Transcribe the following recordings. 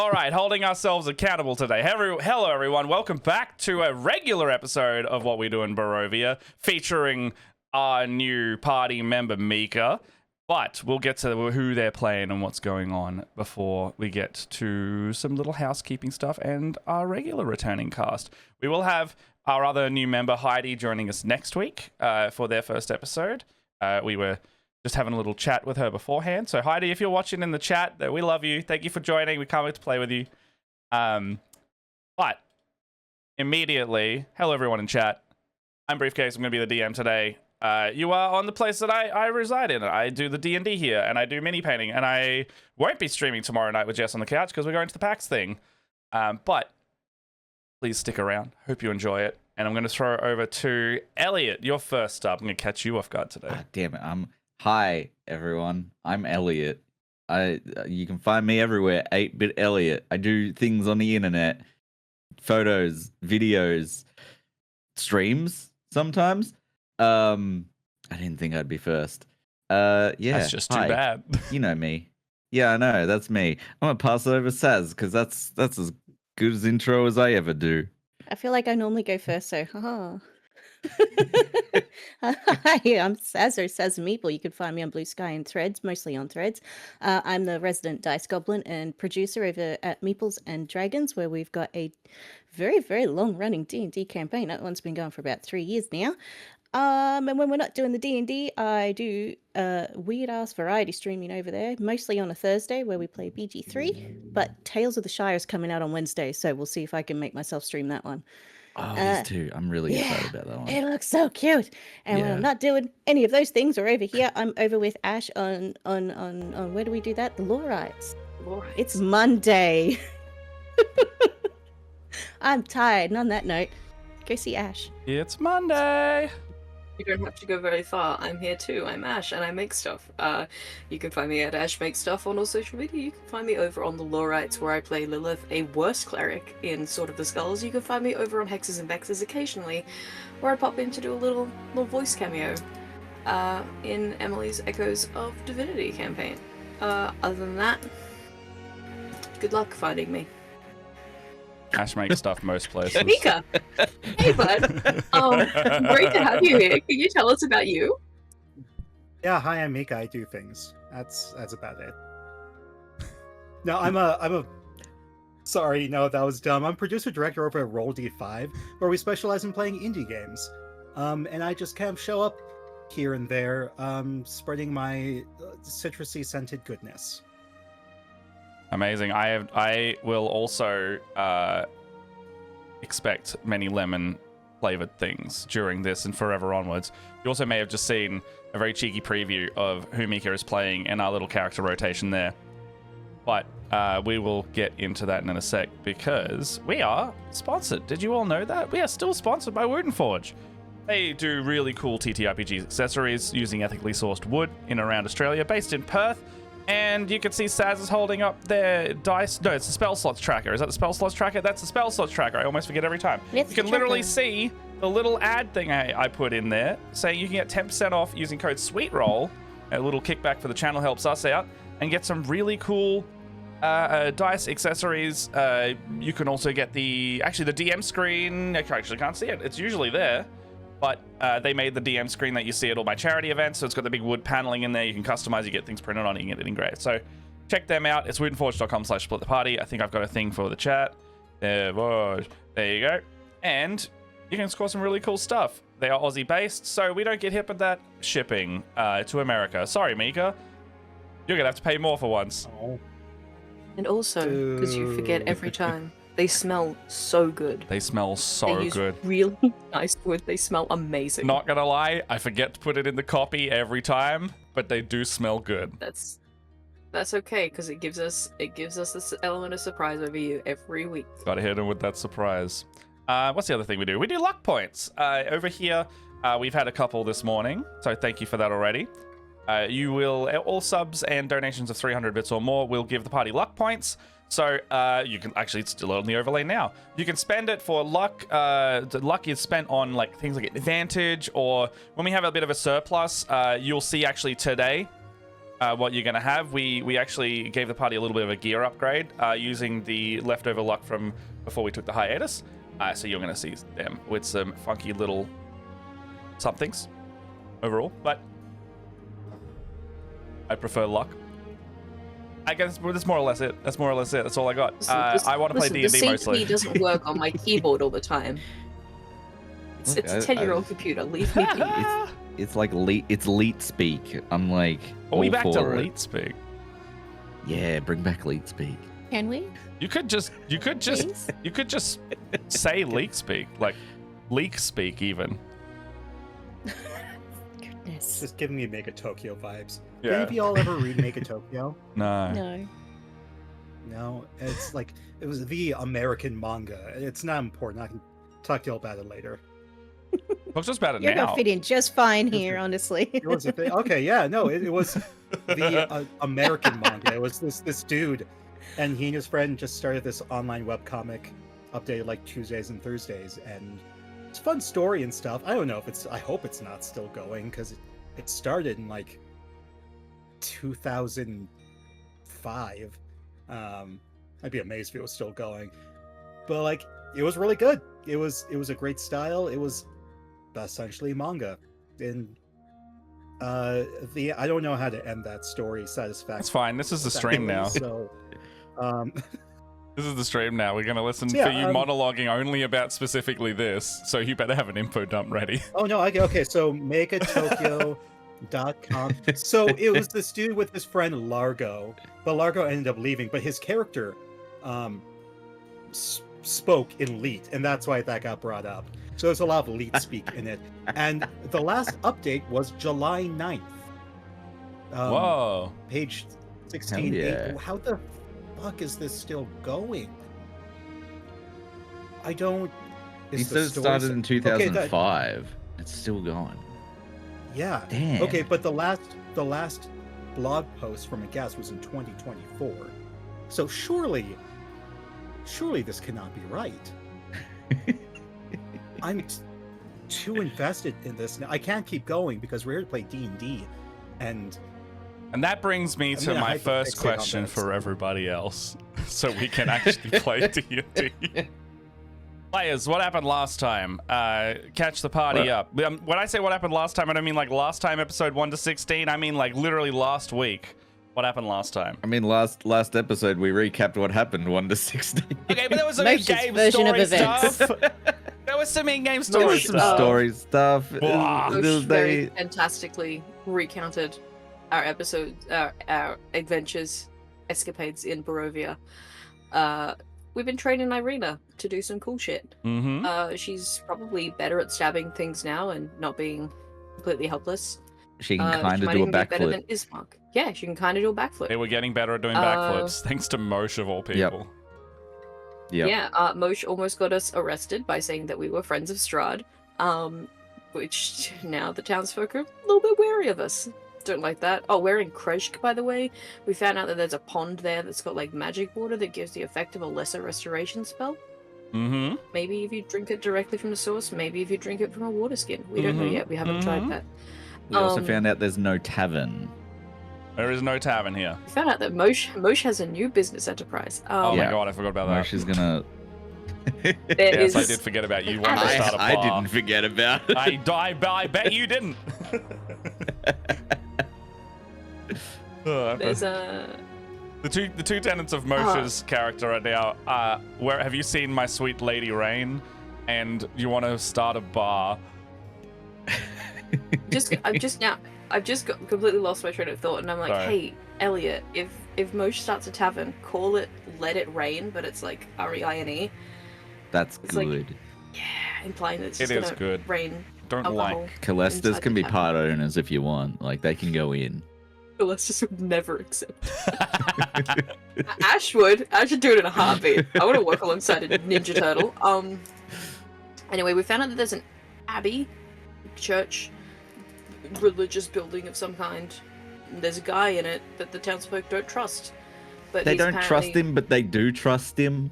All right, holding ourselves accountable today. Hello, everyone. Welcome back to a regular episode of What We Do in Barovia, featuring our new party member, Mika. But we'll get to who they're playing and what's going on before we get to some little housekeeping stuff and our regular returning cast. We will have our other new member, Heidi, joining us next week for their first episode. We were just having a little chat with her beforehand. So Heidi, if you're watching in the chat, we love you. Thank you for joining. We can't wait to play with you. But immediately, hello everyone in chat. I'm Briefcase. I'm going to be the DM today. You are on the place that I reside in. I do the D&D here, and I do mini painting, and I won't be streaming tomorrow night with Jess on the couch because we're going to the PAX thing. But please stick around. Hope you enjoy it. And I'm going to throw it over to Elliot. You're first up. I'm going to catch you off guard today. Damn it. Hi, everyone. I'm Elliot. You can find me everywhere, 8-Bit Elliot. I do things on the internet, photos, videos, streams sometimes. I didn't think I'd be first. Yeah. That's just too bad. You know me. Yeah, I know. That's me. I'm going to pass it over to Saz because that's as good as intro as I ever do. I feel like I normally go first, so haha. Hi, I'm Saz or Saz Meeple. You can find me on Blue Sky and Threads, mostly on Threads. I'm the resident dice goblin and producer over at Meeples and Dragons, where we've got a very, very long-running D&D campaign. That one's been going for about 3 years now. And when we're not doing the D&D, I do weird-ass variety streaming over there, mostly on a Thursday where we play BG3, but Tales of the Shire is coming out on Wednesday, so we'll see if I can make myself stream that one. Oh, these two. I'm really excited about that one. It looks so cute. And when I'm not doing any of those things or over here, I'm over with Ash on where do we do that? The Lorites. It's Monday. I'm tired. And on that note, go see Ash. It's Monday. You don't have to go very far. I'm here too. I'm Ash, and I make stuff. You can find me at Ash Makes Stuff on all social media. You can find me over on the Lorites, where I play Lilith, a worse cleric in Sword of the Skulls. You can find me over on Hexes and Vexes occasionally, where I pop in to do a little voice cameo in Emily's Echoes of Divinity campaign. Other than that, good luck finding me. Ash makes stuff most places. Mika! Hey, bud. Great to have you here. Can you tell us about you? Yeah, hi, I'm Mika. I do things. That's about it. No, I'm a. Sorry, no, that was dumb. I'm producer director over at Roll D5, where we specialize in playing indie games. And I just kind of show up here and there, spreading my citrusy scented goodness. Amazing. I will also expect many lemon flavored things during this and forever onwards. You also may have just seen a very cheeky preview of who Mika is playing in our little character rotation there. But we will get into that in a sec because we are sponsored. Did you all know that? We are still sponsored by Woodenforge. They do really cool ttrpg accessories using ethically sourced wood in and around Australia, based in Perth. And you can see Saz is holding up their dice. No, it's the spell slots tracker. Is that the spell slots tracker? That's the spell slots tracker. I almost forget every time. You can literally see the little ad thing I put in there saying you can get 10% off using code SWEETROLL. A little kickback for the channel helps us out. And get some really cool dice accessories. You can also get the DM screen. I actually can't see it. It's usually there. But they made the DM screen that you see at all my charity events, so it's got the big wood paneling in there. You can customize, you get things printed on it, you can get it engraved. So check them out. It's woodenforge.com/splittheparty. I think I've got a thing for the chat. There you go. And you can score some really cool stuff. They are Aussie-based, so we don't get hit with that shipping to America. Sorry, Mika. You're going to have to pay more for once. And also, because you forget every time, they smell so good. They smell so good. Really nice wood. They smell amazing. Not gonna lie, I forget to put it in the copy every time, but they do smell good. That's okay, because it gives us this element of surprise over you every week. Gotta hit them with that surprise. What's the other thing we do? We do luck points. Over here, we've had a couple this morning, so thank you for that already. You will, all subs and donations of 300 bits or more will give the party luck points. So you can actually, it's still on the overlay now. You can spend it for luck. The luck is spent on like things like advantage, or when we have a bit of a surplus, you'll see actually today what you're going to have. We actually gave the party a little bit of a gear upgrade using the leftover luck from before we took the hiatus. So you're going to see them with some funky little somethings overall, but I prefer luck. I guess that's more or less it. That's more or less it. That's all I got. I want to play D&D the mostly. CP doesn't work on my keyboard all the time. It's a 10-year-old computer. Leave me be. It's like it's leet speak. I'm like, Are we all back to for it. leet speak? Yeah, bring back leet speak. Can we? You could just Please? say leak speak, like leak speak even. Goodness. Just giving me Mega Tokyo vibes. Yeah. Did any of y'all ever read Mega Tokyo? No. No. No, it's like it was the American manga. It's not important. I can talk to y'all about it later. Talk to us about it You're now. gonna fit in just fine here, honestly. It was a thing. Okay, yeah, no, it was the American manga. It was this dude, and he and his friend just started this online webcomic, updated like Tuesdays and Thursdays, and it's a fun story and stuff. I don't know if it's. I hope it's not still going because it started in like 2005. I'd be amazed if it was still going, but like it was really good. It was a great style. It was essentially manga, and I don't know how to end that story satisfactorily. That's fine. This is the stream now. So, This is the stream now. We're gonna listen So, yeah, to you monologuing only about specifically this. So you better have an info dump ready. oh no, okay. So megatokyo.com. So it was this dude with his friend Largo, but Largo ended up leaving. But his character, spoke in Leet, and that's why that got brought up. So there's a lot of Leet speak in it. And the last update was July 9th. Whoa. Page 16. Hell yeah. How the fuck is this still going? I don't. He is the said it story started so- in Okay, 2005. It's still going. yeah. Damn. Okay, but the last blog post from a guest was in 2024. So surely this cannot be right. I'm too invested in this now. I can't keep going because we're here to play D&D, and And that brings me to my first hyperfixate on question this. for everybody else, so we can actually play D&D. Players, what happened last time? Catch the party up. When I say what happened last time, I don't mean like last time, episode 1 to 16. I mean like literally last week. What happened last time? I mean, last episode we recapped what happened 1 to 16. Okay, but there was some Mosh's in-game version of story events. stuff. There was some in-game There story was some stuff. story stuff. Wow. There Mosh was very they- fantastically recounted our episodes, our adventures, escapades in Barovia. We've been training Irina to do some cool shit. Mm-hmm. She's probably better at stabbing things now and not being completely helpless. She can She kind of might do a even be better backflip. than Ismark. Yeah, she can kind of do a backflip. They were getting better at doing backflips, thanks to Mosh of all people. Yep. Yeah, Mosh almost got us arrested by saying that we were friends of Strahd, which now the townsfolk are a little bit wary of us. Don't like that. Oh, we're in Krezhk, by the way. We found out that there's a pond there that's got like magic water that gives the effect of a lesser restoration spell. Mm-hmm. Maybe if you drink it directly from the source, maybe if you drink it from a water skin. We don't know Mhm, yet. We haven't tried that. We also Um, found out there's no tavern. There is no tavern here. We found out that Mosh has a new business enterprise. Oh Yeah. my god, I forgot about that. Mosh is gonna. There Yes, I is- did forget about you wanting to I- start a bar. I didn't forget about it. I bet you didn't. There's a The two tenets of Moshe's character are now, where have you seen my sweet lady Rain? And you want to start a bar. I've just got completely lost my train of thought, and I'm like, Sorry. hey, Elliot, if Mosh starts a tavern, call it Let It Rain, but it's like R-E-I-N-E. That's It's like- good. Yeah, implying that it's It just is gonna good. rain Don't alcohol. like. Calestas inside can the be tavern. part owners if you want. Like they can go in. Let's just never accept. Ash would do it in a heartbeat. I want to work alongside a Ninja Turtle. Anyway, we found out that there's an abbey, church, religious building of some kind. There's a guy in it that the townsfolk don't trust. But They he's don't trust apparently- him, but they do trust him.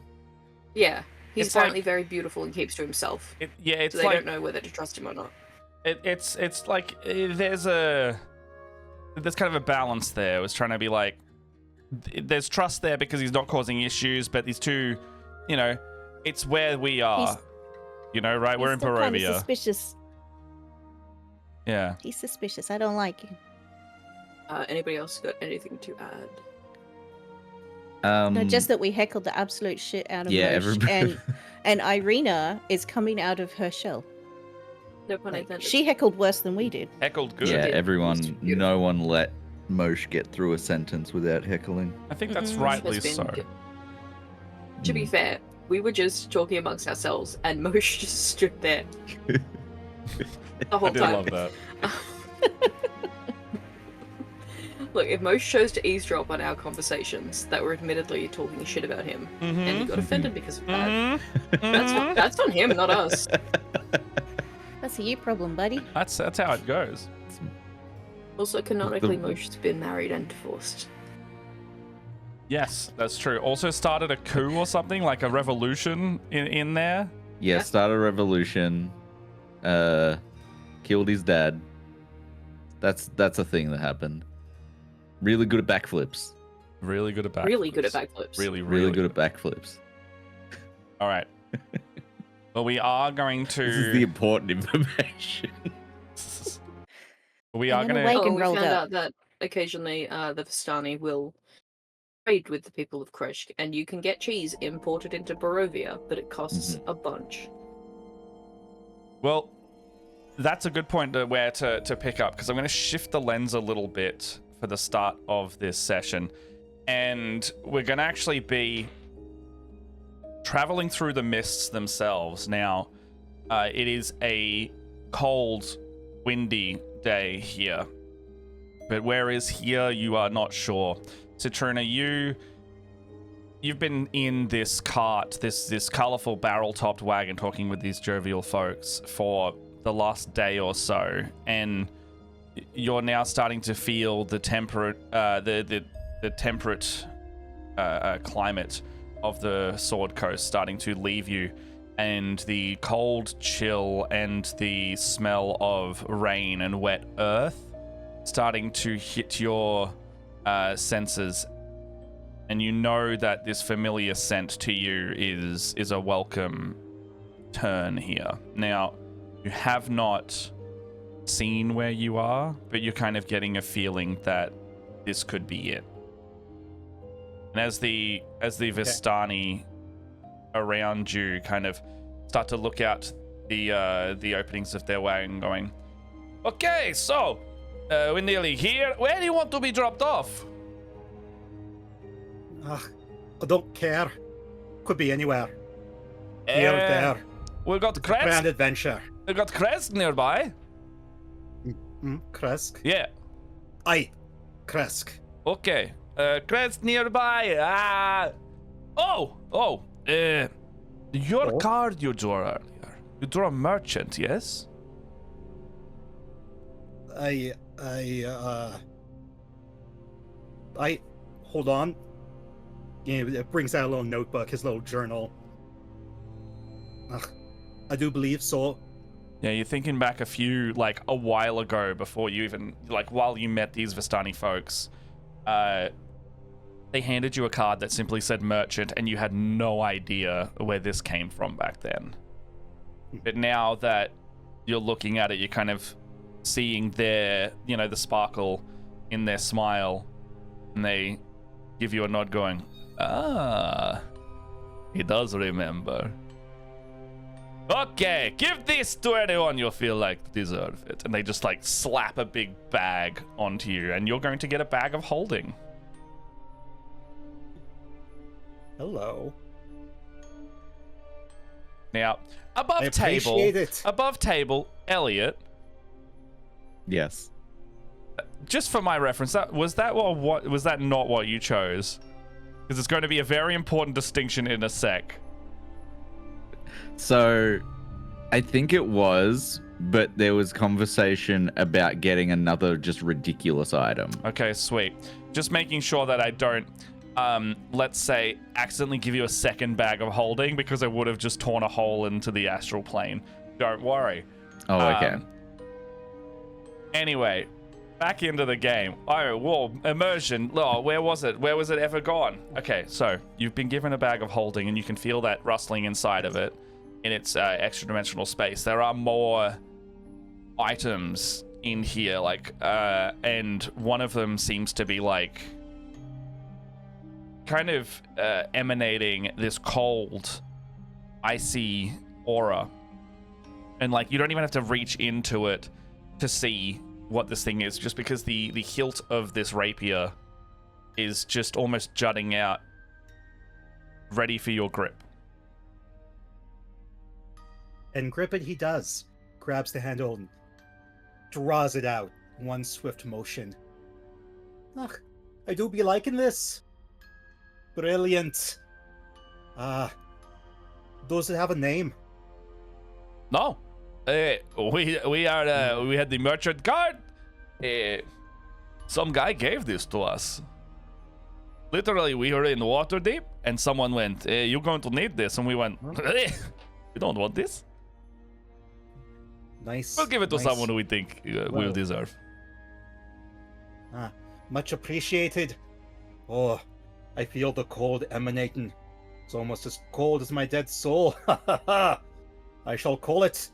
Yeah, he's It's like- apparently very beautiful and keeps to himself. It's So they like don't know whether to trust him or not. it's like there's a there's kind of a balance there. It was trying to be like, there's trust there because he's not causing issues, but these two, you know, it's where we are. You know, right? We're in He's still kind of Barovia. suspicious. Yeah. He's suspicious. I don't like him. Anybody else got anything to add? No, just that we heckled the absolute shit out of yeah, Mosh, everybody. and Irina is coming out of her shell. No pun Like, intended. she heckled worse than we did. Heckled good. Yeah, did. everyone, It was beautiful. no one let Mosh get through a sentence without heckling. I think that's Mm-mm. rightly Has been so. good. To be fair, we were just talking amongst ourselves, and Mosh just stood there the whole I did time. love that. Look, if Mosh chose to eavesdrop on our conversations that were admittedly talking shit about him, and he got offended because of that, that's on him, not us. That's a you problem, buddy. That's how it goes. Also, canonically, The- Mosh's been married and divorced. Yes, that's true. Also started a coup or something, like a revolution in there. Yeah, start a revolution. Killed his dad. That's a thing that happened. Really good at backflips. Really good at backflips. Really good at backflips. Really Good at backflips. All right. Well, we are going to. This is the important information. we And are then going a to. wagon we rolled found up. out that occasionally the Vistani will trade with the people of Kreshk, and you can get cheese imported into Barovia, but it costs a bunch. Well, that's a good point where to pick up, because I'm going to shift the lens a little bit for the start of this session, and we're going to actually be traveling through the mists themselves. Now, it is a cold, windy day here, but where is here, you are not sure. Citruna, you've been in this cart, this colorful barrel-topped wagon, talking with these jovial folks for the last day or so, and you're now starting to feel the temperate, the temperate climate of the Sword Coast starting to leave you, and the cold chill and the smell of rain and wet earth starting to hit your senses, and you know that this familiar scent to you is a welcome turn here. Now, you have not seen where you are, but you're kind of getting a feeling that this could be it. And as the Vistani around you kind of start to look out the openings of their wagon, going, "Okay, so we're nearly here. Where do you want to be dropped off?" I don't care. Could be anywhere. Here or there. We've got Grand Kresk. adventure. We've got Kresk nearby. Kresk? Yeah. Aye. Kresk. Okay. Kresk nearby. Your Oh. card you drew earlier. You drew a merchant, yes? Hold on. Yeah, it brings out a little notebook, his little journal. I do believe so. Yeah, you're thinking back a while ago, before you even, while you met these Vistani folks, they handed you a card that simply said merchant, and you had no idea where this came from back then. But now that you're looking at it, you're kind of seeing the sparkle in their smile, and they give you a nod going, he does remember. Okay, give this to anyone you feel like deserve it. And they just slap a big bag onto you, and you're going to get a bag of holding. Hello. Now, I above appreciate it. table, Elliot, Yes. just for my reference, was that not what you chose? Because it's going to be a very important distinction in a sec. So, I think it was, but there was conversation about getting another just ridiculous item. Okay, sweet. Just making sure that I don't, let's say, accidentally give you a second bag of holding, because I would have just torn a hole into the astral plane. Don't worry. Oh, okay. Anyway, back into the game. Oh, whoa, immersion. Oh, where was it? Where was it ever gone? Okay, so you've been given a bag of holding, and you can feel that rustling inside of it in its extra dimensional space. There are more items in here, like, and one of them seems to be like kind of emanating this cold, icy aura, and like you don't even have to reach into it to see what this thing is, just because the hilt of this rapier is just almost jutting out, ready for your grip. And grip it he does. Grabs the handle and draws it out. One swift motion. Ugh, I do be liking this. Brilliant. Does it have a name? No. We had the merchant card. Some guy gave this to us. Literally, we were in water deep, and someone went, "You're going to need this," and we went, "We don't want this. Nice. We'll give it to nice. someone who we think will deserve." Much appreciated. Oh, I feel the cold emanating. It's almost as cold as my dead soul. I shall call it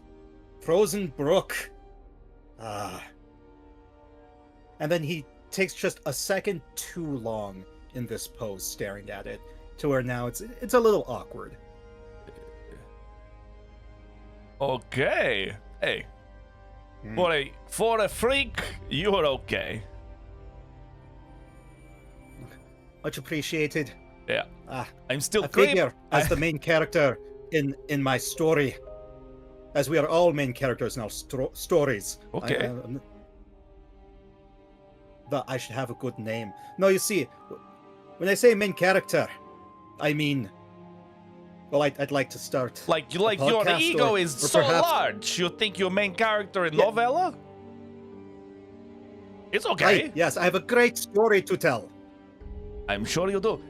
Frozen Brook. And then he takes just a second too long in this pose, staring at it, to where now it's a little awkward. Okay. Hey. For a freak, you're okay. Much appreciated. Yeah. I'm still I creep. figure as the main character in my story, as we are all main characters in our stories. Okay. I should have a good name. No, you see, when I say main character, I mean, well, I'd like to start. Like your podcast ego or is so perhaps- large. You think your main character in Yeah. novella? It's okay. Yes, I have a great story to tell. I'm sure you do.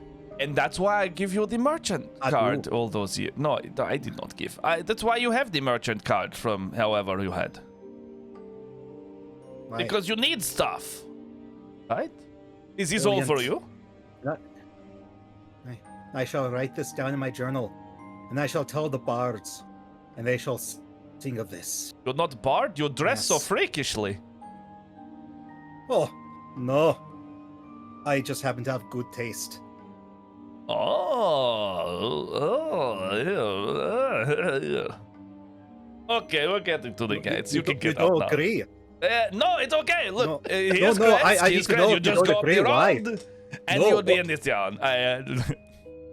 And that's why I give you the merchant I card do. all those years. No, I did not give. That's why you have the merchant card from however you had. Right. Because you need stuff. Right? Is this all for you? I shall write this down in my journal, and I shall tell the bards, and they shall sing of this. You're not barred? You dress so Yes. freakishly. Oh, no. I just happen to have good taste. Okay, we're getting to the gates. You can You get out don't now. agree. No, it's okay. Look, No, here's no, Chris. I He's you Chris. don't- You you just don't go up agree, the why? road, and No, you'll be what- in this town.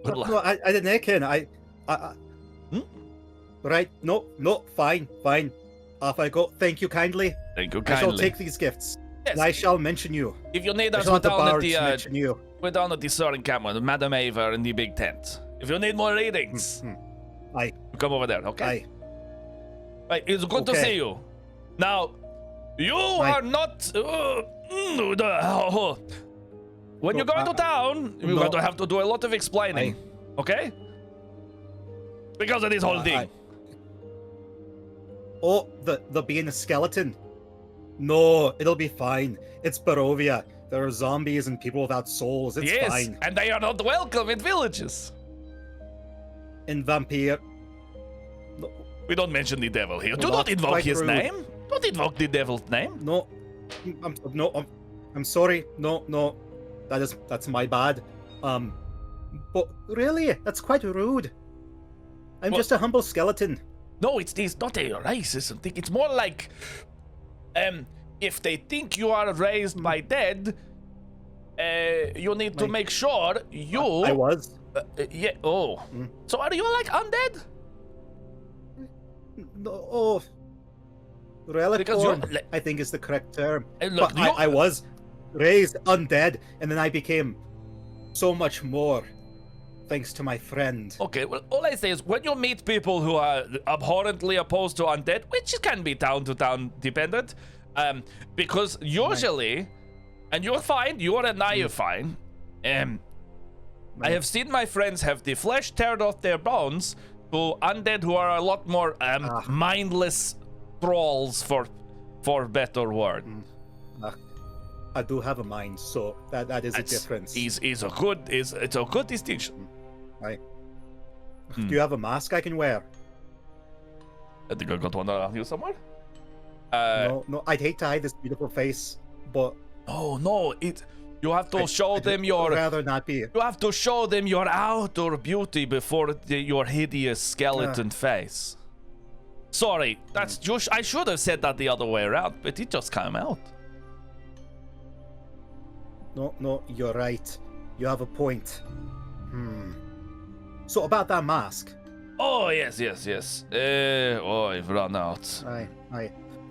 Good luck. No, I didn't can. Right? No, fine. Off I go. Thank you kindly. Thank you I shall kindly. take these gifts. Yes. And I shall mention you. If you need I us, shall we're have the down at bards the mention you. we're down at the Sir encampment, Madame Ava in the big tent. If you need more readings, Aye. you come over there. Okay. Aye. Right, it's good to Okay. see you. Now, you are not. When you're going to town, you're no. going to have to do a lot of explaining. Okay? Because of this whole thing. Oh, the being a skeleton. No, it'll be fine. It's Barovia. There are zombies and people without souls. It's yes, fine. and they are not welcome in villages. In vampire. We don't mention the devil here. Do Well, not that's invoke quite his rude. name. Don't invoke the devil's name. No, I'm sorry. No, that's my bad. But really, that's quite rude. I'm Well- just a humble skeleton. No, it's not a racism thing. It's more like, if they think you are raised by dead, you need to Like- make sure you. I was. Yeah. Oh. Mm. So are you like undead? No, oh, relic Because you're- born, I think is the correct term. Look, But I was raised undead, and then I became so much more, thanks to my friend. Okay, well, all I say is when you meet people who are abhorrently opposed to undead, which can be town to town dependent, because usually, and you're fine, you are and now you're fine. I have seen my friends have the flesh teared off their bones to undead who are a lot more mindless thralls, for better word. I do have a mind, so that is a difference. It's a good distinction. Right. Do you have a mask I can wear? I think I got one around here somewhere. No, I'd hate to hide this beautiful face, but no, you have to show them your. I'd rather not be. You have to show them your outer beauty before your hideous skeleton face. Sorry, that's just. I should have said that the other way around, but it just came out. No, you're right. You have a point. So about that mask. Oh yes. I've run out. Aye.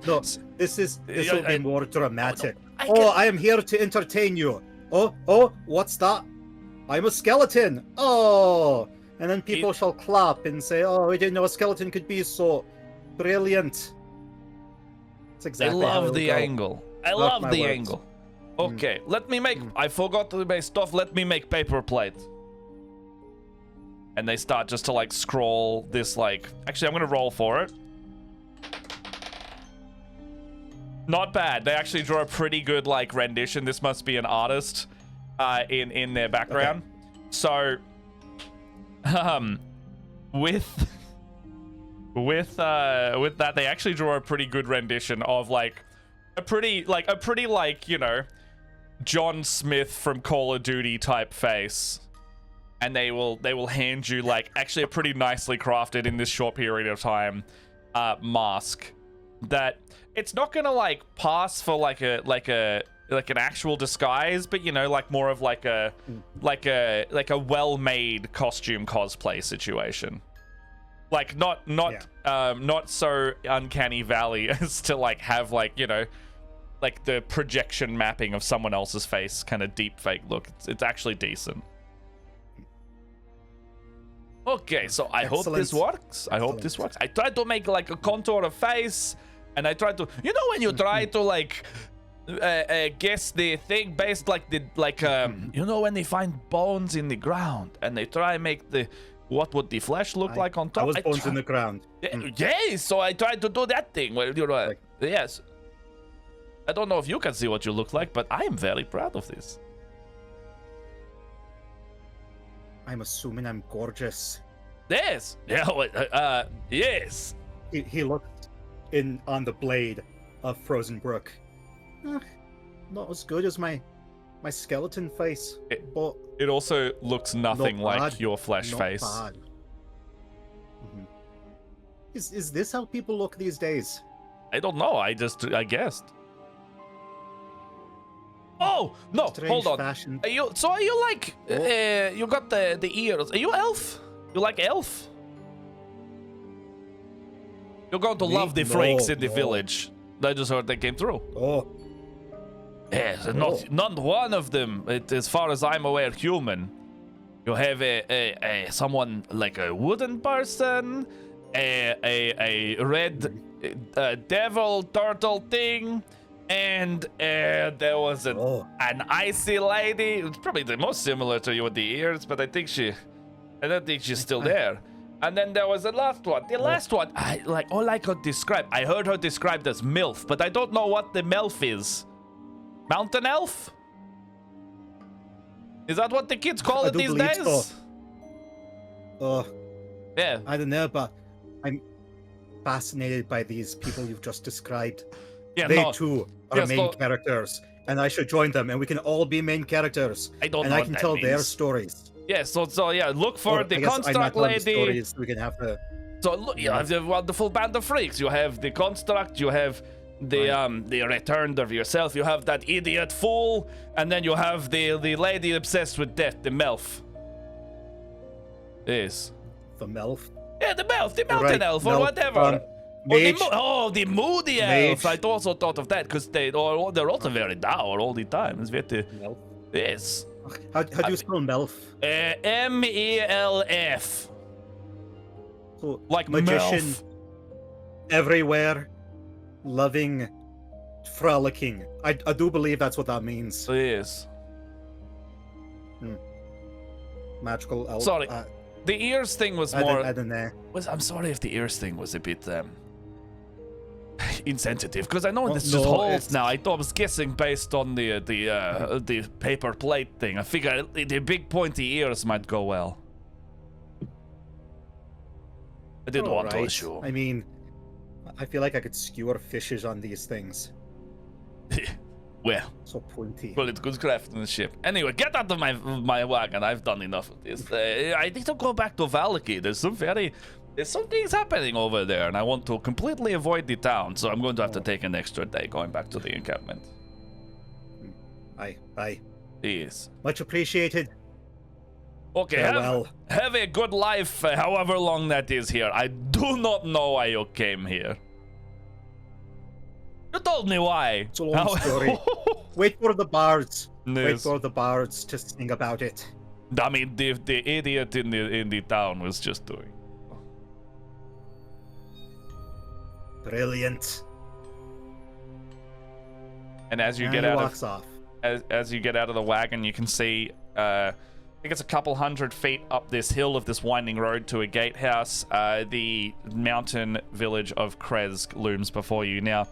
No, this will be more dramatic. No, I am here to entertain you. Oh, what's that? I'm a skeleton. Oh, and then people shall clap and say, "Oh, we didn't know a skeleton could be so brilliant." That's exactly. I how love it'll the go. angle. I Mark love my the words. angle. Okay, let me make. I forgot to make stuff. Let me make paper plate. And they start just to like scroll this like. Actually, I'm gonna roll for it. Not bad. They actually draw a pretty good like rendition. This must be an artist in their background. Okay. So with that they actually draw a pretty good rendition of like a pretty you know, John Smith from Call of Duty type face. And they will hand you like actually a pretty nicely crafted in this short period of time mask that it's not gonna like pass for like an actual disguise, but you know, like more of like a well-made costume cosplay situation. Like not so uncanny valley as to like have like, you know, like the projection mapping of someone else's face kind of deep fake look. It's actually decent. Okay, so I hope this works. I hope this works. I tried to make like a contour of face, and I tried to, you know, when you try to like guess the thing based like you know, when they find bones in the ground and they try and make the what would the flesh look like on top. I was bones in the ground. Yes, so I tried to do that thing. Well, you know, yes. I don't know if you can see what you look like, but I am very proud of this. I'm assuming I'm gorgeous. Yes. Yeah. Yes. He looked on the blade of Frozen Brook. Not as good as my skeleton face, but it also looks nothing like your flesh face. Bad. Is this how people look these days? I don't know. I guessed. Oh no! Strange hold on. Fashion. Are you like? You got the ears. Are you elf? You like elf? You're going to love the freaks in the village. I just heard they came through. Oh. Yes, not one of them, as far as I'm aware, human. You have a someone like a wooden person, a red devil turtle thing, and there was an icy lady. It's probably the most similar to you with the ears, but I don't think she's still there. And then there was the last one. The last one, all I could describe. I heard her described as MILF, but I don't know what the MILF is. Mountain elf? Is that what the kids call it these days? Yeah. I don't know, but I'm fascinated by these people you've just described. Yeah, they too are main characters, and I should join them, and we can all be main characters. I don't know. And I what can that tell means. their stories. Yeah, so yeah, look for the construct lady. Stories, we can have the. So look, you have the wonderful band of freaks. You have the construct. You have the return of yourself. You have that idiot fool, and then you have the lady obsessed with death, the MILF. Yes. The MILF. Yeah, the MILF, the mountain elf, or whatever. The moody elf. I also thought of that because they're also very dour all the time. It's very. Yes. How do you spell MILF? MELF. So, like magician, MILF. Everywhere, loving, frolicking. I do believe that's what that means. Yes. Magical elf. Sorry, the ears thing was more. I don't know. I'm sorry if the ears thing was a bit insensitive because I know Oh, this just no, holds it's- now. I was guessing based on the paper plate thing. I figure the big pointy ears might go well. I didn't want to Alright. assume. I mean, I feel like I could skewer fishes on these things. Well, So pointy. it's good craftsmanship. Anyway, get out of my wagon. I've done enough of this. I need to go back to Valaki. There's some things happening over there, and I want to completely avoid the town. So I'm going to have to take an extra day going back to the encampment. Aye. Yes. Much appreciated. Okay, Farewell. have a good life, however long that is here. I do not know why you came here. You told me why. It's a long story. Wait for the bards. Wait Yes. for the bards to sing about it. I mean, the idiot in the town was just doing. Brilliant. And as you And get he out of walks off. as you get out of the wagon, you can see, I think it's a couple hundred feet up this hill of this winding road to a gatehouse. The mountain village of Kresk looms before you. Now,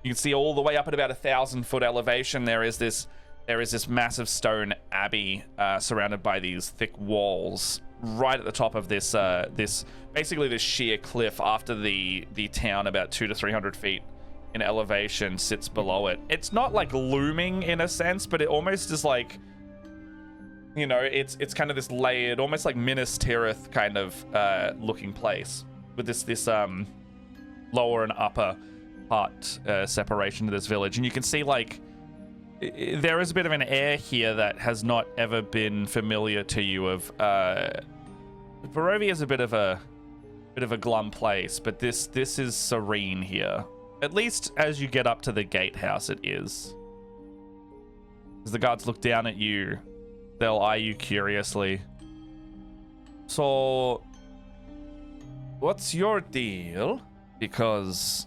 you can see all the way up at about 1,000-foot elevation. There is this massive stone abbey surrounded by these thick walls. Right at the top of this basically this sheer cliff after the town, about 200 to 300 feet in elevation, sits below it. It's not like looming in a sense, but it almost is like, you know, it's kind of this layered, almost like Minas Tirith kind of looking place with this lower and upper part separation to this village. And you can see, like, there is a bit of an air here that has not ever been familiar to you. Of Barovia is a bit of a glum place, but this is serene here. At least as you get up to the gatehouse, it is. As the guards look down at you, they'll eye you curiously. So, what's your deal? Because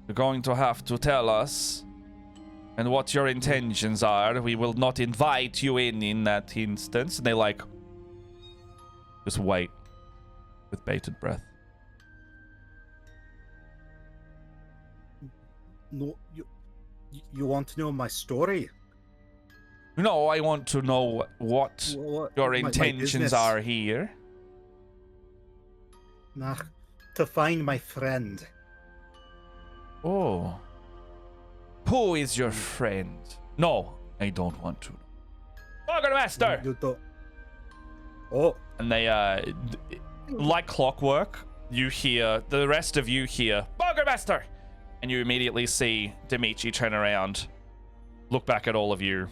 you're going to have to tell us, and what your intentions are. We will not invite you in that instance. And they just wait with bated breath. No, you want to know my story? No, I want to know what your my intentions business? are here. Nah, to find my friend. Oh. Who is your friend? No, I don't want to. Burgermaster! You don't. Oh, And they, like clockwork, the rest of you hear, Burgermaster! And you immediately see Dimitri turn around, look back at all of you.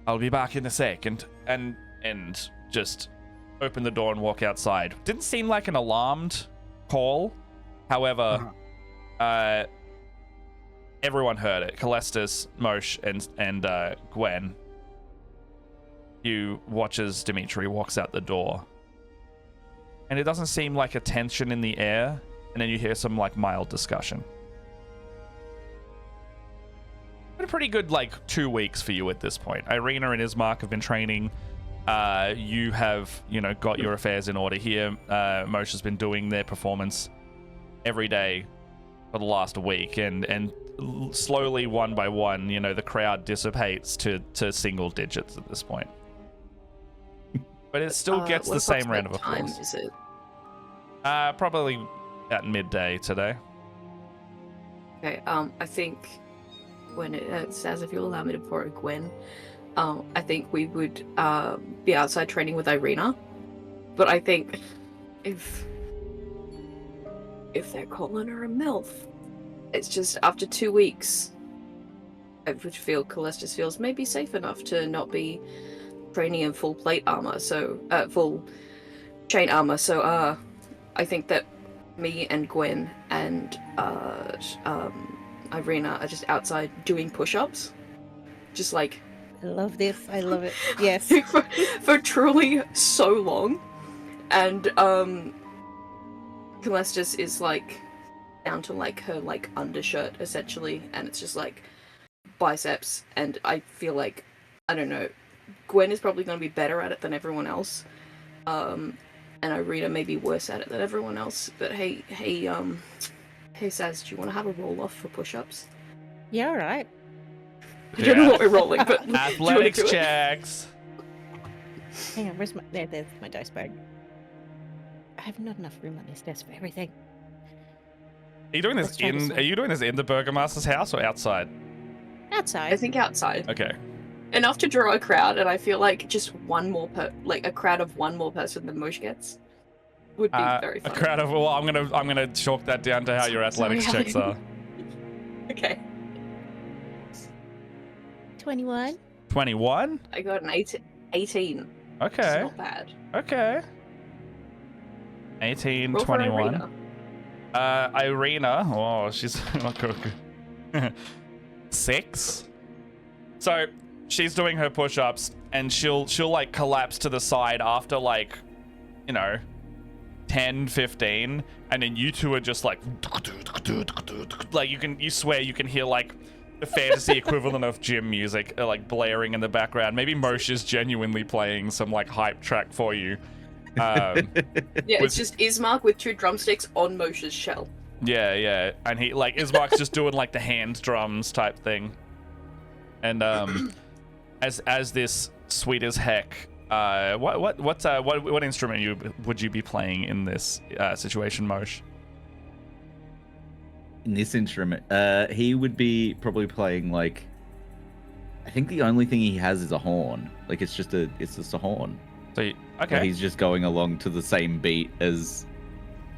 I'll be back in a second. And just open the door and walk outside. Didn't seem like an alarmed call. However, everyone heard it. Calestis, Moshe, and Gwen. You watch as Dimitri walks out the door. And it doesn't seem like a tension in the air. And then you hear some, like, mild discussion. Been a pretty good, 2 weeks for you at this point. Irina and Ismark have been training. You have, got your affairs in order here. Moshe has been doing their performance every day for the last week. And slowly, one by one, the crowd dissipates to single digits at this point. But it still gets the same round of What time applause. is it? Probably at midday today. Okay, I think when it says, if you'll allow me to borrow Gwen, I think we would be outside training with Irina. But I think if they're calling her a MILF, it's just after 2 weeks, I would feel Calestis feels maybe safe enough to not be training in full plate armor, so full chain armor. So I think that me and Gwen and Irina are just outside doing push-ups, just like I love this. I love it. Yes. for truly so long. And Calestis is down to her undershirt essentially, and it's just biceps. And I feel I don't know, Gwen is probably going to be better at it than everyone else, and Irina may be worse at it than everyone else. But hey Hey, Saz, do you want to have a roll off for push-ups? Yeah, all right. I don't know what we're rolling, but do you wanna Athletics do it? checks. Hang on, where's my there's my dice bag. I have not enough room on this desk for everything. Are you doing this Let's try this in? one. Are you doing this in the Burgomaster's house or outside? Outside. I think outside. Okay. Enough to draw a crowd, and I feel like just one more a crowd of one more person than Mosh gets would be very A fun. crowd of. Well, I'm gonna chalk that down to how your athletics Sorry, checks are. Okay. 21. 21. I got an 18. It's Okay. not bad. Okay. 18, Roll for 21. Irina. Irina. Oh, she's not good. 6. So she's doing her push-ups, and she'll like collapse to the side after like, 10, 15, and then you two are just like you swear you can hear like the fantasy equivalent of gym music like blaring in the background. Maybe Mosh is genuinely playing some like hype track for you. Yeah, it's just Ismark with 2 drumsticks on Mosh's shell. Yeah, and he like Ismark's just doing like the hand drums type thing, and as this sweet as heck. What instrument would you be playing in this situation, Mosh? In this instrument, he would be probably playing like. I think the only thing he has is a horn. Like it's just a horn. So Like, okay, he's just going along to the same beat as.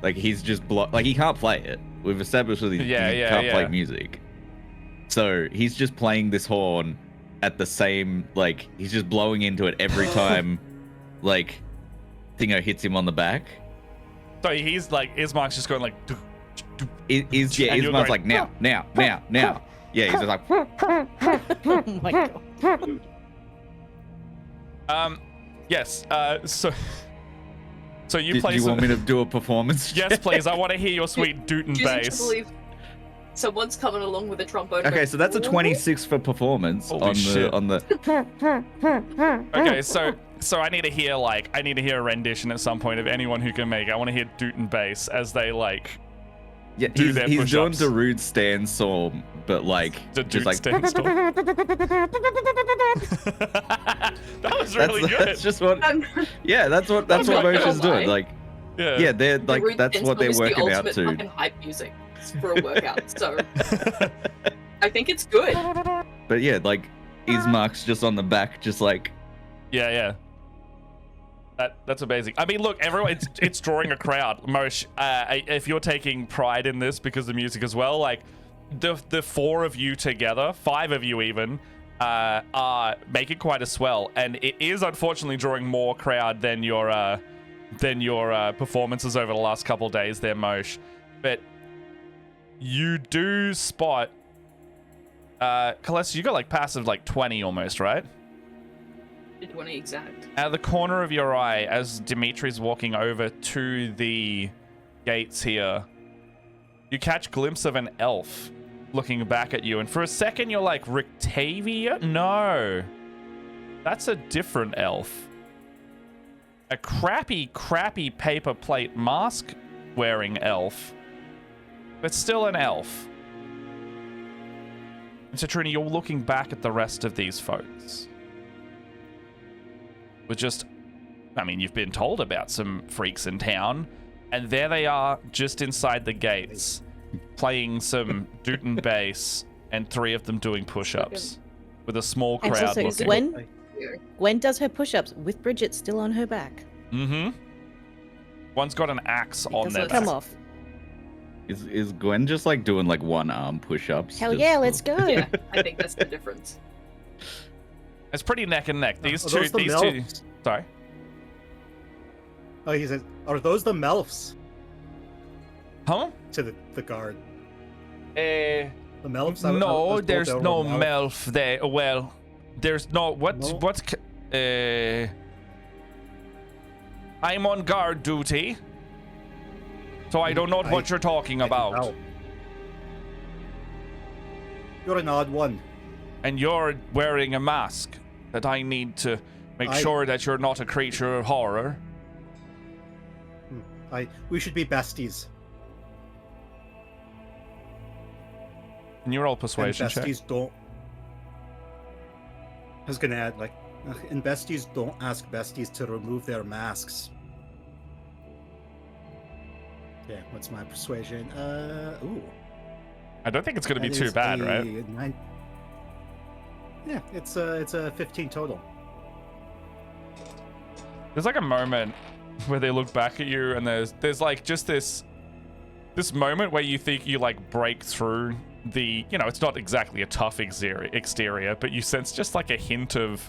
Like he's just like he can't play it. We've established that he can't play music. So he's just playing this horn at the same like he's just blowing into it every time like Thingo hits him on the back. so he's like Ismark's just going like. Ismark's like now. Yeah, he's just like Oh my god. Yes. So you do play. you want me to do a performance? Yes, please. I want to hear your sweet Dootin Choosing to bass. believe someone's coming along with a trombone. Okay, so that's a 26 for performance Holy shit. on the Okay, so I need to hear a rendition at some point of anyone who can make it. I want to hear Dootin bass as they like. Yeah, do their he's doing push-ups. Darude Standstorm, but like The just like Standstorm. That was really good. That's just what. I'm Yeah, that's what not Mosh gonna is doing. lie. Like Yeah. yeah, they're like Darude that's what they're Standstorm is working the out ultimate to. fucking hype music for a workout. So I think it's good. But yeah, like Ismark's just on the back, just like Yeah. That's amazing. I mean, look, everyone, it's drawing a crowd. Mosh, if you're taking pride in this because of the music as well, like the 4 of you together, 5 of you even, are making quite a swell, and it is unfortunately drawing more crowd than your performances over the last couple days there, Mosh. But you do spot, Calessa, you got like passive like 20 almost, right? 20 exact. Out of the corner of your eye, as Dimitri's walking over to the gates here, you catch a glimpse of an elf looking back at you. And for a second, you're like, Rictavia? No. That's a different elf. A crappy paper plate mask wearing elf. But still an elf. And so, Trini, you're looking back at the rest of these folks. With just, I mean, you've been told about some freaks in town, and there they are just inside the gates, playing some Dootin bass, and 3 of them doing push-ups, with a small And crowd so looking. Gwen does her push-ups with Bridget still on her back. Mm-hmm. One's got an axe It on doesn't their come back. off. is Gwen just like doing like one arm push-ups? Hell just- yeah, let's go. Yeah, I think that's the difference. It's pretty neck and neck. These Are two, those the these two. Melfs? Sorry. Oh, he says, are those the Melfs? Huh? To the guard. Uh, The Melfs? I was no, told there's they were no Melfs. Melf there. Well, there's no. No? I'm on guard duty, so I don't know what you're talking I can about. tell. You're an odd one. And you're wearing a mask that I need to make sure that you're not a creature of horror. We should be besties. Can you roll And persuasion check? besties don't. I was gonna add like, and besties don't ask besties to remove their masks. Okay, what's my persuasion? Ooh. I don't think it's going to be That too is bad, a right? 9. Yeah, it's a 15 total. There's like a moment where they look back at you, and there's like just this moment where you think you like break through the, you know, it's not exactly a tough exterior, but you sense just like a hint of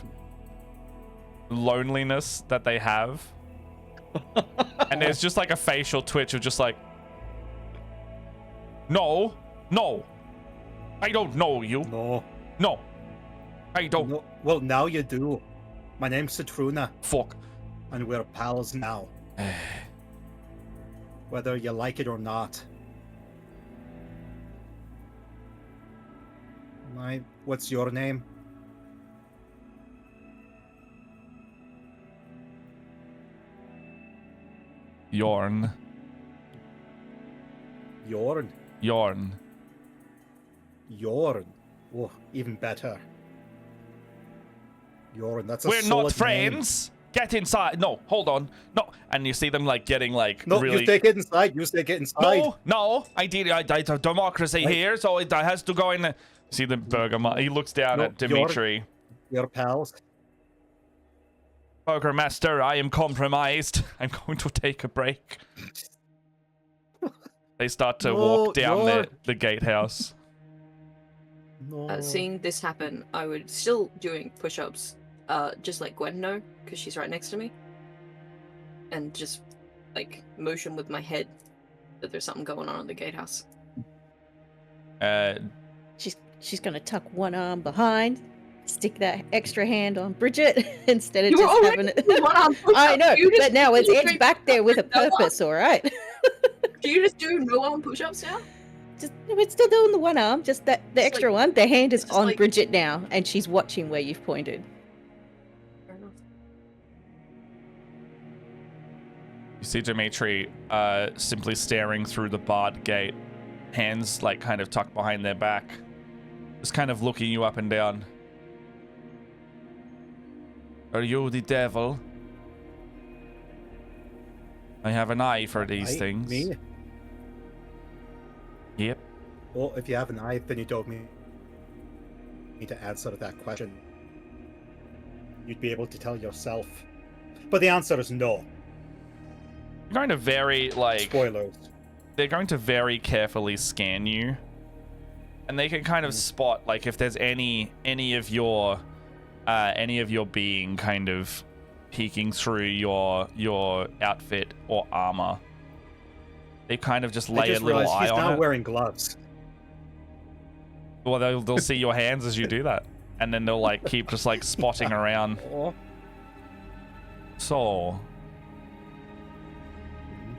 loneliness that they have. And there's just like a facial twitch of just like, no, I don't know you. No, I don't. No. Well, now you do. My name's Citruna, Fuck. and we're pals now. Whether you like it or not. What's your name? Yorn. Yorn. Yorn. Yorn. Oh, even better. Yorn, that's a We're not solid name. friends. Get inside. No, hold on. No. And you see them like getting like No, really. you stay get inside. You stay get inside. No. I democracy Right. here, so it has to go in. See the Burgermaster. He looks down No, at Dimitri. You're pals. Burgermaster, I am compromised. I'm going to take a break. They start to walk down the gatehouse. No. Seeing this happen, I would still doing push-ups, just let Gwen know, because she's right next to me. And just, like, motion with my head that there's something going on in the gatehouse. She's gonna tuck one arm behind, stick that extra hand on Bridget instead of You were just having already it. doing one-arm I know, push-ups. You just- but now it's you Ed's just- back there with a no arm. purpose, all right? Do you just do no-arm push-ups now? We're still doing the one arm, just that the It's extra like- one. The hand is it's just on like- Bridget now, and she's watching where you've pointed. Fair enough. You see Dimitri simply staring through the barred gate, hands like kind of tucked behind their back, just kind of looking you up and down. Are you the devil? I have an eye for these things. Me? Yep. Well, if you have an eye, then you don't need to answer that question. You'd be able to tell yourself. But the answer is no. You're going to very like Spoilers. they're going to very carefully scan you, and they can kind of spot like if there's any of your being kind of peeking through your outfit or armor. They kind of just I lay just a little realized eye he's on now it. wearing gloves. Well, they'll see your hands as you do that, and then they'll like keep just like spotting around. Oh. So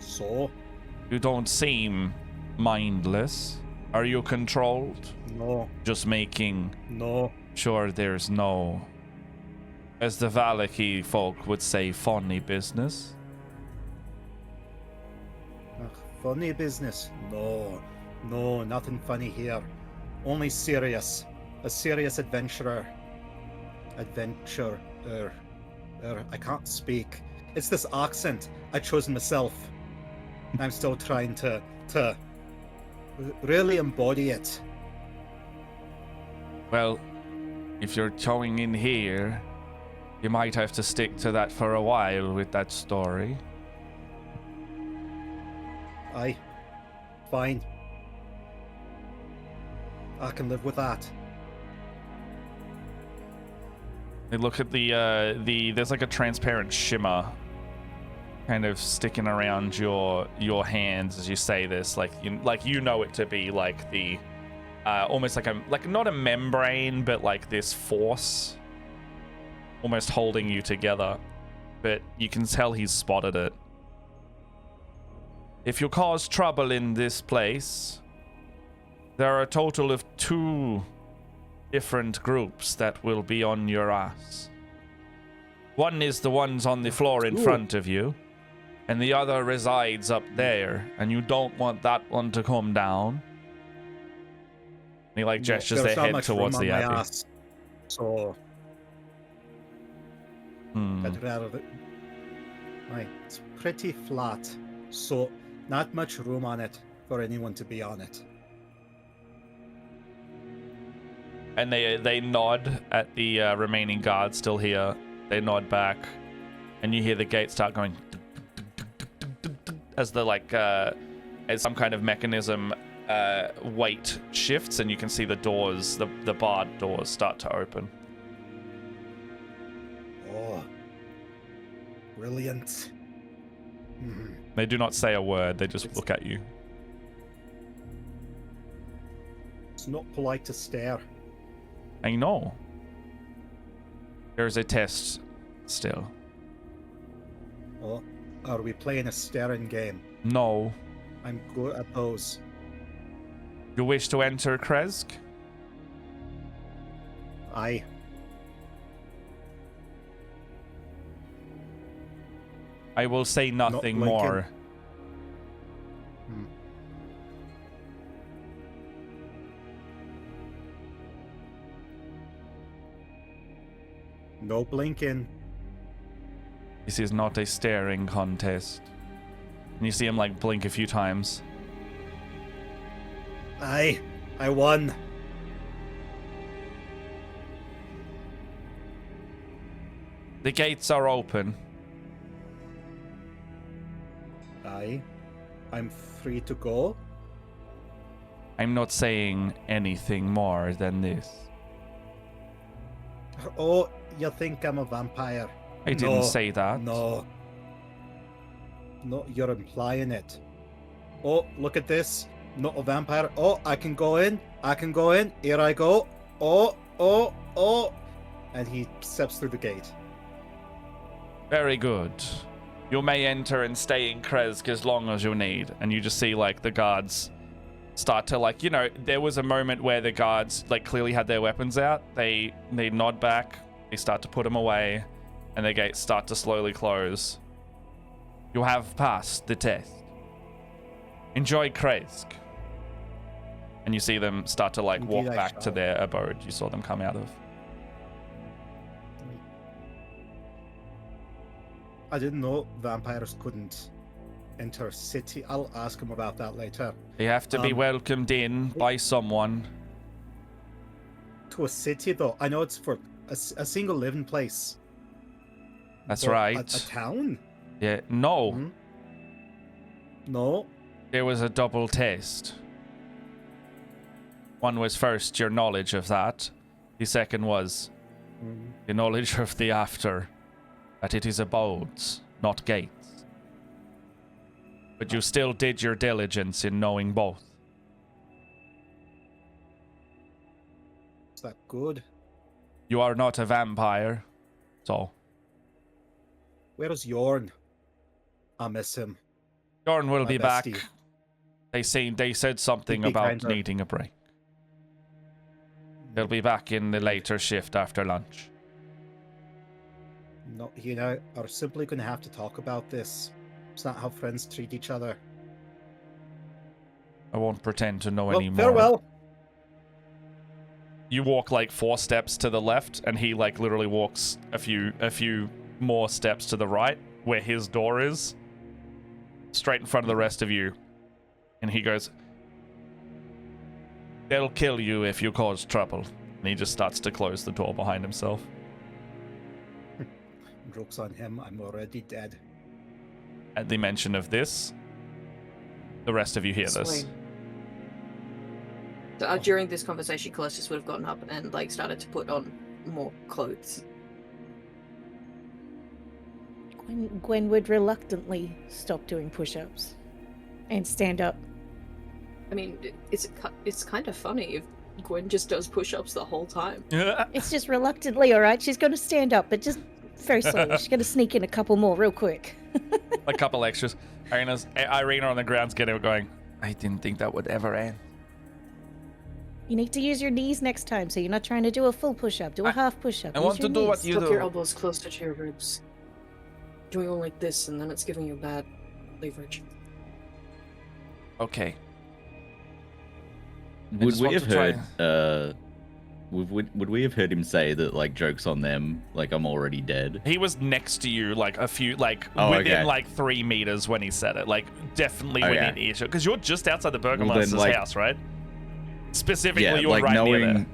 So? you don't seem mindless. Are you controlled? No. Just making No. sure there's no, as the Valaki folk would say, funny business. Ugh, funny business? No. No, nothing funny here. Only serious. A serious adventurer. Adventurer. I can't speak. It's this accent I chose myself. I'm still trying to really embody it. Well, if you're towing in here, you might have to stick to that for a while with that story. Aye. Fine. I can live with that. They look at the there's like a transparent shimmer kind of sticking around your hands as you say this, like you know it to be like the almost like not a membrane, but like this force almost holding you together. But you can tell he's spotted it. If you cause trouble in this place, there are a total of 2 different groups that will be on your ass. One is the ones on the floor in front of you, and the other resides up there, and you don't want that one to come down. he like gestures There's their not head much room towards on the my abbey. ass, so Hmm. I'd rather. Right, it's pretty flat, so not much room on it for anyone to be on it. And they nod at the remaining guards still here. They nod back, and you hear the gate start going as the as some kind of mechanism weight shifts, and you can see the doors, the barred doors, start to open. Oh, brilliant! They do not say a word. They just look at you. It's not polite to stare. I know. There's a test still. Oh, are we playing a staring game? No. I'm good at those. You wish to enter Kresk? Aye. I will say nothing Not blinking. more. No blinking. This is not a staring contest. And you see him like blink a few times. Aye, I won. The gates are open. Aye, I'm free to go. I'm not saying anything more than this. Oh, you think I'm a vampire? I didn't say that. No. No, you're implying it. Oh, look at this. Not a vampire. Oh, I can go in. I can go in. Here I go. Oh, oh, oh. And he steps through the gate. Very good. You may enter and stay in Kresk as long as you need. And you just see like the guards start to like, you know, there was a moment where the guards like clearly had their weapons out. They nod back. They start to put them away. And the gates start to slowly close. You have passed the test. Enjoy Kresk. And you see them start to like Indeed, walk I back to shall. their abode you saw them come out of. I didn't know vampires couldn't enter a city. I'll ask him about that later. They have to be welcomed in by someone. To a city, though, I know it's for a single living place. That's But right. A town? Yeah, no. Hmm? No. There was a double test. One was first your knowledge of that. The second was Mhm. the knowledge of the after. That it is abodes, not gates. But you still did your diligence in knowing both. Is that good? You are not a vampire, so Where's Yorn? I miss him. Jorn will My be back. bestie. They said something He'd be about kinder. needing a break. They'll be back in the later shift after lunch. No, you know, are simply going to have to talk about this. It's not how friends treat each other. I won't pretend to know Well, anymore. farewell. You walk like 4 steps to the left, and he like literally walks a few more steps to the right, where his door is, straight in front of the rest of you. And he goes, "They'll kill you if you cause trouble." And he just starts to close the door behind himself. Joke's on him. I'm already dead. At the mention of this, the rest of you hear this. Sweet. So, during this conversation, Callistus would have gotten up and like started to put on more clothes. Gwen would reluctantly stop doing push-ups and stand up. I mean, it's kind of funny if Gwen just does push-ups the whole time. It's just reluctantly, all right? She's going to stand up, but just very slowly. She's going to sneak in a couple more real quick. A couple extras. Irina on the ground's getting going, "I didn't think that would ever end." You need to use your knees next time, so you're not trying to do a full push-up. Do a half push-up. I Use want your to do what knees. you Tuck your do. elbows closer to your ribs. Doing one like this, and then it's giving you bad leverage. Okay. Would just we want have to try- heard? Would we have heard him say that like jokes on them? Like I'm already dead. He was next to you, like a few, like Oh, within okay. like 3 meters when he said it. Like definitely Okay. within earshot, because you're just outside the then, Burgomaster's like- house, right? Specifically, Yeah, you're like right near there. knowing.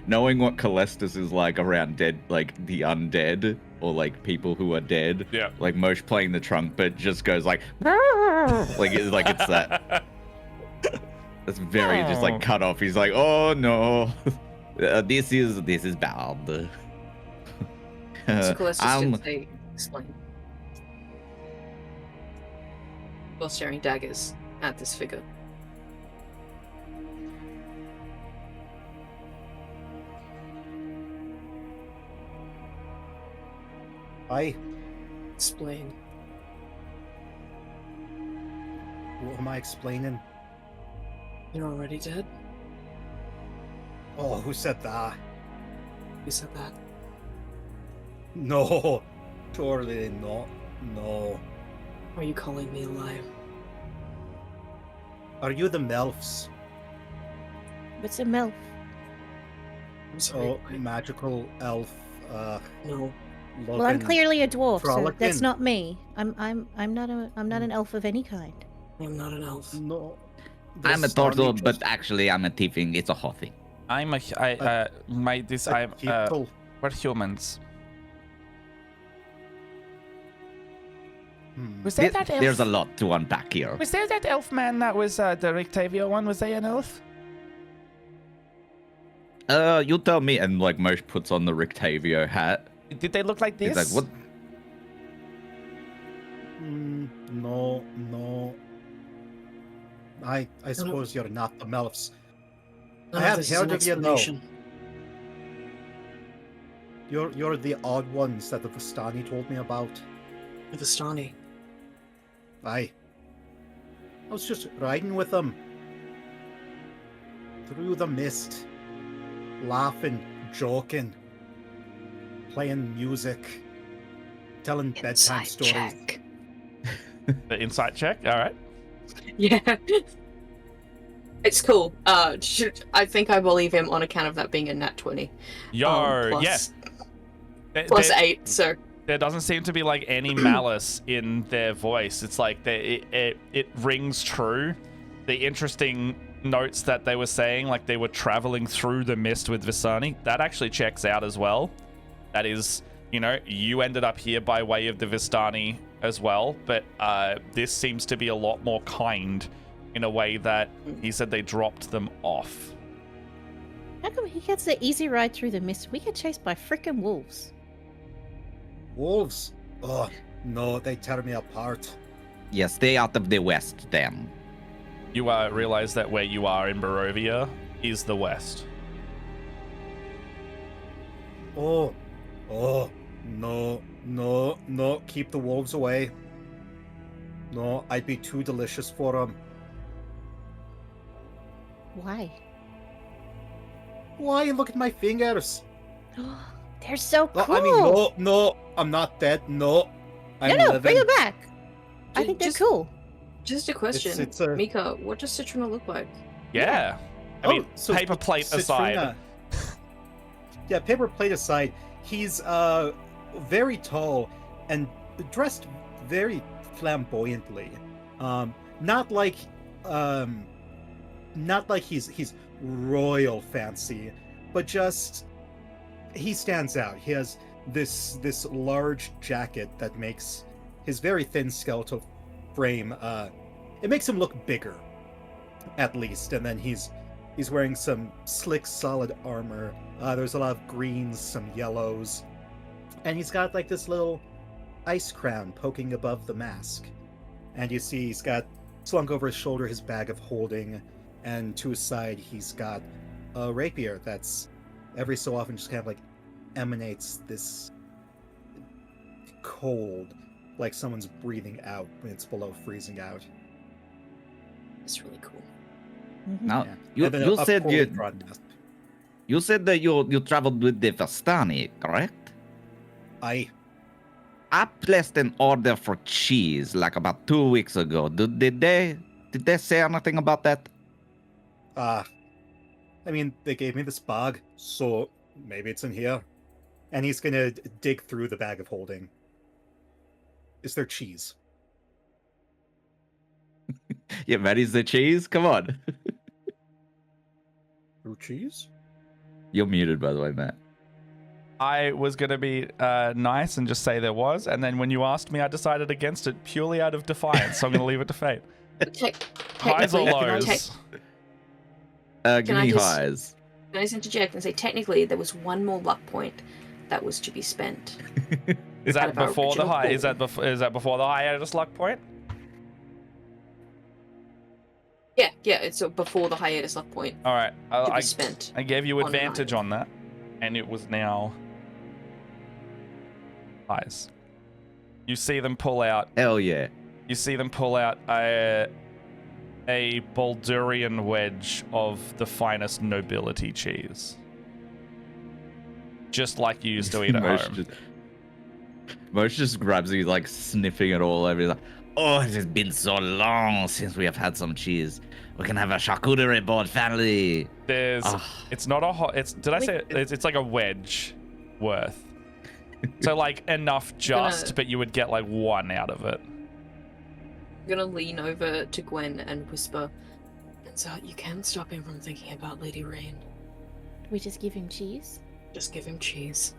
Knowing what Calestus is like around dead, like the undead or like people who are dead. Yeah. Like Mosh playing the trumpet just goes like, like it's that. That's very just like cut off. He's like, oh no, this is bad. So Calestus I'm- didn't say explain. While staring daggers at this figure. I. Explain. What am I explaining? You're already dead? Oh, who said that? Who said that? No, surely not. No. Are you calling me a liar? Are you the Melfs? What's a MILF? I'm sorry. Oh, magical elf. No. Well, I'm clearly a dwarf, so that's Frolicking. not me. I'm not an elf of any kind. I'm not an elf. No. I'm a This turtle, army but just- actually I'm a tiefling. It's a whole thing. I'm a people. we're humans. Hmm. Was there that elf? There's a lot to unpack here. Was there that elf man that was the Rictavio one? Was they an elf? You tell me. And like Mosh puts on the Rictavio hat. Did they look like this? He's like, what? No, no. I suppose you're not the Melfs. None I of have this is heard an of you, no. explanation. You're the odd ones that the Vistani told me about. The Vistani. I was just riding with them. Through the mist. Laughing, joking. Playing music. Telling bedtime Inside stories. check. The insight check. All right. Yeah. It's cool. I think I believe him on account of that being a nat 20. Yo, Plus- yes. Plus 8, so There doesn't seem to be like any malice in their voice. It's like it rings true. The interesting notes that they were saying, like they were traveling through the mist with Visani, that actually checks out as well. That is, you ended up here by way of the Vistani as well, but this seems to be a lot more kind in a way that he said they dropped them off. How come he gets the easy ride through the mist? We get chased by frickin' wolves. Wolves? Oh, no, they tear me apart. Yeah, stay out of the west, then. You realize that where you are in Barovia is the west. Oh, no, keep the wolves away. No, I'd be too delicious for them. Why? Why? Look at my fingers. They're so cool. Oh, I mean, no, I'm not dead. No, I'm no, living. bring it back. I Ju- think they're just- cool. just a question. It's a- Mika, what does Citrona look like? Yeah. I mean, so paper plate aside. Citrina- yeah, paper plate aside, he's very tall and dressed very flamboyantly. Not like he's royal fancy, but just he stands out. He has this large jacket that makes his very thin skeletal frame it makes him look bigger, at least. And then he's wearing some slick, solid armor. There's a lot of greens, some yellows, and he's got like this little ice crown poking above the mask. And you see he's got slung over his shoulder his bag of holding, and to his side he's got a rapier that's every so often just kind of like emanates this cold, like someone's breathing out when it's below freezing out. It's really cool. Mhm. Now, Yeah. And then you a said poorly you drawn mask. you said that you traveled with the Vastani, correct? I placed an order for cheese like about 2 weeks ago. Did they say anything about that? I mean, they gave me this bag, so maybe it's in here. And he's gonna dig through the bag of holding. Is there cheese? Yeah, Maddie's the cheese. Come on. Blue cheese? You're muted, by the way, Matt. I was going to be nice and just say there was, and then when you asked me, I decided against it purely out of defiance, so I'm going to leave it to fate. Highs or lows? Give I me just- highs. Can I just interject and say, technically, there was one more luck point that was to be spent. Is out that of our before the original high? pool. Is that before the hiatus luck point? Yeah, it's before the hiatus luck point All right, to I be spent. I gave you on an advantage item. on that, and it was now highs. You see them pull out. Hell yeah. You see them pull out a Baldurian wedge of the finest nobility cheese, just like you used to eat at home. Mosh just grabs you, like sniffing it all over. He's like, oh, it has been so long since we have had some cheese. We can have a charcuterie board family. There's, Ah. it's not a hot. It's did I say it's like a wedge worth. So like enough just, but you would get like one out of it. I'm gonna lean over to Gwen and whisper, and so you can stop him from thinking about Lady Rain. We just give him cheese, Just give him cheese.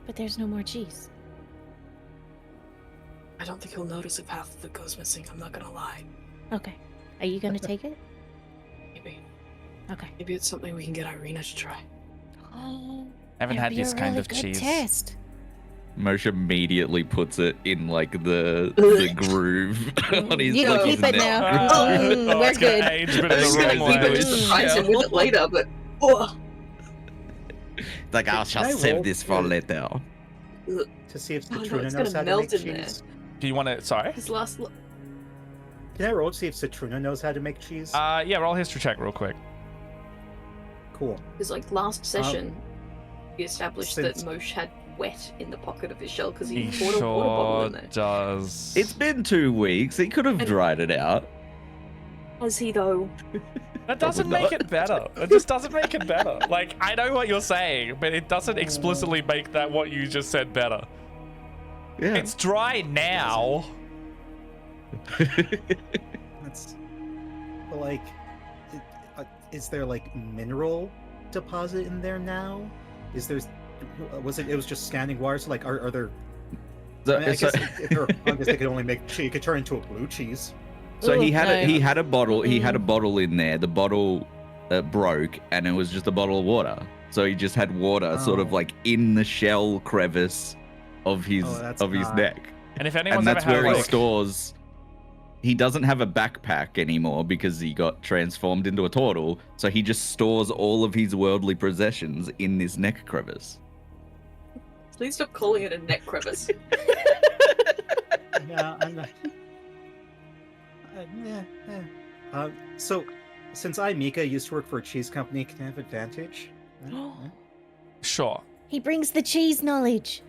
but there's no more cheese. I don't think he'll notice if half of it goes missing, I'm not gonna lie. Okay. Are you gonna take it? Maybe. Okay. Maybe it's something we can get Irina to try. Oh, Haven't had this kind of cheese. Test. Mosh immediately puts it in like the groove on his You can like, keep his it neck. now. Oh, We're it's gonna good. age, but in It's the gonna wrong keep it way. in Surprise him with it later, but Like, I shall I save roll this for later. To see if Oh, no, Citruna it's knows gonna how to melt make in there. cheese. Do you want to? Sorry. his last look. Can I roll to see if Citruna knows how to make cheese? Yeah, roll history check real quick. Cool. Because like last session, we established since- that Mosh had wet in the pocket of his shell because he He poured a water bottle in sure there. does. It's been 2 weeks. He could have And- dried it out. Was he though? That doesn't Probably make not. it better. It just doesn't make it better. Like, I know what you're saying, but it doesn't explicitly make that what you just said better. Yeah. It's dry now. That's but, like, is there like mineral deposit in there now? Is there? Was it? It was just standing water. So like, are there? So, I mean, I so- guess if there were fungus, they could only make cheese. You could turn into a blue cheese. so he Ooh, had no. he had a bottle. He had a bottle in there. The bottle broke, and it was just a bottle of water. So he just had water, sort of Oh. like in the shell crevice of his that's of his not- neck. And if anyone's And that's ever had where he like, stores. He doesn't have a backpack anymore because he got transformed into a turtle. So he just stores all of his worldly possessions in this neck crevice. Please stop calling it a neck crevice. Yeah, I'm not. So, since I, Mika, used to work for a cheese company, can I have advantage? sure. He brings the cheese knowledge.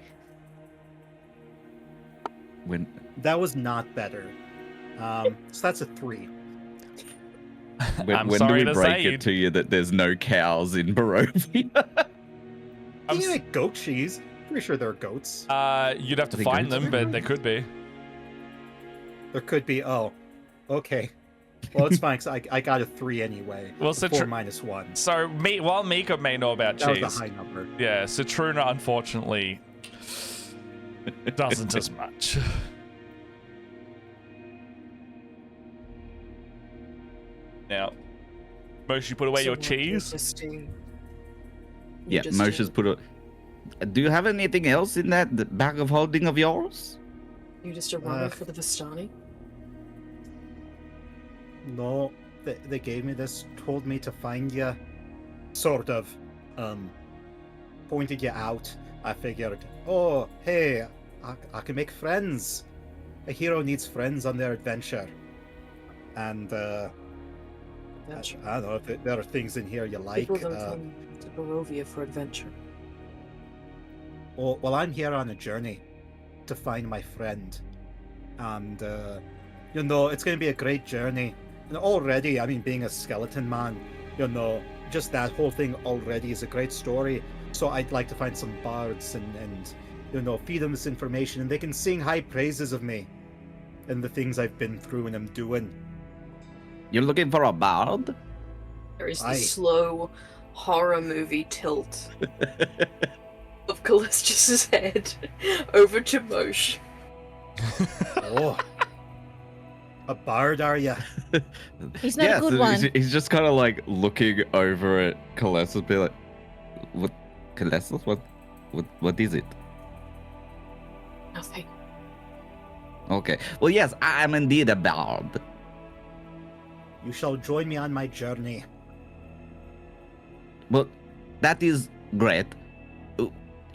When That was not better. So that's a 3. I'm when do sorry we to break say, it to you that there's no cows in Barovia? I'm Can you s- make goat cheese? Pretty sure there are goats. You'd have to They find go them, but there could be. There could be. Oh, okay. Well, it's fine because I got a 3 anyway. Well, So so 4 minus 1. So while Mika may know about That was cheese, a high number. yeah, Citruna unfortunately doesn't as much. Now, Mosh, you put away your cheese? Yeah, Moshe's put a. Do you have anything else in that bag of holding of yours? You just a runner for the Vistani? No, they gave me this, told me to find you, sort of, pointed you out. I figured, oh, hey, I can make friends. A hero needs friends on their adventure. And, I don't know if there are things in here you like. People don't come to Barovia for adventure. Well, I'm here on a journey to find my friend. And, it's going to be a great journey. And already, I mean, being a skeleton man, just that whole thing already is a great story. So I'd like to find some bards and feed them this information, and they can sing high praises of me and the things I've been through and am doing. You're looking for a bard? There is the Aye. slow horror movie tilt of Callistus's head over to Mosh. Oh, a bard, are ya? He's not a good one. He's just kind of like looking over at Calessus, be like, "What, Calessus? What is it?" Nothing. Okay. Well, yes, I am indeed a bard. You shall join me on my journey. Well, that is great.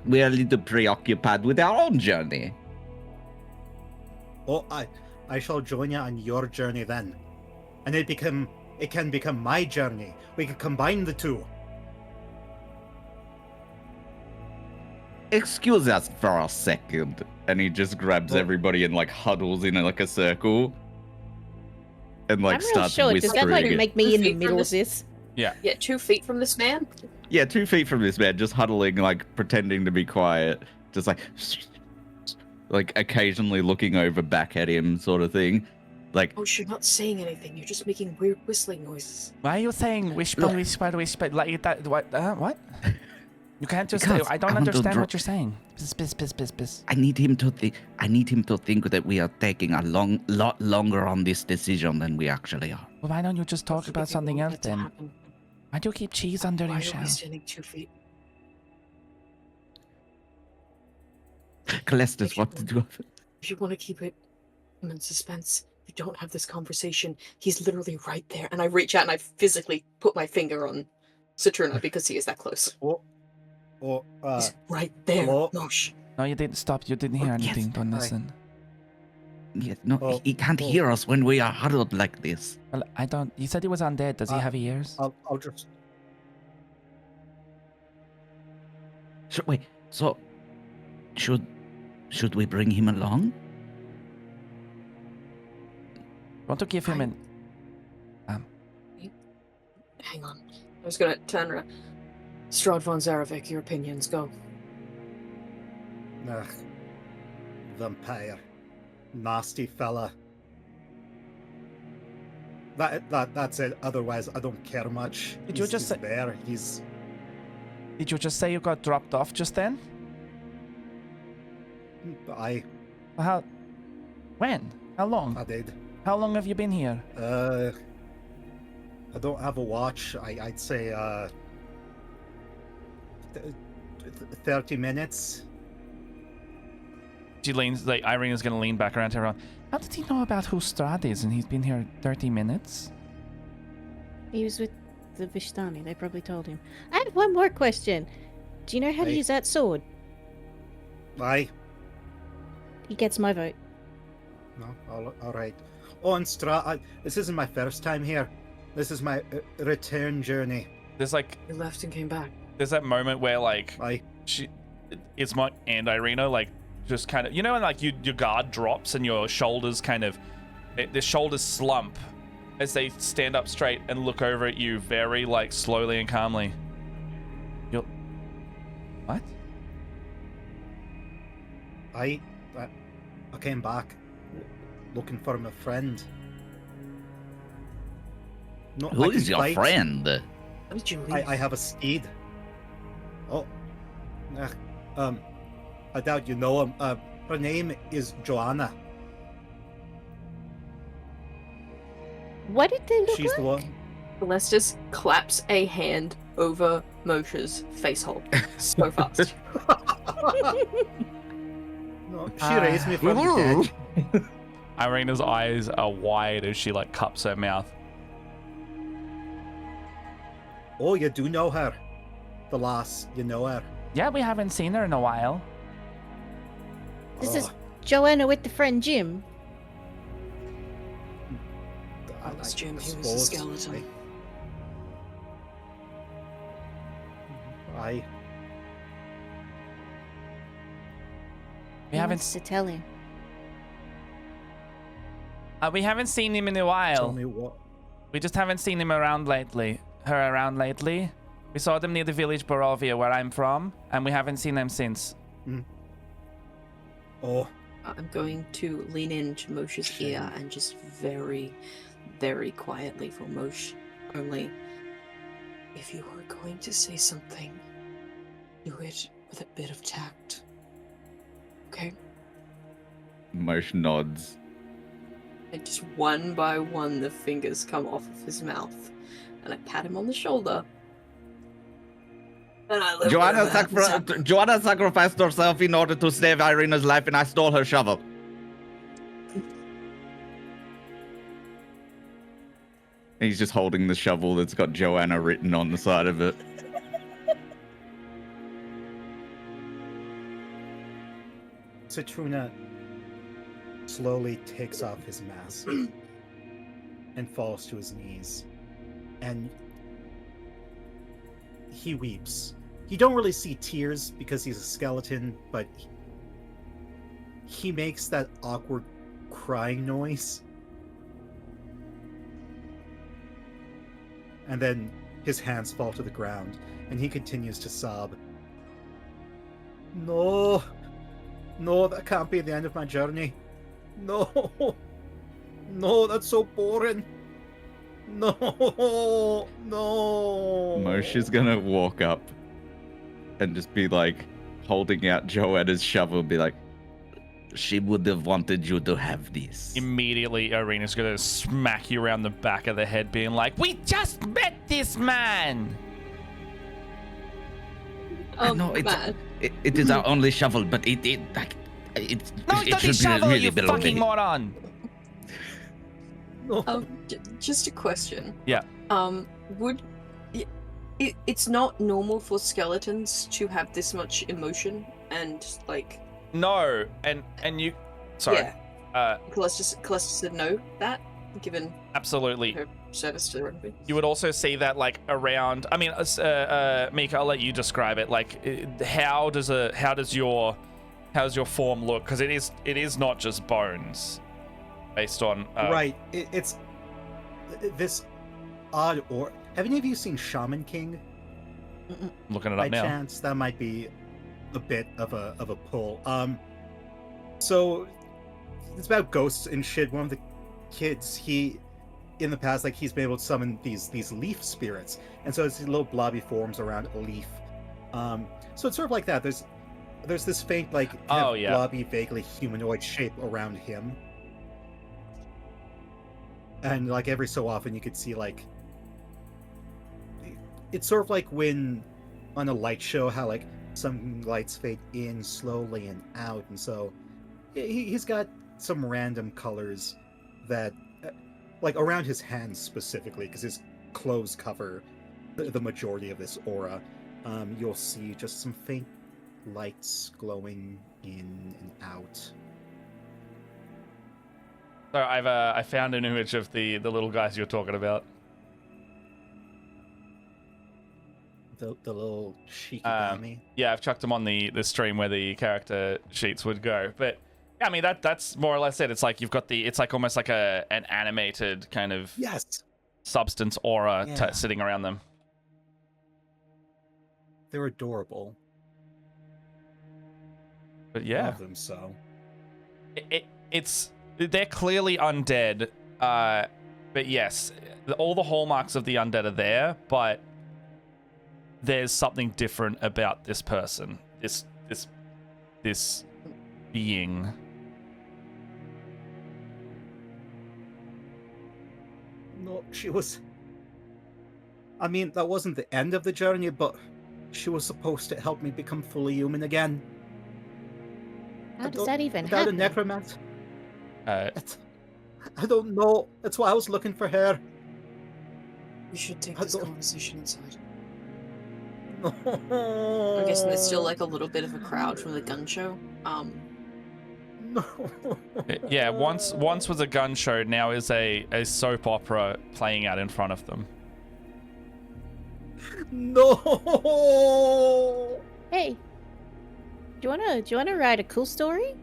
We are a little preoccupied with our own journey. Oh, I shall join you on your journey then, and it can become my journey. We can combine the two. Excuse us for a second. And he just grabs Oh. everybody and like huddles in like a circle. And like I'm real starts short. Does that whispering. like make me in the Feet from middle of this- this? Yeah, 2 feet from this man. Yeah, 2 feet from this man, just huddling, like pretending to be quiet. Just like occasionally looking over back at him, sort of thing. Like, Oh, you're not saying anything. You're just making weird whistling noises. Why are you saying whisper, Look. whisper like that? What? What? You can't just. Because I don't I want to understand dro- what you're saying. Piss. I need him to think that we are taking a lot longer on this decision than we actually are. Well, why don't you just talk about something else then? Why do you keep cheese under Why your are shell? we standing 2 feet? Calestus, what did you... If you want to keep it in suspense, you don't have this conversation. He's literally right there. And I reach out and I physically put my finger on Saturna because he is that close. He's right there, hello? Mosh. No, you didn't stop. You didn't hear Oh, yes. anything. Don't Hi. listen. Yes, no, Oh, he can't oh. hear us when we are huddled like this. Well, I don't. You said he was undead. Does he have ears? I'll just. Wait, so should we bring him along? Want to give him an? Hang on. I was gonna turn around. Strahd von Zarevic, your opinions, go. Ugh. Vampire. Nasty fella. That's it. Otherwise, I don't care much. Did you He's- just he's say- there? He's. Did you just say you got dropped off just then? I How? When? How long? did. How long have you been here? I don't have a watch. I'd say 30 minutes. She leans. Like Irena's gonna lean back around to everyone. How did he know about who Strahd is and he's been here 30 minutes? He was with the Vishtani. They probably told him. I have one more question. Do you know how to Hey. use that sword? Aye. He gets my vote. No, all right. Oh, and this isn't my first time here. This is my return journey. There's like You left and came back. there's that moment where like Aye. Ismark and Irina like just kind of, you know, when like your guard drops and your shoulders kind of their shoulders slump as they stand up straight and look over at you very like slowly and calmly. You're what? I came back looking for my friend. No, Who I is can your fight. friend? How did you leave? I have a steed. Oh, I doubt you know him. Her name is Joanna. What did they look She's like? the one. Celestis claps a hand over Moshe's face hole so fast. No, she raised me from the dead. Irina's eyes are wide as she like cups her mouth. Oh, you do know her. The lass, you know her. Yeah, we haven't seen her in a while. This is Oh, Joanna with the friend Jim. That was Jim, he was a suppose skeleton. I We He haven't wants to tell him. we haven't seen him in a tell while. me what. We just haven't seen him around lately. her around lately. We saw them near the village Barovia, where I'm from, and we haven't seen them since. Oh, I'm going to lean into Moshe's ear and just very, very quietly for Moshe only. If you were going to say something, do it with a bit of tact. Okay? Mosh nods. And just one by one, the fingers come off of his mouth. And I pat him on the shoulder. And I live Joanna sacrificed herself in order to save Irina's life, and I stole her shovel. He's just holding the shovel that's got Joanna written on the side of it. Citruna slowly takes off his mask and falls to his knees. And he weeps. You don't really see tears because he's a skeleton, but he makes that awkward crying noise. And then his hands fall to the ground, and he continues to sob. No, that can't be the end of my journey. No, that's so boring. No. Moshe's gonna walk up and just be like, holding out Joanna's shovel and be like, she would have wanted you to have this. Immediately, Irina's gonna smack you around the back of the head, being like, "We just met this man!" No, man. it is our only shovel, but it No, it's not his shovel, you fucking moron! No. Just a question. Yeah. It's not normal for skeletons to have this much emotion and like. No, and you. Sorry. Yeah. Callista said no. That given Absolutely. her service to the rugby. You would also see that like around. I mean, Mika, I'll let you describe it. Like, how does your form look? Because it is not just bones, based on Right. It's this odd or. Have any of you seen Shaman King? Looking it By up now. chance, that might be a bit of a pull. So it's about ghosts and shit. One of the kids, in the past, like he's been able to summon these leaf spirits, and so it's these little blobby forms around a leaf. So it's sort of like that. There's this faint like blobby, vaguely humanoid shape around him, and like every so often you could see like it's sort of like when on a light show how like some lights fade in slowly and out, and so he's got some random colors that like around his hands specifically, because his clothes cover the majority of this aura. You'll see just some faint lights glowing in and out. So I found an image of the little guys you're talking about. The little shikigami. Yeah, I've chucked them on the stream where the character sheets would go. But yeah, I mean that's more or less it. It's like you've got it's like almost like an animated kind of substance aura sitting around them. They're adorable. But yeah, Love them so. They're clearly undead. But yes, all the hallmarks of the undead are there, but there's something different about this person, this being. No, she was. I mean, that wasn't the end of the journey, but she was supposed to help me become fully human again. How does that even without happen? a necromancer. I don't know. That's why I was looking for her. We should take this conversation inside. No. I'm guessing there's still like a little bit of a crowd from the gun show. No. Yeah, once was a gun show, now is a soap opera playing out in front of them. No. Hey, do you wanna write a cool story?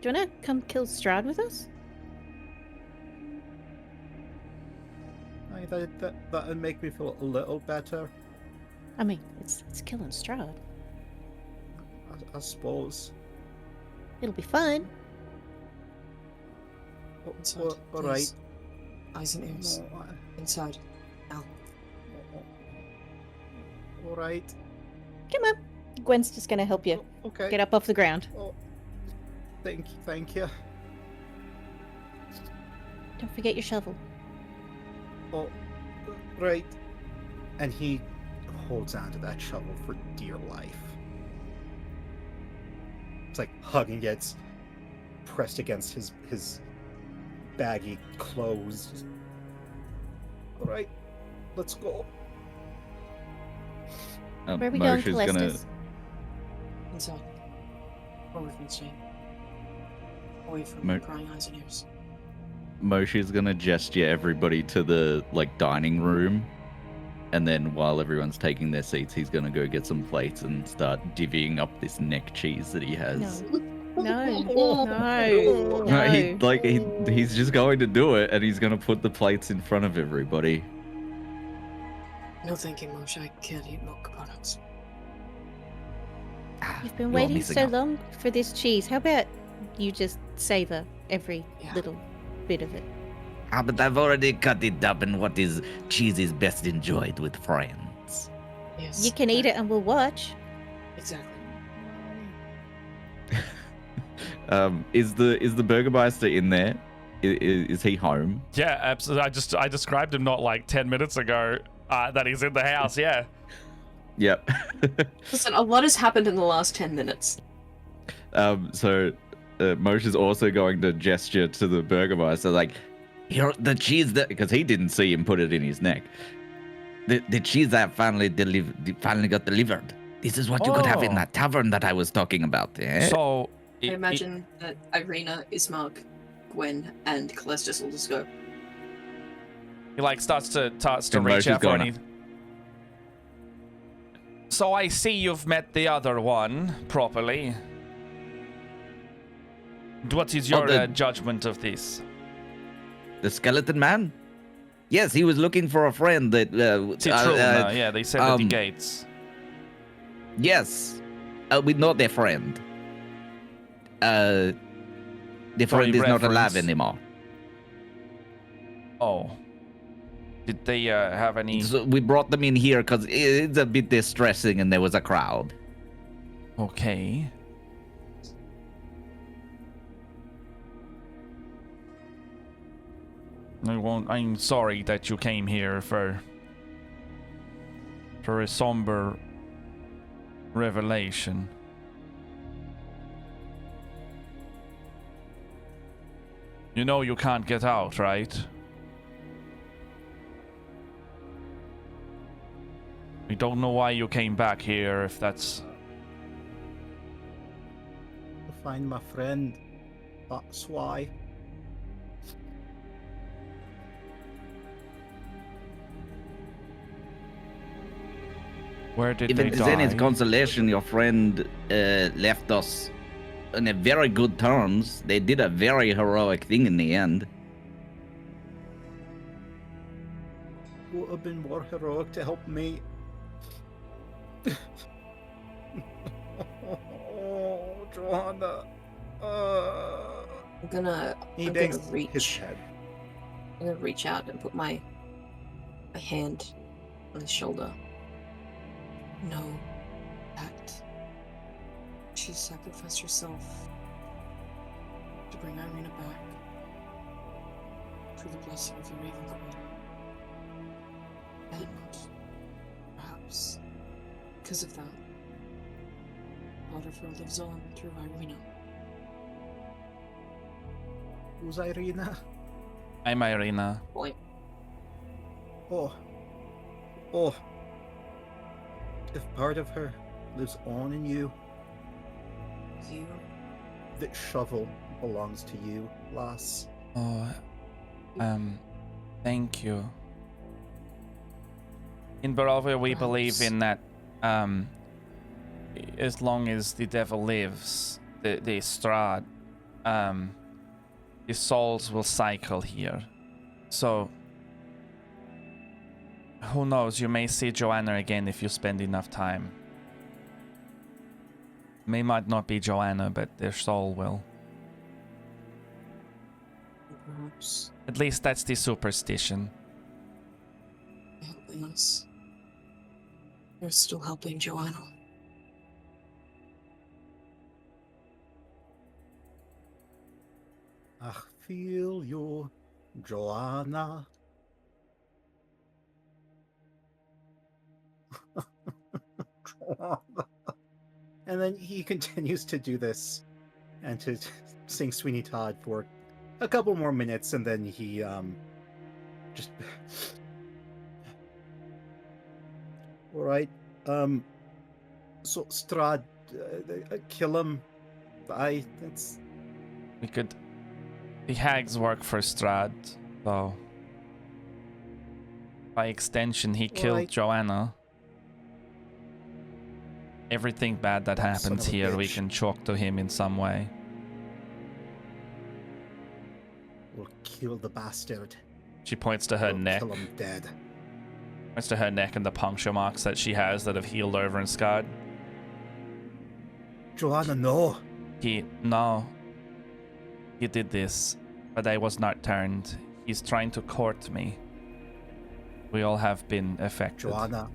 Do you wanna come kill Strahd with us? Aye, that'd make me feel a little better, I mean, it's killing Strahd. I suppose. It'll be fun. Inside, All right. please. Eyes and ears. No, Inside. Now. all right. Come on. Gwen's just gonna help you Okay. get up off the ground. Oh, thank you. Don't forget your shovel. Oh, right. And he holds onto that shovel for dear life. It's like hugging it, pressed against his baggy clothes. All right, let's go. Where are we going, Moshe's gonna Calestis? Inside. Away from the chain. Away from Mo- prying eyes and ears. Moshe's gonna gesture everybody to the dining room, and then while everyone's taking their seats, he's gonna go get some plates and start divvying up this neck cheese that he has. No, He's just going to do it, and he's gonna put the plates in front of everybody. No thank you, Moshe. I can't eat milk products. You've been You're waiting missing so out. long for this cheese. How about you just savor every Yeah. little bit of it? But I've already cut it up, and what is cheese is best enjoyed with friends. Yes. You can eat it and we'll watch. Exactly. Is the Burgermeister in there? Is he home? Yeah, absolutely. I described him not like 10 minutes ago that he's in the house. Yeah. Yep. Listen, a lot has happened in the last 10 minutes. So Moshe's also going to gesture to the Burgermeister, like, here, the cheese that, because he didn't see him put it in his neck. The cheese that finally got delivered. This is what you could have in Oh. that tavern that I was talking about. Eh? So I imagine that Irina, Ismark, Gwen, and Calestis all just go. he like starts to And reach Moshe's out for gone any. So I see you've met the other one properly. What is your the- judgment of this? The skeleton man? Yes, he was looking for a friend that. Citrona, yeah, they said at the um, gates. Yes, we know their friend. The friend is not alive reference? anymore. Oh. Did they have any... So we brought them in here because it's a bit distressing and there was a crowd. Okay. I'm sorry that you came here for a somber revelation. You know you can't get out, right? I don't know why you came back here if that's... To find my friend. That's why. Where did If they it is any die? consolation, your friend left us on a very good terms. They did a very heroic thing in the end. Would have been more heroic to help me. Oh, Joanna. I'm gonna He bangs reach. his head. I'm gonna reach out and put my hand on his shoulder. Know that she sacrificed herself to bring Irina back through the blessing of the Raven Queen. And perhaps because of that, part of her lives on through Irina. Who's Irina? I'm Irina. Point. Oh. Oh. If part of her lives on in you, You that shovel belongs to you, lass. Oh, thank you. In Barovia, we believe Perhaps. in that, as long as the devil lives, the Strahd, the souls will cycle here. So, Who knows? You may see Joanna again if you spend enough time. May might not be Joanna, but their soul will. Perhaps At least that's the superstition. helping us. You're still helping Joanna. I feel you, Joanna. And then he continues to do this and to sing Sweeney Todd for a couple more minutes, and then he just all right. So Strahd, kill him. That's We could. The hags work for Strahd, so by extension, he killed Right. Joanna. Everything bad that That son happens of a here, we bitch. can chalk to him in some way. We'll kill the bastard. She points to her We'll neck. Kill him dead. Points to her neck and the puncture marks that she has that have healed over and scarred. Joanna, no. No. He did this, but I was not turned. He's trying to court me. We all have been affected. Joanna.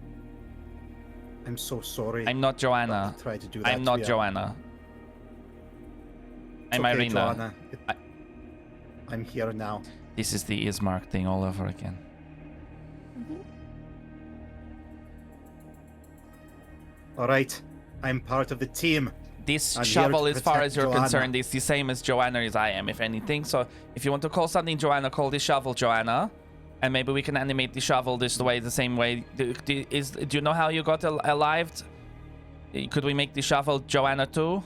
I'm so sorry. I'm not Joanna. Don't try to do that I'm not to you. Joanna. It's I'm okay, Irina. Joanna. I'm here now. This is the Ismark thing all over again. All right. I'm part of the team. This I'm here shovel, to as far protect as you're Joanna. concerned, is the same as Joanna is I am, if anything. So if you want to call something Joanna, call this shovel Joanna. And maybe we can animate the shovel the same way. Do you know how you got alive? Could we make the shovel Joanna too?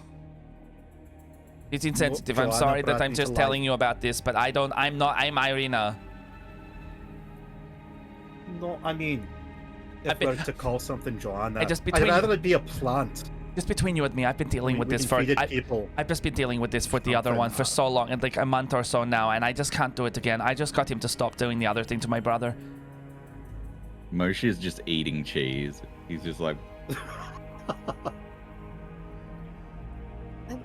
It's insensitive. I'm Joanna sorry that brought I'm me just to telling life. you about this, but I'm Irina. No, I mean, if I've been- we're to call something Joanna, just I'd between- rather it be a plant. Just between you and me, I've been dealing with this for... people. I've just been dealing with this for the other Something one for else. so long, and like a month or so now, and I just can't do it again. I just got him to stop doing the other thing to my brother. Moshe is just eating cheese. He's just like, I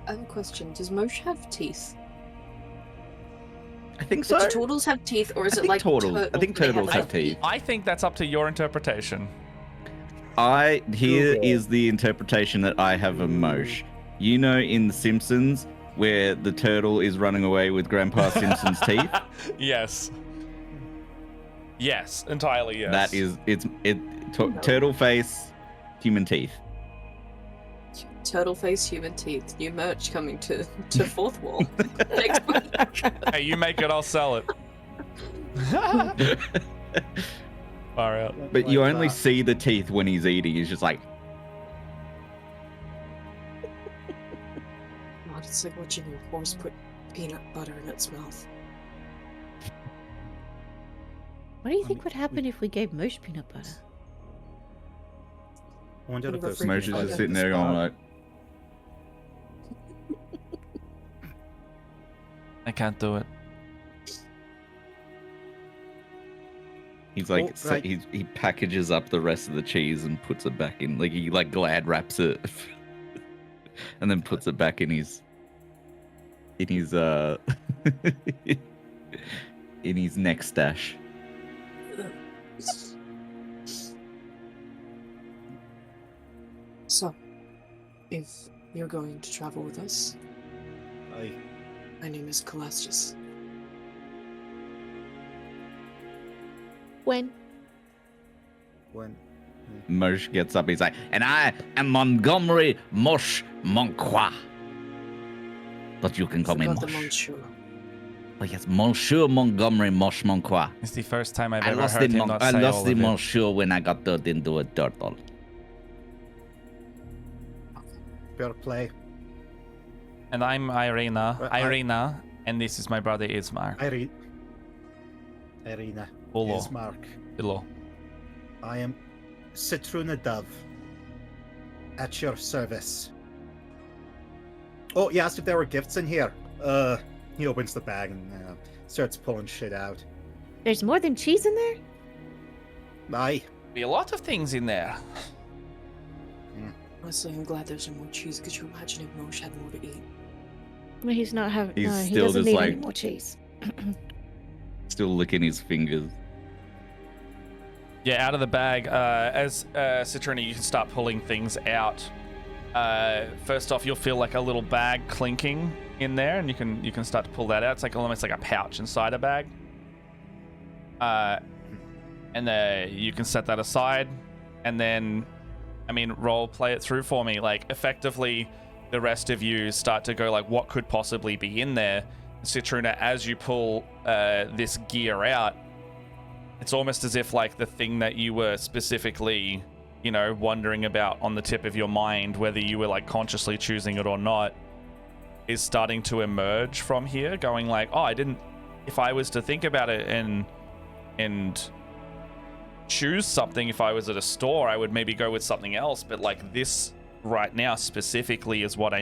have a question. Does Moshe have teeth? I think Do so. turtles have teeth, or is I it think like turtles- I turtles? think they turtles have like, teeth. I think that's up to your interpretation. Here Google. is the interpretation that I have of Moshe. You know, in The Simpsons, where the turtle is running away with Grandpa Simpson's teeth. Yes. Yes, entirely yes. That is, turtle face, human teeth. Turtle face, human teeth. New merch coming to Fourth Wall next week. Hey, you make it, I'll sell it. Far out. But you Like only that. see the teeth when he's eating. He's just like, God, it's like watching a horse put peanut butter in its mouth. What do you think would happen if we gave Mosh peanut butter? I wonder if Never there's freaking Moshe is Oh, just yeah. sitting there going like, I can't do it. he's like, Oh, right. he packages up the rest of the cheese and puts it back in. Like he like glad wraps it, and then puts it back in his in his neck stash. So, if you're going to travel with us, my name is Calastus. When? when Moshe gets up. He's like, and I am Montgomery Mosh Monqua. But you can call me Forgot the Mosh. Monsieur. Oh yes, Monsieur Montgomery Mosh Monqua. It's the first time I've I ever lost heard the him not say all of it. Monsieur when I got turned into a turtle. fair play. And I'm Irina. But I- Irina, and this is my brother Ismark. Irina. Hello. Ismark. Hello. I am Citruna Dove. At your service. Oh, you asked if there were gifts in here. He opens the bag and starts pulling shit out. There's more than cheese in there? Bye. Be a lot of things in there. Honestly, I'm glad there's no more cheese. Could you imagine if Mosh had more to eat? Well, he's not having. He's No, he still doesn't just need any like- more cheese. Still licking his fingers. Yeah, out of the bag. As Citrina, you can start pulling things out. First off, you'll feel like a little bag clinking in there, and you can start to pull that out. It's like almost like a pouch inside a bag. And then you can set that aside, and then, I mean, play it through for me. Like, effectively, the rest of you start to go like, what could possibly be in there? Citrina, as you pull this gear out, it's almost as if like the thing that you were specifically, you know, wondering about on the tip of your mind, whether you were like consciously choosing it or not, is starting to emerge from here, going like, oh, if I was to think about it and choose something, if I was at a store, I would maybe go with something else, but like this right now specifically is what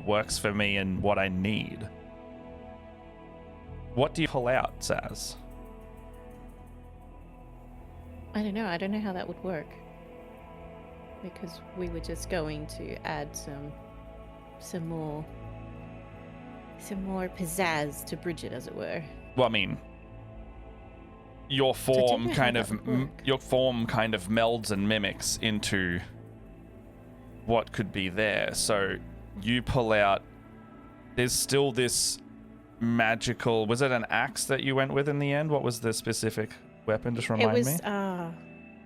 works for me and what I need. What do you pull out, Saz? I don't know. I don't know how that would work. Because we were just going to add some more pizzazz to Bridget, as it were. Well, I mean, your form know how kind that of would work. your form kind of melds and mimics into what could be there. So you pull out. There's still this magical. Was it an axe that you went with in the end? What was the specific weapon? Just remind It was. me. I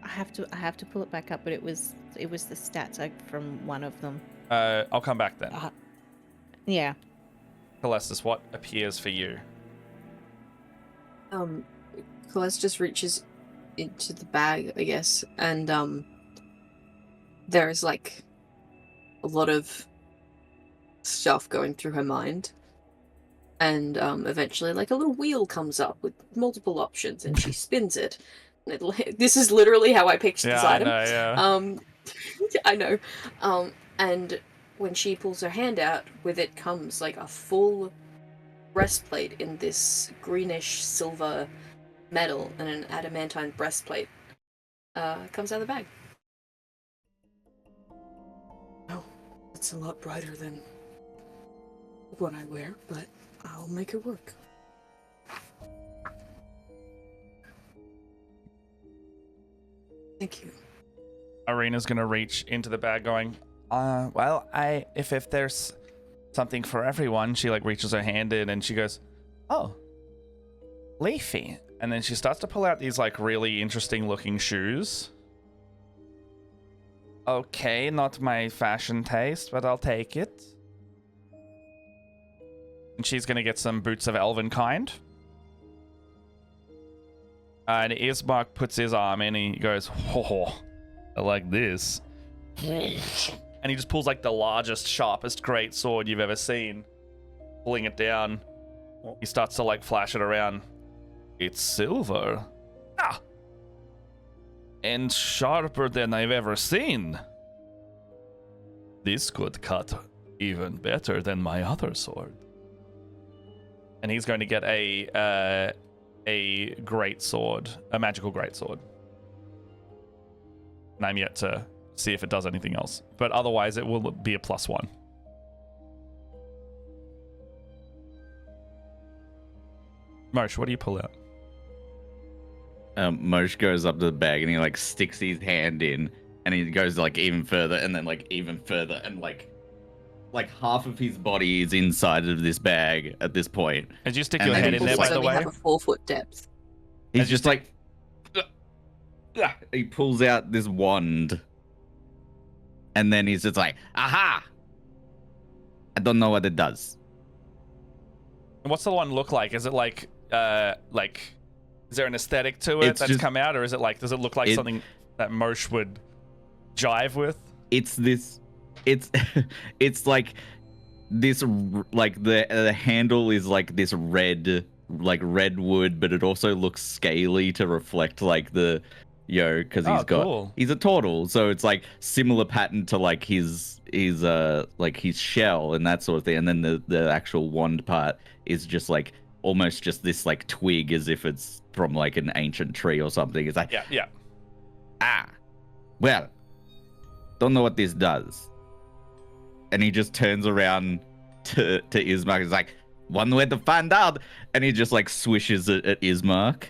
have to pull it back up, but it was the stats from one of them. I'll come back then. Yeah. Calestis, what appears for you? Celeste just reaches into the bag, I guess, and there's like a lot of stuff going through her mind, and eventually like a little wheel comes up with multiple options, and she spins it. And this is literally how I pictured this item. I know. And when she pulls her hand out, with it comes like a full breastplate in this greenish silver metal, and an adamantine breastplate comes out of the bag. Oh, it's a lot brighter than what I wear, but I'll make it work. Thank you. Arena's gonna reach into the bag, going, well, if there's something for everyone, she like reaches her hand in and she goes, oh, Leafy. And then she starts to pull out these like really interesting looking shoes. Okay, not my fashion taste, but I'll take it. And she's gonna get some boots of elven kind. And Ismark puts his arm in and he goes, oh, I like this. And he just pulls like the largest, sharpest great sword you've ever seen. Pulling it down. He starts to like flash it around. It's silver. Ah! And sharper than I've ever seen. This could cut even better than my other sword. And he's going to get a great sword, a magical great sword. And I'm yet to see if it does anything else, but otherwise it will be a +1. Mosh, what do you pull out? Mosh goes up to the bag and he like sticks his hand in, and he goes like even further, and then like even further, and like half of his body is inside of this bag at this point. As you stick And your then head he in there, pulls by like- the way. Have a 4-foot depth. He's just like, he pulls out this wand, and then he's just like, aha! I don't know what it does. What's the one look like? Is it like, is there an aesthetic to it It's that's just- come out, or is it like, does it look like something that Mosh would jive with? It's this, it's like this, like the handle is like this red, like redwood, but it also looks scaly to reflect like the, because he's a turtle, so it's like similar pattern to like his shell and that sort of thing, and then the actual wand part is just like almost just this like twig, as if it's from like an ancient tree or something. It's like, Yeah. Well, don't know what this does. And he just turns around to Ismark. He's like, one way to find out. And he just like swishes it at Ismark.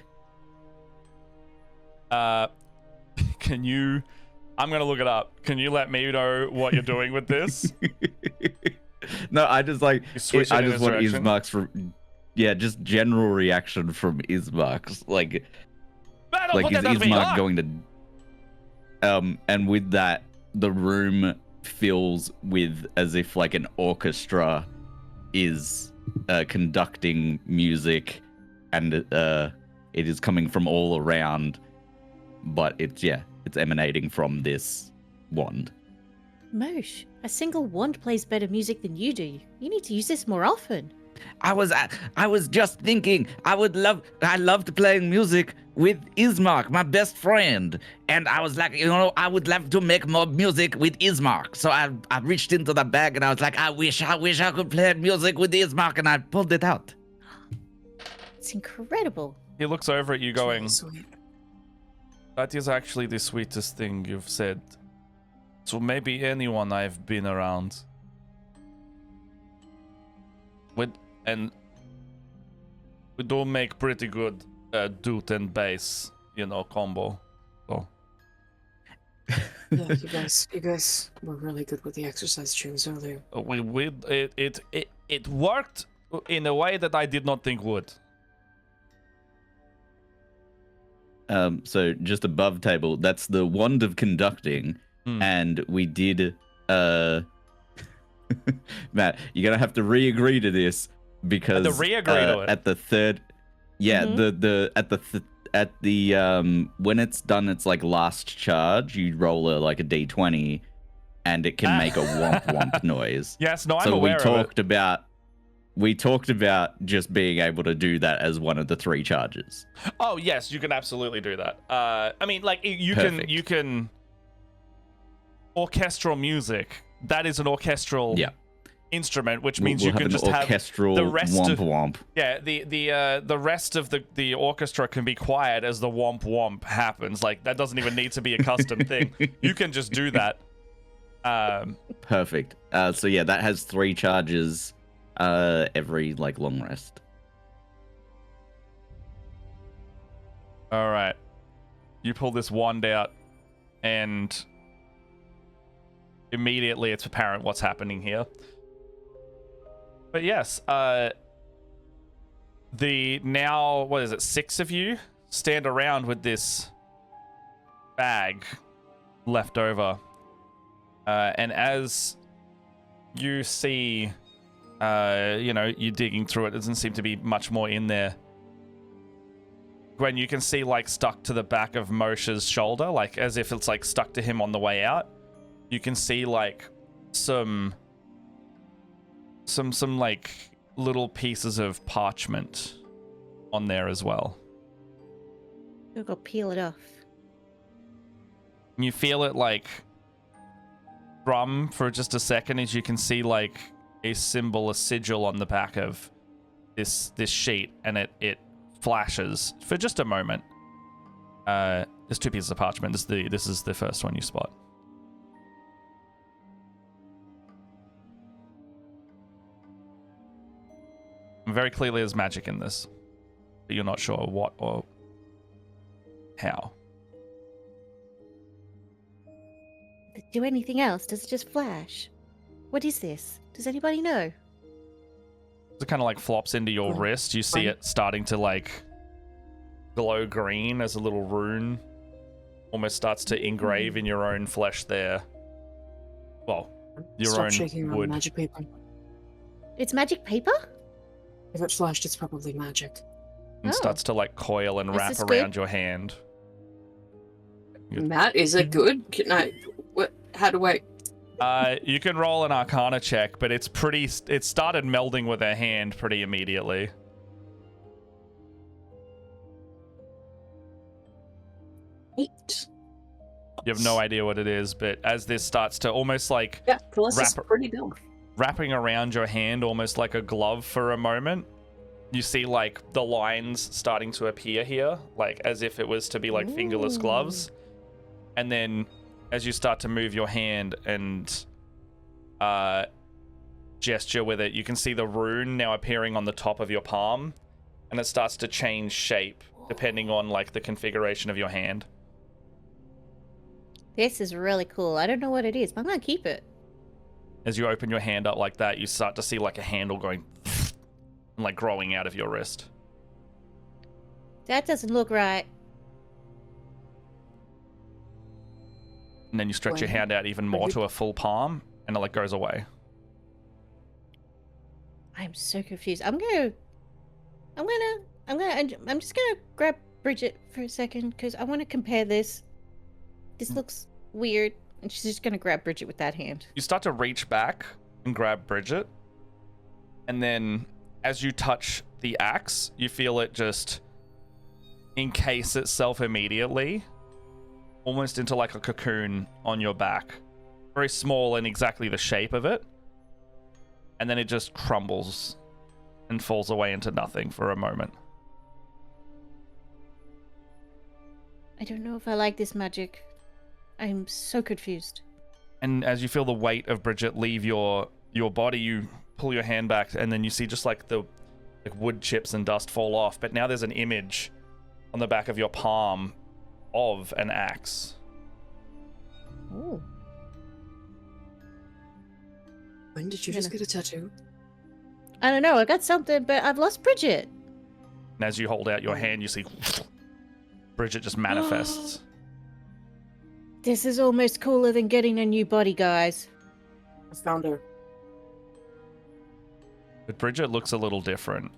Can you... I'm going to look it up. Can you let me know what you're doing with this? No, I just like... You switch it I in just his want direction? Ismark's... Yeah, just general reaction from Ismark's. Like, Man, don't like put is that down to me. Ismark Ah! going to... And with that, the room fills with as if like an orchestra is conducting music, and it is coming from all around, but it's emanating from this wand. Mosh, a single wand plays better music than you do. You need to use this more often. I was just thinking I loved playing music with Ismark, my best friend, and I was like, I would love to make more music with Ismark. So I reached into the bag and I was like, I wish I could play music with Ismark, and I pulled it out. It's incredible. He looks over at you going, Sweet. that is actually the sweetest thing you've said. So maybe anyone I've been around. We do make pretty good doot and bass, combo. So Yeah, you guys were really good with the exercise tunes earlier. it worked in a way that I did not think would. So just above table, that's the wand of conducting, and we did Matt, you're gonna have to re-agree to this because at the third, at the when it's done, it's like last charge. You roll a d20, and it can make a womp womp noise. Yes, no, I'm so aware we talked about just being able to do that as one of the 3 charges. Oh yes, you can absolutely do that. I mean, like you can orchestral music. That is an orchestral instrument, which means you can just have the rest womp of womp. Yeah, the rest of the orchestra can be quiet as the womp womp happens. Like that doesn't even need to be a custom thing. You can just do that. Perfect. So yeah, that has 3 charges every long rest. All right. You pull this wand out, and immediately it's apparent what's happening here. But yes, the now, 6 of you stand around with this bag left over. And as you see, you're digging through it, there doesn't seem to be much more in there. Gwen, you can see stuck to the back of Moshe's shoulder, as if it's stuck to him on the way out. You can see some little pieces of parchment on there as well. You'll go peel it off. You feel it drum for just a second as you can see a symbol, a sigil on the back of this sheet, and it flashes for just a moment. There's 2 pieces of parchment. This is the first one you spot. Very clearly there's magic in this, but you're not sure what or how. Does it do anything else? Does it just flash? What is this? Does anybody know? It kind of flops into your wrist. You see it starting to glow green as a little rune almost starts to engrave in your own flesh there. Well, your Stop own shaking around wood. magic paper. It's magic paper? If it flashed, it's probably magic. And starts to coil and This wrap is around good. your hand. Good. Matt, is it good? Can I? What? How do I? You can roll an Arcana check, but it started melding with her hand pretty immediately. Eight. You have no idea what it is, but as this starts to almost Yeah, Phyllis is Wrap- pretty dumb. wrapping around your hand almost like a glove for a moment, you see the lines starting to appear here, as if it was to be fingerless gloves. And then as you start to move your hand and gesture with it, you can see the rune now appearing on the top of your palm, and it starts to change shape depending on like the configuration of your hand. This is really cool. I don't know what it is, but I'm gonna keep it. As you open your hand up like that, you start to see like a handle going and like growing out of your wrist. That doesn't look right. And then you stretch your hand out even more to a full palm, and it like goes away. I'm so confused. I'm just gonna grab Bridget for a second because I want to compare this. This looks weird, and she's just gonna grab Bridget with that hand. You start to reach back and grab Bridget, and then as you touch the axe, you feel it just encase itself immediately, almost into like a cocoon on your back. Very small and exactly the shape of it. And then it just crumbles and falls away into nothing for a moment. I don't know if I like this magic. I'm so confused. And as you feel the weight of Bridget leave your body, you pull your hand back, and then you see just like the wood chips and dust fall off. But now there's an image on the back of your palm of an axe. Ooh. When did you just get a tattoo? I don't know. I got something, but I've lost Bridget. And as you hold out your hand, you see Bridget just manifests. This is almost cooler than getting a new body, guys. I found her. But Bridget looks a little different.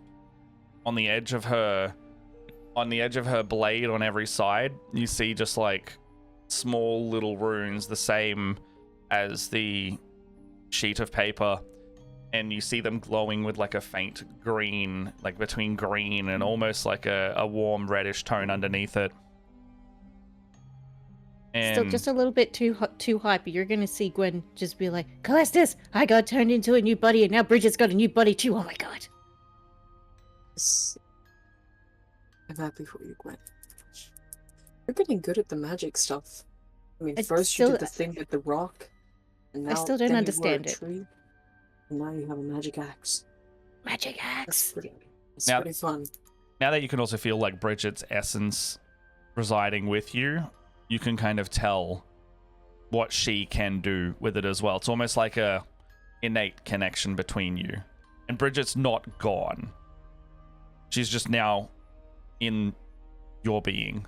On the edge of her blade on every side, you see just like small little runes, the same as the sheet of paper, and you see them glowing with like a faint green, like between green and almost like a warm reddish tone underneath it. And Still just a little bit too hype. You're gonna see Gwen just be like, "Calestis, I got turned into a new body, and now Bridget's got a new body too. Oh my god!" I'm happy for you, Gwen. You're getting good at the magic stuff. I mean, It's first you still- did the thing with the rock, and now still don't then understand you it. were a tree, and now you have a magic axe. Magic axe. It's Now- pretty fun. now that you can also feel like Bridget's essence residing with you, you can kind of tell what she can do with it as well. It's almost like a innate connection between you. And Bridget's not gone. She's just now in your being,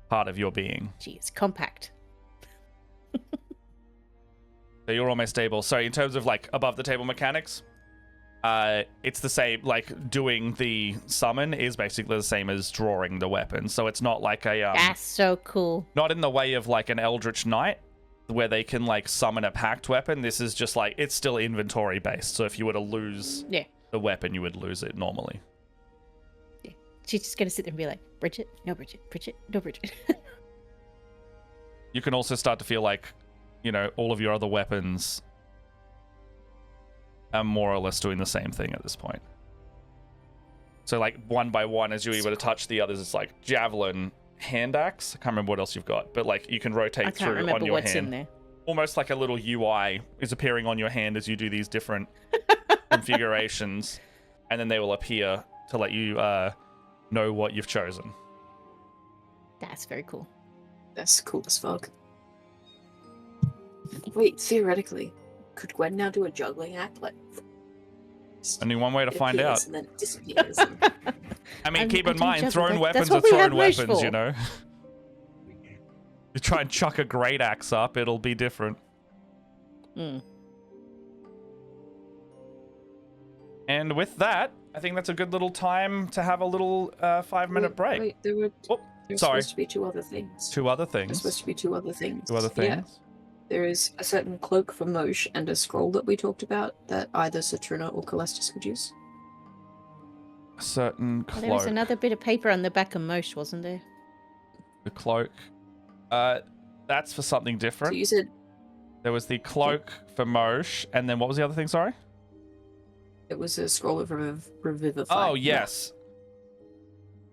part of your being. Jeez, compact. So you're almost able. So in terms of like above the table mechanics, it's the same. Like doing the summon is basically the same as drawing the weapon. So it's not like a That's so cool. not in the way of like an Eldritch Knight where they can like summon a packed weapon. This is just like, it's still inventory based. So if you were to lose Yeah. the weapon, you would lose it normally. She's just gonna sit there and be like, "Bridget, no Bridget, Bridget, no Bridget." You can also start to feel like, you know, all of your other weapons are more or less doing the same thing at this point. So like one by one, as you're able to touch the others, it's like javelin, hand axe. I can't remember what else you've got, but like you can rotate I can't through on remember your what's hand. in there. Almost like a little UI is appearing on your hand as you do these different configurations, and then they will appear to let you know what you've chosen. That's very cool. That's cool as fuck. Wait, theoretically, could Gwen now do a juggling act? Like, Only one way to it find appears out. and then it disappears. I mean, I keep do in mind, juggle. thrown That's weapons what are we have thrown Mosh weapons, for. you know? You try and chuck a great axe up, it'll be different. Mm. And with that, I think that's a good little time to have a little 5-minute break. Wait, there were Oh, sorry. supposed to be two other things. Two other There's things. supposed to be two other things. Two other Yeah. things. There is a certain cloak for Moshe and a scroll that we talked about that either Satruna or Calestis could use. A certain Oh, there was cloak. another bit of paper on the back of Mosh, wasn't there? The cloak. That's for something So different. you said There was the cloak for Moshe, and then what was the other thing, sorry? it was a scroll of Revivify. Oh, yes.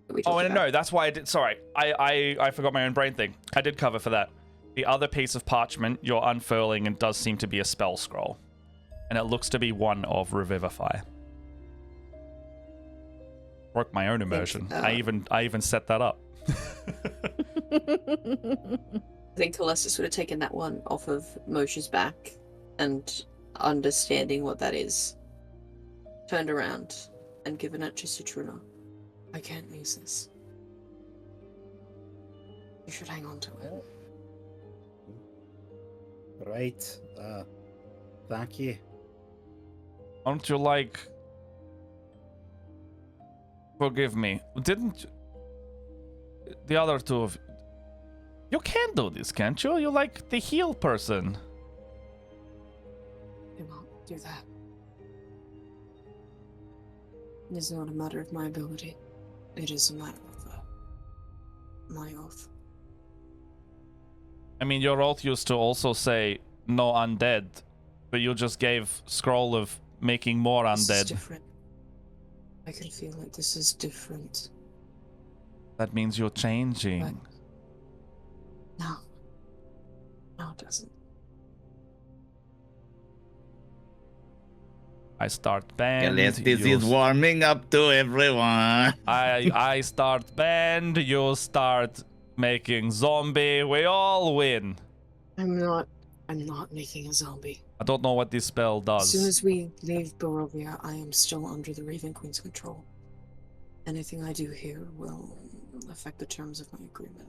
that we Oh, talked and about. no, that's why I did. Sorry, I forgot my own brain thing. I did cover for that. The other piece of parchment you're unfurling and does seem to be a spell scroll. And it looks to be one of Revivify. Broke my own immersion. I even set that up. I think Colessus would have taken that one off of Moshe's back and understanding what that is, turned around and given it to Citruna. I can't use this. You should hang on to it. Right. Thank you. Don't you like... Forgive me. Didn't... The other two of... You can do this, can't you? You're like the heal person. I won't do that. It is not a matter of my ability. It is a matter of my oath. I mean, your oath used to also say no undead, but you just gave scroll of making more This is undead. different. I can feel like this is different. That means you're changing. Right. No. No, it doesn't. I start band. This you is warming up to everyone. I start band. You start making zombie. We all win. I'm not making a zombie. I don't know what this spell As soon does. as we leave Barovia, I am still under the Raven Queen's control. Anything I do here will affect the terms of my agreement.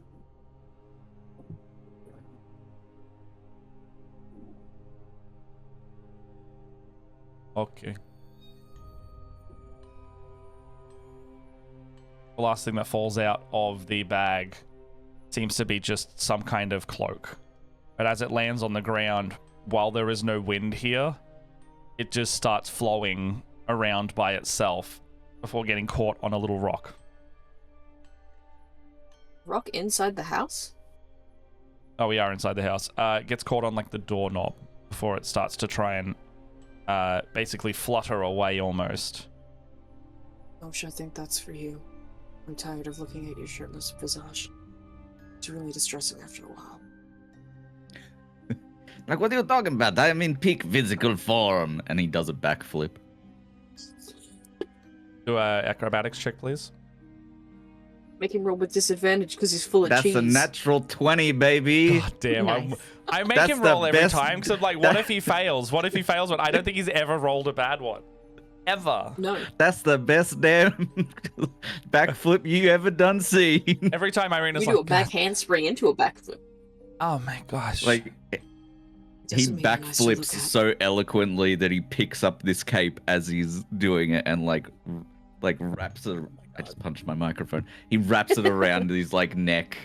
Okay. The last thing that falls out of the bag seems to be just some kind of cloak. But as it lands on the ground, while there is no wind here, it just starts flowing around by itself before getting caught on a little rock. Rock inside the house? Oh, we are inside the house. It gets caught on like the doorknob before it starts to try and basically flutter away almost. Oh, I think that's for you. I'm tired of looking at your shirtless visage. It's really distressing after a while. Like, what are you talking about? I am in peak physical form. And he does a backflip. Do a acrobatics check, please. Make him roll with disadvantage because he's full of That's cheese. a natural 20, baby. God damn, Nice. I make That's him the roll every best- time because I'm like, what if he fails? What if he fails one? I don't think he's ever rolled a bad one. Ever. No. That's the best damn backflip you ever done seen. Every time Irina's We like, do a back handspring into a backflip. oh my gosh. Like, he Doesn't mean you're nice to look backflips at. so eloquently that he picks up this cape as he's doing it and like wraps it. I just punched my microphone. He wraps it around his like neck,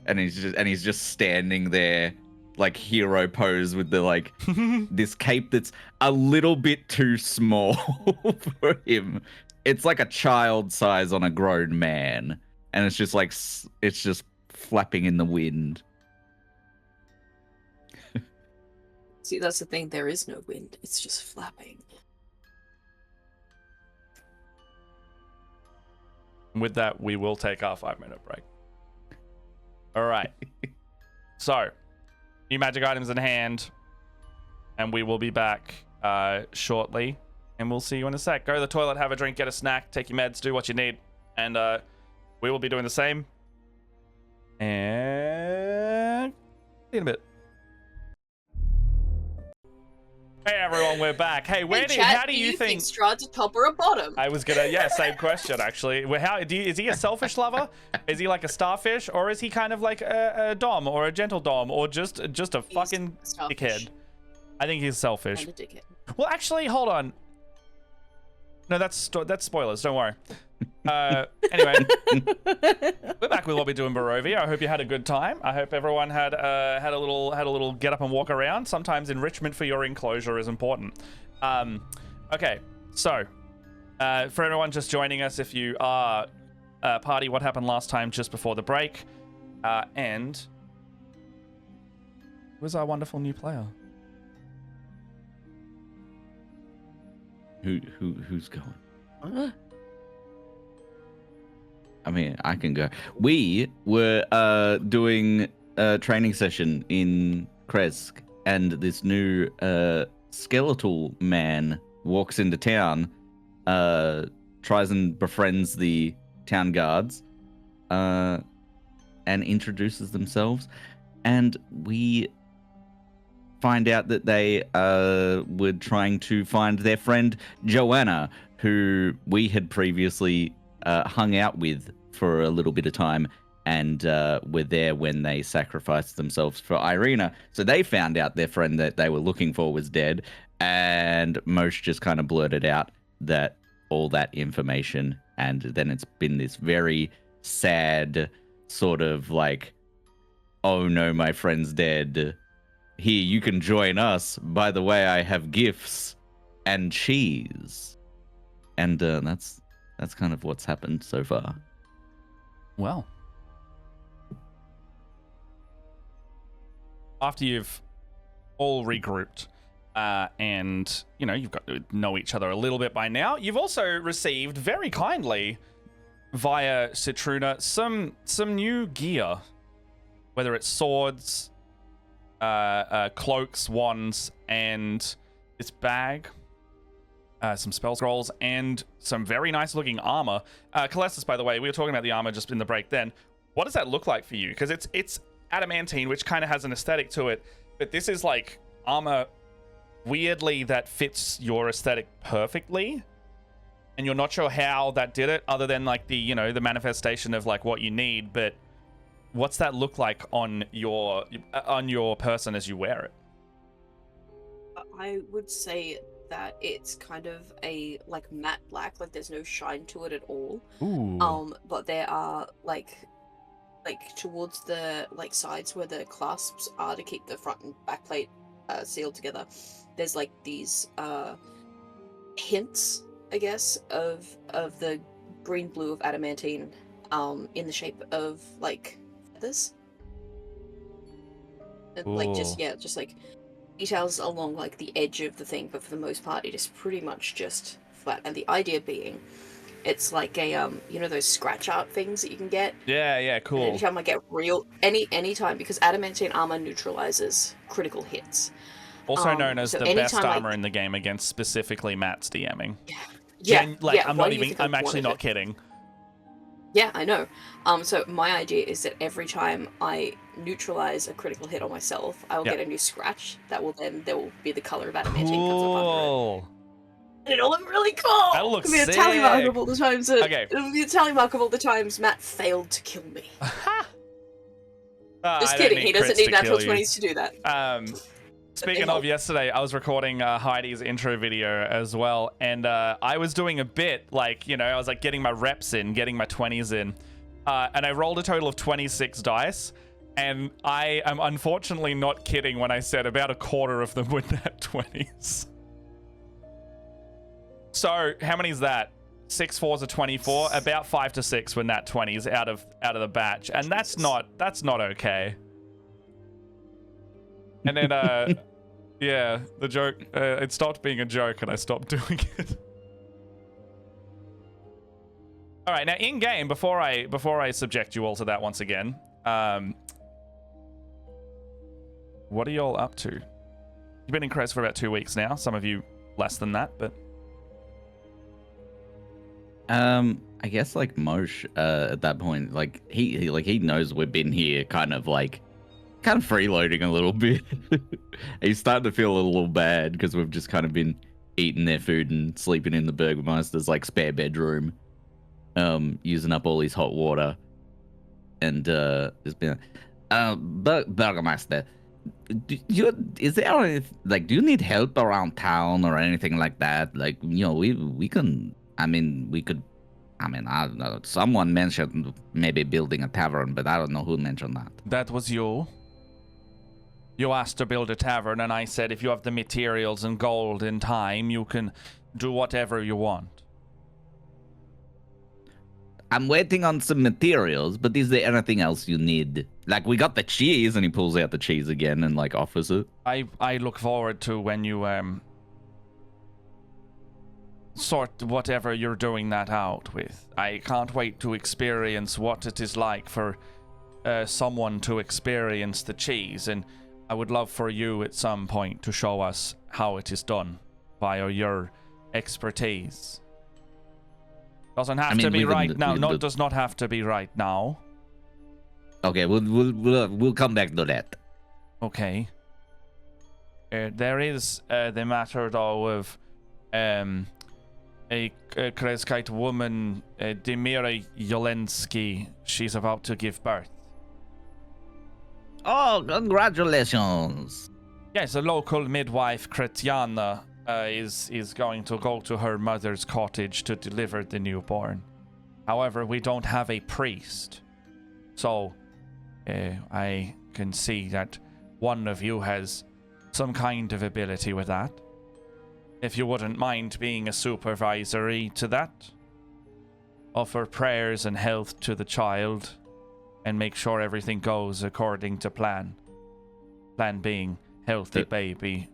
and he's just standing there like hero pose with the like this cape that's a little bit too small for him. It's like a child size on a grown man, and it's just like it's just flapping in the wind. See, that's the thing. There is no wind. It's just flapping. With that, we will take our 5-minute break. All right. So, new magic items in hand, and we will be back shortly, and we'll see you in a sec. Go to the toilet, have a drink, get a snack, take your meds, do what you need, and we will be doing the same. And see you in a bit. Hey everyone, we're back. Hey, how do you think Strahd's a top or a bottom? I was gonna, same question actually. Is he a selfish lover? Is he like a starfish, or is he kind of like a dom or a gentle dom, or just a fucking starfish. dickhead? I think he's selfish. And a dickhead. Well, actually, hold on. No, that's spoilers. Don't worry. Anyway, we're back with What We Do in Barovia. I hope you had a good time. I hope everyone had a little get up and walk around. Sometimes enrichment for your enclosure is important. Okay, so for everyone just joining us, if you are party, what happened last time just before the break, and who's our wonderful new player? Who's going? I mean, I can go. We were doing training session in Kresk, and this new skeletal man walks into town, tries and befriends the town guards, and introduces themselves, and we find out that they were trying to find their friend Joanna, who we had previously hung out with for a little bit of time, and were there when they sacrificed themselves for Irina. So they found out their friend that they were looking for was dead, and Mosh just kind of blurted out that all that information, and then it's been this very sad sort of like, oh no, my friend's dead. Here, you can join us. By the way, I have gifts and cheese. And that's kind of what's happened so far. Well, after you've all regrouped, and you've got to know each other a little bit by now, you've also received very kindly via Citruna some new gear, whether it's swords, cloaks, wands, and this bag, some spell scrolls, and some very nice looking armor. Calestis, by the way, we were talking about the armor just in the break then. What does that look like for you? Because it's adamantine, which kind of has an aesthetic to it, but this is like armor weirdly that fits your aesthetic perfectly, and you're not sure how that did it, other than like the the manifestation of like what you need. But what's that look like on your person as you wear it? I would say that it's kind of a like matte black, like there's no shine to it at all. Ooh. But there are like towards the like sides where the clasps are to keep the front and back plate sealed together. There's like these hints, I guess, of the green blue of adamantine, in the shape of like feathers. Like just like details along like the edge of the thing, but for the most part it is pretty much just flat. And the idea being, it's like a those scratch art things that you can get. Yeah, cool. And anytime I get anytime, because adamantine armor neutralizes critical hits. Also known as so the best anytime armor in the game against specifically Matt's DMing. Yeah. I'm actually not kidding. Yeah, I know. So my idea is that every time I neutralize a critical hit on myself, I will get a new scratch. There will be the color of adamantine comes up under it. And it'll look really cool. That'll look It'll be a sick. tally mark of all the times Okay. It'll be a tally mark of all the times Matt failed to kill me. Just kidding. He doesn't need natural 20s to do that. Speaking of yesterday, I was recording Heidi's intro video as well, and I was doing a bit like, I was like getting my reps in, getting my 20s in, and I rolled a total of 26 dice, and I am unfortunately not kidding when I said about a quarter of them were nat 20s. So how many is that? 6 4s are 24. About 5 to 6 were nat 20s out of the batch, and that's not okay. And then, the joke, it stopped being a joke and I stopped doing it. All right, now in game, before I subject you all to that once again, what are y'all up to? You've been in Crest for about 2 weeks now. Some of you less than that, but I guess like Mosh at that point, like he knows we've been here, kind of freeloading a little bit. He's starting to feel a little bad because we've just kind of been eating their food and sleeping in the Burgermeister's like spare bedroom, using up all his hot water, and just been Burgermeister, do you need help around town or anything like that? Like, we can. I don't know. Someone mentioned maybe building a tavern, but I don't know who mentioned that. that was you. You asked to build a tavern, and I said if you have the materials and gold and time, you can do whatever you want. I'm waiting on some materials, but is there anything else you need? Like, we got the cheese, and he pulls out the cheese again and, like, offers it. I look forward to when you sort whatever you're doing that out with. I can't wait to experience what it is like for someone to experience the cheese, and I would love for you at some point to show us how it is done via your expertise. Doesn't have to be right now. No, does not have to be right now. Okay, we'll come back to that. Okay. There is the matter though of a Kreskite woman, Demira Yolensky. She's about to give birth. Oh, congratulations! Yes, a local midwife, Kretiana, is going to go to her mother's cottage to deliver the newborn. However, we don't have a priest, so I can see that one of you has some kind of ability with that. If you wouldn't mind being a supervisory to that, offer prayers and health to the child, and make sure everything goes according to plan. Plan being healthy baby.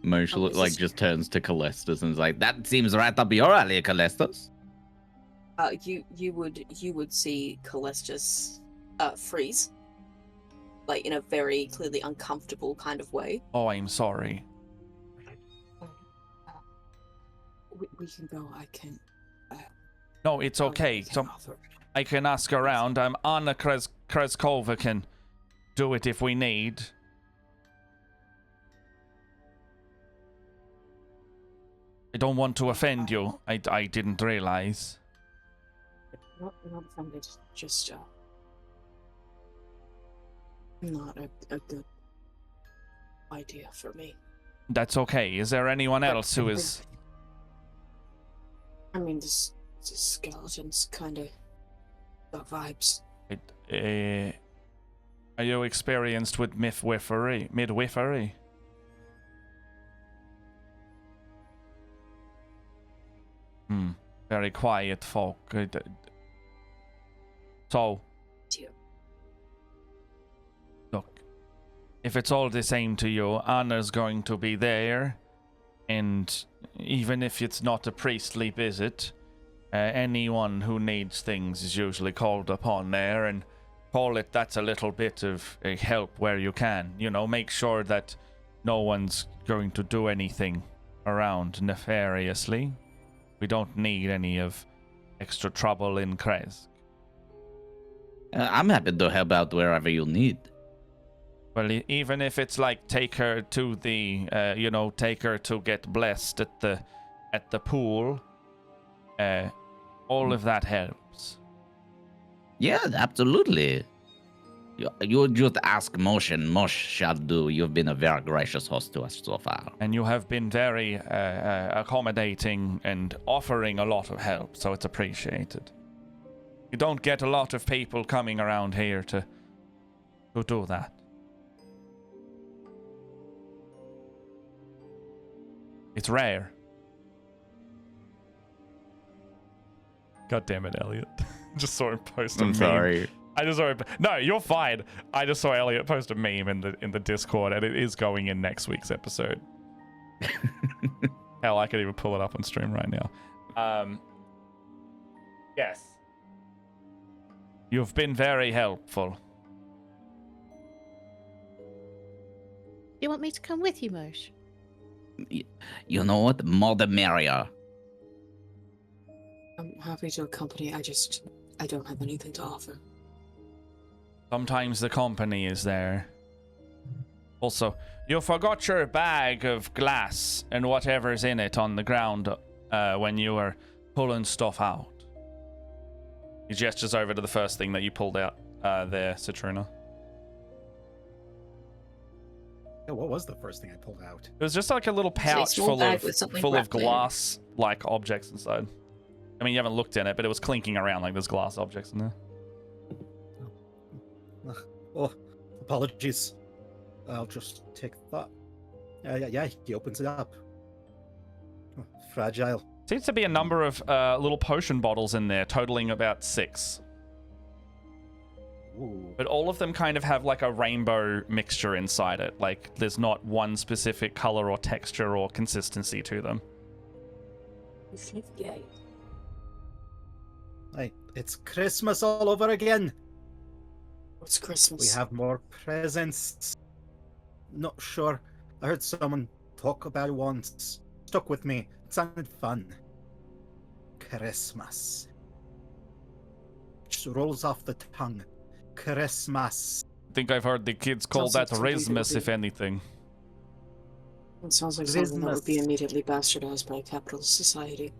Moshe just turns to Calestus and is like, "That seems right up your alley, Calestus." You would see Calestus freeze, like in a very clearly uncomfortable kind of way. Oh, I'm sorry. We can go. I can. No, it's okay. I can ask around. Anna Kreskova can do it if we need. I don't want to offend you. I didn't realize. Not offended. Just not a good idea for me. That's okay. Is there anyone else who is? I mean, this skeletons kind of got vibes. Are you experienced with midwifery? Very quiet folk. So, look, if it's all the same to you, Anna's going to be there, and even if it's not a priestly visit, anyone who needs things is usually called upon there, and call it that's a little bit of a help where you can. You know, make sure that no one's going to do anything around nefariously. We don't need any of extra trouble in Kresk. I'm happy to help out wherever you need. Well, even if it's like take her to the, take her to get blessed at the pool, all of that helps. Yeah, absolutely. You just ask Moshe, and Moshe shall do. You've been a very gracious host to us so far. And you have been very accommodating and offering a lot of help, so it's appreciated. You don't get a lot of people coming around here to do that. It's rare. God damn it, Elliot. Just saw him post a meme. Sorry. I just saw it. No, you're fine. I just saw Elliot post a meme in the Discord, and it is going in next week's episode. Hell, I could even pull it up on stream right now. Yes. You've been very helpful. You want me to come with you, Moshe? You know what? More the merrier. I'm happy to accompany. I don't have anything to offer. Sometimes the company is there. Also, you forgot your bag of glass and whatever's in it on the ground when you were pulling stuff out. He gestures over to the first thing that you pulled out there, Citruna. Yeah, what was the first thing I pulled out? It was just like a little pouch full of glass like objects inside. I mean, you haven't looked in it, but it was clinking around like there's glass objects in there. Oh, apologies. I'll just take that. Yeah, he opens it up. Oh, fragile. Seems to be a number of little potion bottles in there, totaling about 6. Ooh. But all of them kind of have like a rainbow mixture inside it. Like there's not one specific color or texture or consistency to them. It's Christmas all over again. It's Christmas. We have more presents. Not sure. I heard someone talk about it once. Stuck with me. It sounded fun. Christmas. Just rolls off the tongue. Christmas. I think I've heard the kids call Sounds that like something Rismus, that if anything. It sounds like something that would be Christmas. immediately bastardized by a capitalist society.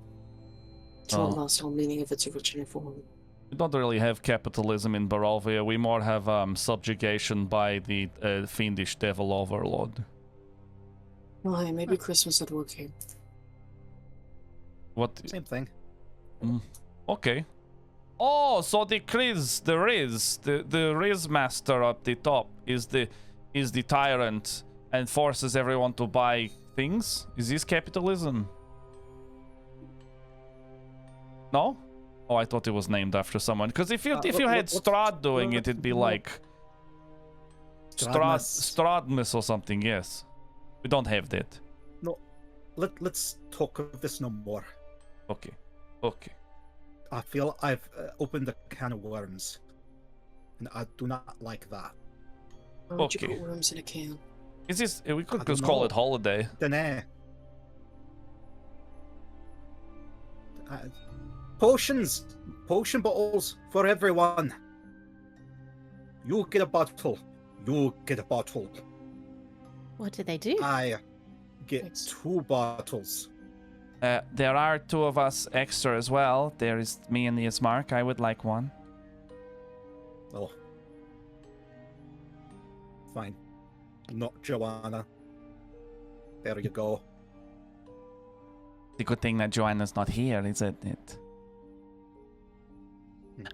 So Oh. it lost all meaning of its original form. We don't really have capitalism in Barovia. We more have subjugation by the fiendish devil overlord. Well, hey, maybe Christmas would work here. What? Same thing. Okay. Oh, so the Riz master up the top is the tyrant and forces everyone to buy things? Is this capitalism? No? Oh, I thought it was named after someone. Because if you had Strahd doing it, it'd be like Stradmus or something. Yes, we don't have that. No, let's talk of this no more. Okay, okay. I feel I've opened a can of worms, and I do not like that. Why would you Okay. put worms in a can? Is this? We I could don't just call know. it holiday. Dunno. Potions! Potion bottles for everyone. You get a bottle. You get a bottle. What do they do? I get Thanks. 2 bottles. There are 2 of us extra as well. There is me and the Ismark. I would like one. Oh. Fine. Not Joanna. There you go. The good thing that Joanna's not here, isn't it?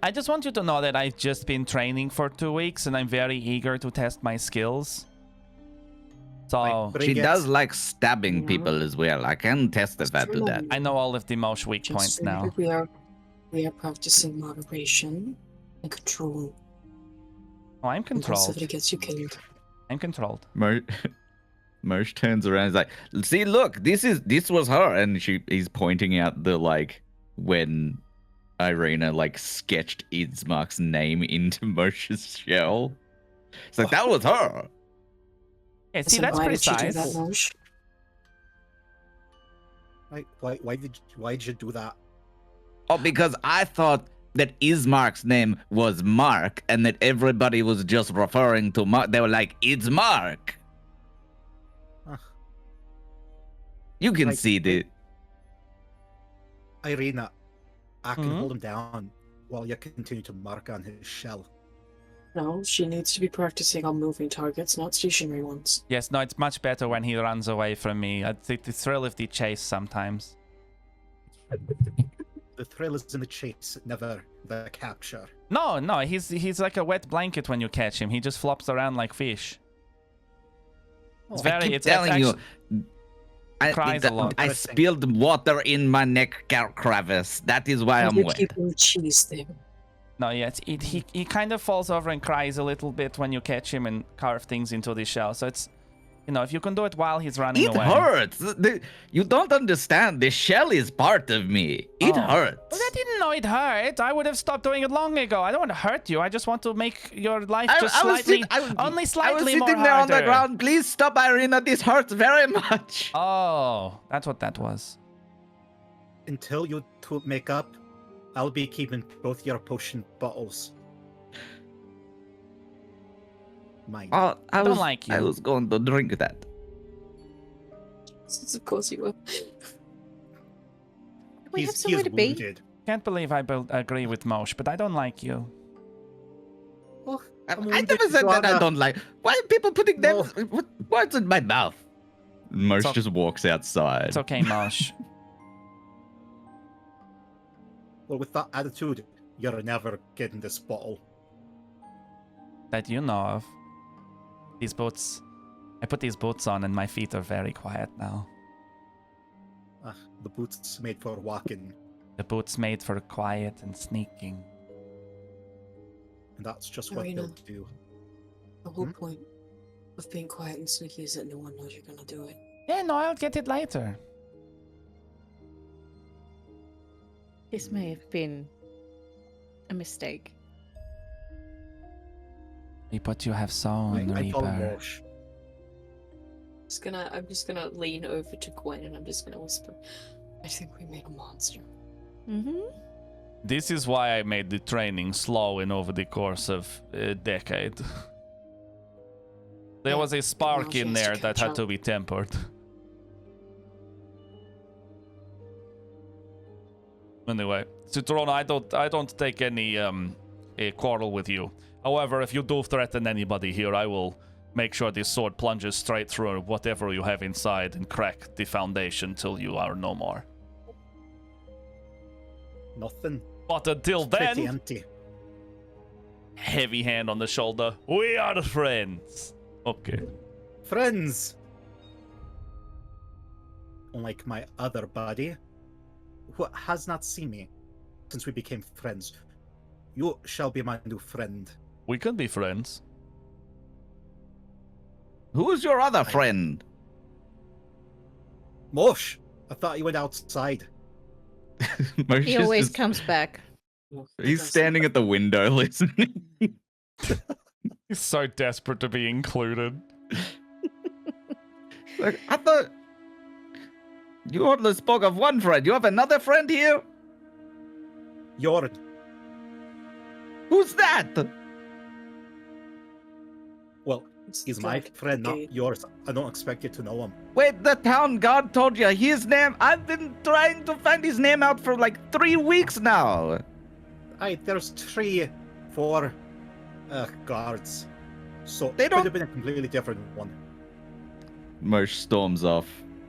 I just want you to know that I've just been training for 2 weeks and I'm very eager to test my skills. So Like, She bring it. does like stabbing Yeah. people as well. I can testify to that. I know all of the most weak Just points remember, now. we are practicing moderation and control. Oh, I'm controlled. Impulsivity gets you killed. I'm controlled. Mosh turns around and is like, see, look, this was her, and he's pointing out the like when Irina like sketched Ismark's name into Mosh's shell. It's like that was her. Yeah, see, So that's why did you do precise. that, Mosh? Why did you do that? Oh, because I thought that Ismark's name was Mark, and that everybody was just referring to Mark. They were like, it's Mark. Ugh. You can Like, see the. Irina, I can Mhm. hold him down while you continue to mark on his shell. No, she needs to be practicing on moving targets, not stationary ones. Yes, no, it's much better when he runs away from me. I think the thrill of the chase sometimes. The thrill is in the chase, never the capture. No, he's like a wet blanket when you catch him. He just flops around like fish. It's Oh, I very. keep It's telling you, actually- cries a lot. I spilled water in my neck crevice. That is why I'm You're wet. keeping cheese there. No, yeah, he kind of falls over and cries a little bit when you catch him and carve things into the shell. So it's, if you can do it while he's running It away. hurts. You don't understand. The shell is part of me. It Oh. hurts. Well, I didn't know it hurt. I would have stopped doing it long ago. I don't want to hurt you. I just want to make your life just slightly, only slightly I was more sitting there on the harder. ground. Please stop, Irina. This hurts very much. Oh, that's what that was. Until you two make up, I'll be keeping both your potion bottles. Mine. Oh, I don't was, like I you. was going to drink that. Of course you will. We have he's somewhere to be. wounded. Can't believe I agree with Mosh, but I don't like you. Oh, I I'm never wounded, said that I Joanna. don't like. Why are people putting them? No. What's in my mouth? Mosh It's o- just walks outside. It's okay, Mosh. Well, with that attitude, you're never getting this bottle. That you know of. These boots. I put these boots on and my feet are very quiet now. The boots made for walking, The boots made for quiet and sneaking. and that's just what Irina. they'll do. The whole Hmm? point of being quiet and sneaky is that no one knows you're gonna do it. Yeah, no, I'll get it later. This may have been mistake. But you have sound, I call him Reaper. Walsh. I'm just gonna lean over to Gwen and I'm just gonna whisper, I think we made a monster. Mm-hmm. This is why I made the training slow and over the course of a decade. There Yeah, was a spark technology in has to there that catch had to up. be tempered. Anyway, Citron, I don't take any a quarrel with you. However, if you do threaten anybody here, I will make sure this sword plunges straight through whatever you have inside and crack the foundation till you are no more. Nothing. But until Pretty then, empty. heavy hand on the shoulder. We are friends. Okay. Friends! Unlike my other buddy, who has not seen me since we became friends, you shall be my new friend. We can be friends. Who's your other friend? Mosh! I thought you went outside. Moshe's He always just- comes back. He's standing at the window listening. He's so desperate to be included. Like, I thought you only spoke of one friend. You have another friend here? Jorn. Who's that? Well, It's he's my Jack friend, not Gate. yours. I don't expect you to know him. Wait, the town guard told you his name? I've been trying to find his name out for like 3 weeks now. There's 3, 4 guards. So They it don't- could have been a completely different one. Mosh storms off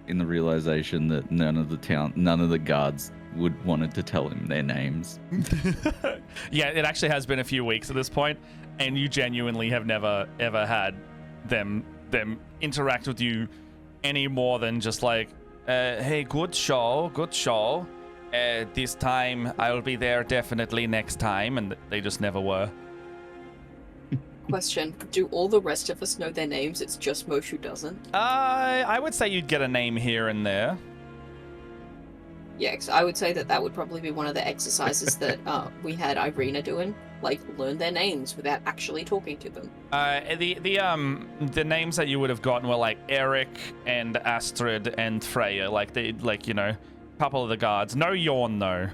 in the realization that none of the guards would wanted to tell him their names. Yeah, it actually has been a few weeks at this point, and you genuinely have never ever had them interact with you any more than just like, hey, good show. This time I'll be there definitely next time, and they just never were. Question, do all the rest of us know their names? It's just Mosh who doesn't? I would say you'd get a name here and there. Yeah, 'cause I would say that would probably be one of the exercises that we had Irina doing. Like, learn their names without actually talking to them. The names that you would have gotten were like Eric and Astrid and Freya, a couple of the guards. No Yorn though.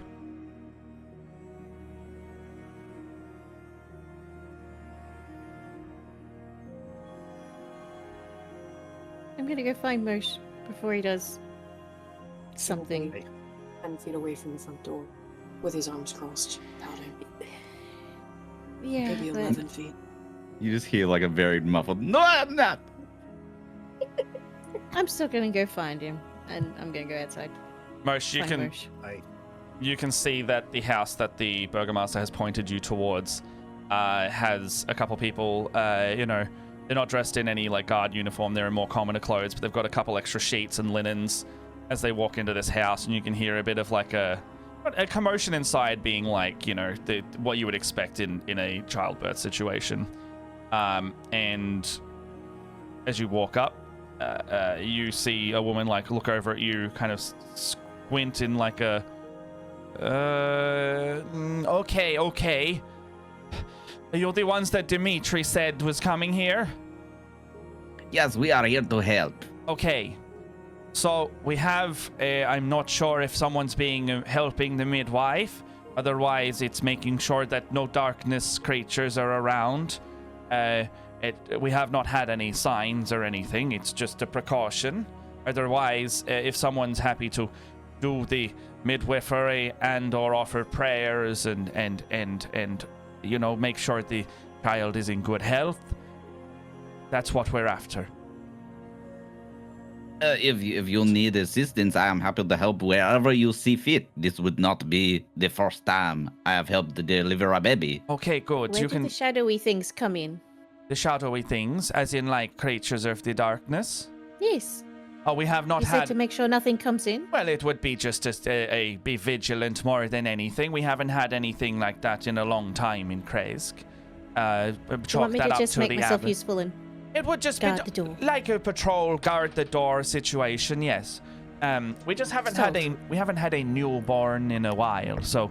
I'm gonna go find Mosh before he does something. Hey, 10 feet away from the front door, with his arms crossed, pouting. Yeah, Maybe but 11 feet. You just hear like a very muffled, "No, I'm not." I'm still gonna go find him, and I'm gonna go outside. Mosh, you Find can Mosh. you can see that the house that the Burgomaster has pointed you towards has a couple people, they're not dressed in any like guard uniform, they're in more commoner clothes, but they've got a couple extra sheets and linens as they walk into this house, and you can hear a bit of like a commotion inside, being like, what you would expect in a childbirth situation. And as you walk up, you see a woman like look over at you, kind of squint in like a okay. You're the ones that Dimitri said was coming here? Yes, we are here to help. Okay. So we have, I'm not sure if someone's helping the midwife. Otherwise, it's making sure that no darkness creatures are around. We have not had any signs or anything. It's just a precaution. Otherwise, if someone's happy to do the midwifery and or offer prayers and make sure the child is in good health, that's what we're after. If you need assistance, I am happy to help wherever you see fit. This would not be the first time I have helped to deliver a baby. Okay, good. Where You did can the shadowy things come in? the shadowy things, as in like creatures of the darkness. Yes. Oh, we have not You said had. to make sure nothing comes in. Well, it would be just be vigilant more than anything. We haven't had anything like that in a long time in Kresk. Do you Chalk want me that to up just to make the myself average. useful and It would just guard be the door? like a patrol guard the door situation. Yes. We just haven't had Sold. we haven't had a newborn in a while, so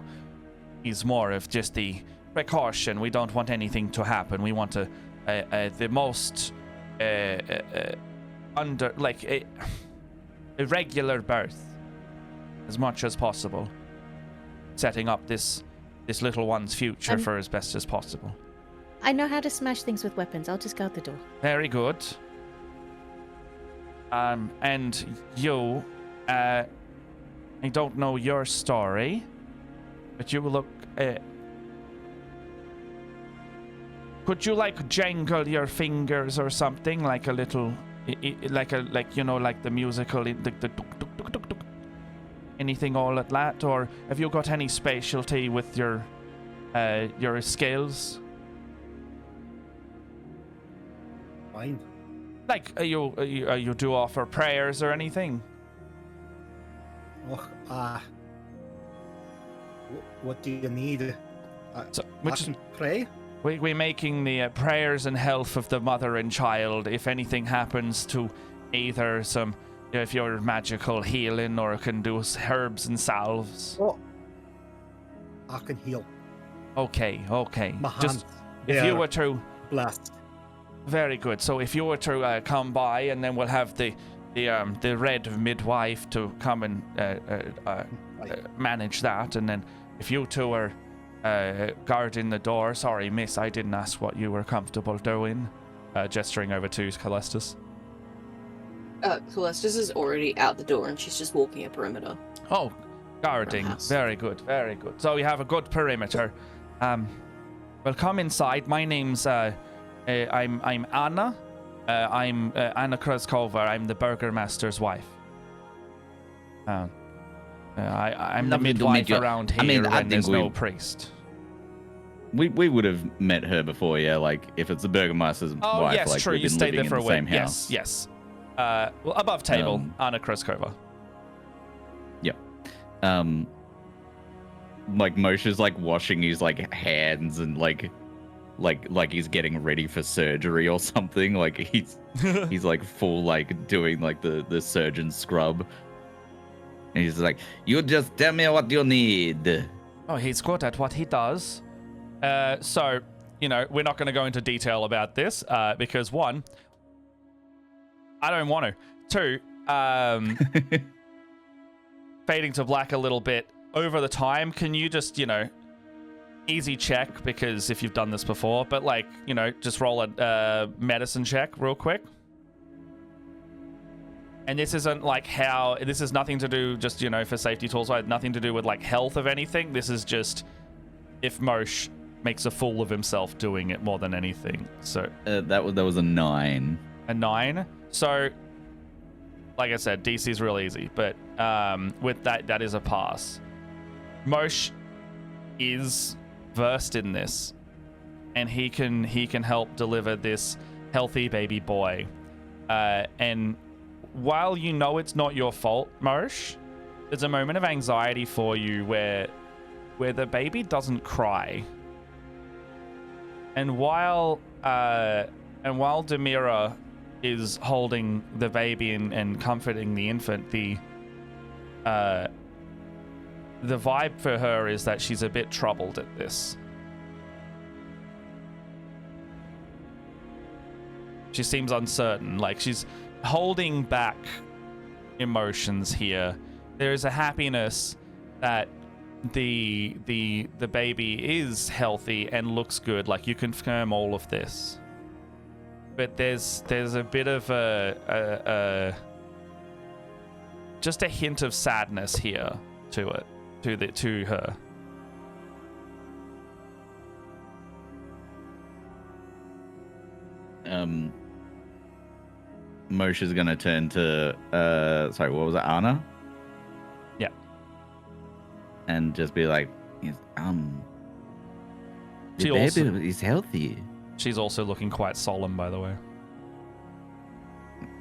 is more of just the precaution. We don't want anything to happen. We want the most under like a regular birth as much as possible, setting up this little one's future for as best as possible. I know how to smash things with weapons. I'll just go out the door. Very good. And you, I don't know your story, but you look. Could you like jangle your fingers or something, like a little, like you know, like the musical, the tuk, tuk, tuk, tuk, tuk. Anything all at that, or have you got any specialty with your skills? Fine. Like, you do offer prayers or anything? Oh, what do you need? So, I can pray? We're making the prayers and health of the mother and child. If anything happens to either some, if you're magical healing, or can do herbs and salves. Oh, I can heal. Okay. My Just hands, if you they're were to. blessed. Very good. So if you were to come by, and then we'll have the red midwife to come and manage that, and then if you two are guarding the door. Sorry, miss, I didn't ask what you were comfortable doing. Gesturing over to Calestus. Calestus is already out the door, and she's just walking a perimeter. Oh, guarding. Very good, very good. So you have a good perimeter. Well, come inside. My name's I'm Anna. I'm Anna Kraskova. I'm the burgomaster's wife. I'm the midwife around here, I and there's no priest. We would have met her before, yeah. Like if it's the burgomaster's wife, yes, like true. we've You been stayed living there in for a the week. same house. Yes. Well, above table, Anna Kraskova. Yeah. Like Moshe's like washing his like hands and like he's getting ready for surgery or something. Like he's like full like doing like the surgeon scrub. And he's like, "You just tell me what you need." Oh, he's good at what he does. So, you know, we're not going to go into detail about this because one, I don't want to. Two, fading to black a little bit over the time. Can you just, you know, easy check, because if you've done this before, but like, you know, just roll a medicine check real quick. And this isn't like this is nothing to do just, you know, for safety tools. I had nothing to do with like health of anything. This is just if Moshe makes a fool of himself doing it more than anything. So that was a 9. A 9. So, like I said, DC is real easy, but with that is a pass. Moshe is versed in this, and he can help deliver this healthy baby boy. And while you know it's not your fault, Moshe, there's a moment of anxiety for you where the baby doesn't cry. And while Demira is holding the baby and comforting the infant, the vibe for her is that she's a bit troubled at this. She seems uncertain, like she's holding back emotions here. There is a happiness that the baby is healthy and looks good, like you confirm all of this. But there's a bit of a just a hint of sadness here to it, to her. Moshe's gonna turn to sorry, what was it, Anna? Yeah. And just be like, yes, the baby is healthy. She's also looking quite solemn, by the way.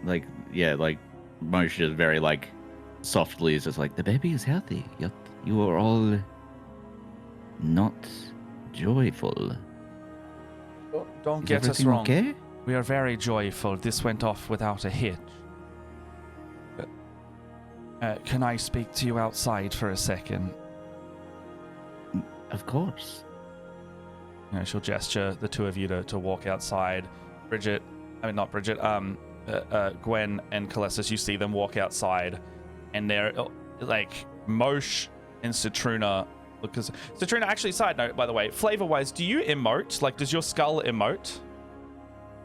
Like, yeah, like Moshe is very like softly is just like, the baby is healthy, yet you are all not joyful. Don't Is get us everything wrong. Okay? We are very joyful. This went off without a hitch. Can I speak to you outside for a second? Of course. You know, she'll gesture the two of you to walk outside. Bridget, I mean not Bridget, Gwen and Calestis, you see them walk outside, and they're like Mosh and Citruna. Because Citruna, actually, side note, by the way, flavor-wise, do you emote? Like, does your skull emote?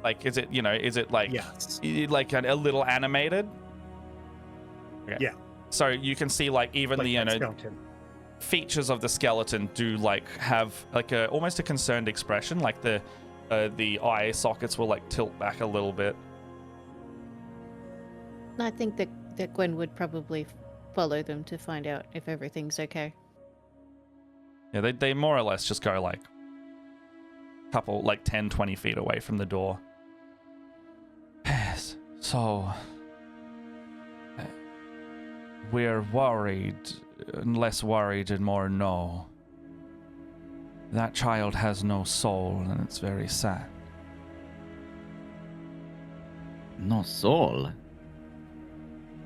Like, is it, you know, is it like, Yes. like a little animated? Okay. Yeah. So you can see like even Like the, you that know, skeleton. features of the skeleton do like have like a almost a concerned expression, like the eye sockets will like tilt back a little bit. I think that Gwen would probably follow them to find out if everything's okay. Yeah, they more or less just go like couple like 10-20 feet away from the door. Yes, so we're worried, and less worried and more no. That child has no soul, and it's very sad. No soul.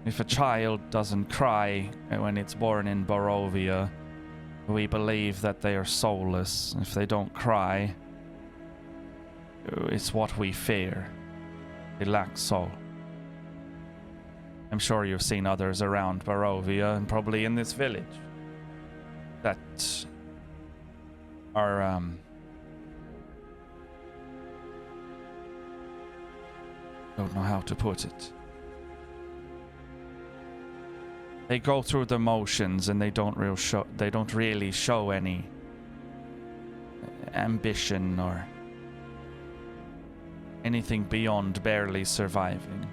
If a child doesn't cry when it's born in Barovia, we believe that they are soulless. If they don't cry, it's what we fear. They lack soul. I'm sure you've seen others around Barovia and probably in this village that are don't know how to put it. They go through the motions and they don't really show any ambition or anything beyond barely surviving.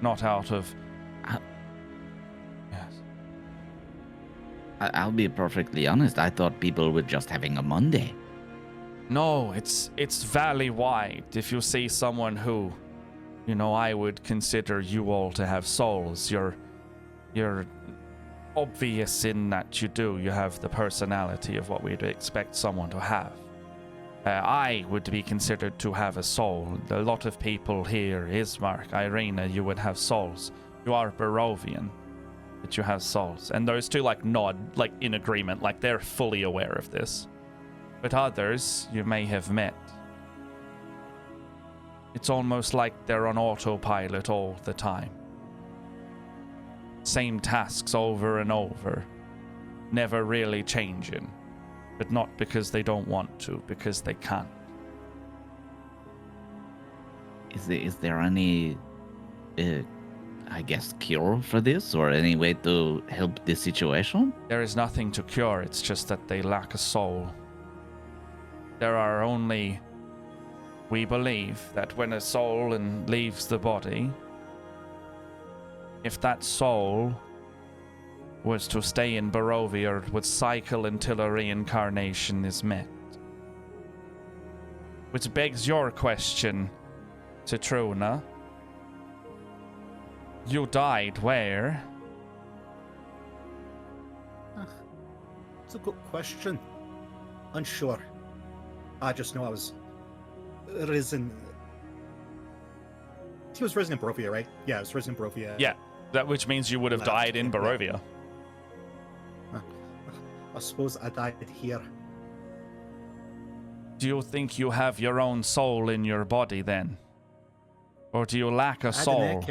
Not out of yes. I'll be perfectly honest. I thought people were just having a Monday. No, it's valley-wide. If you see someone who, you know, I would consider you all to have souls, you're obvious in that you do. You have the personality of what we'd expect someone to have. I would be considered to have a soul. A lot of people here, Ismark, Irina, you would have souls. You are Barovian, but you have souls. And those two like nod, like in agreement, like they're fully aware of this. But others you may have met. It's almost like they're on autopilot all the time. Same tasks over and over, never really changing. But not because they don't want to, because they can't. Is there any, I guess, cure for this, or any way to help this situation? There is nothing to cure, it's just that they lack a soul. There are only... We believe that when a soul leaves the body, if that soul was to stay in Barovia, it would cycle until a reincarnation is met. Which begs your question, Citruna. You died where? It's a good question. Unsure. I just know I was risen. He was risen in Barovia, right? Yeah, I was risen in Barovia. Yeah, that which means you would have died in Barovia. I suppose I died here. Do you think you have your own soul in your body then? Or do you lack a soul?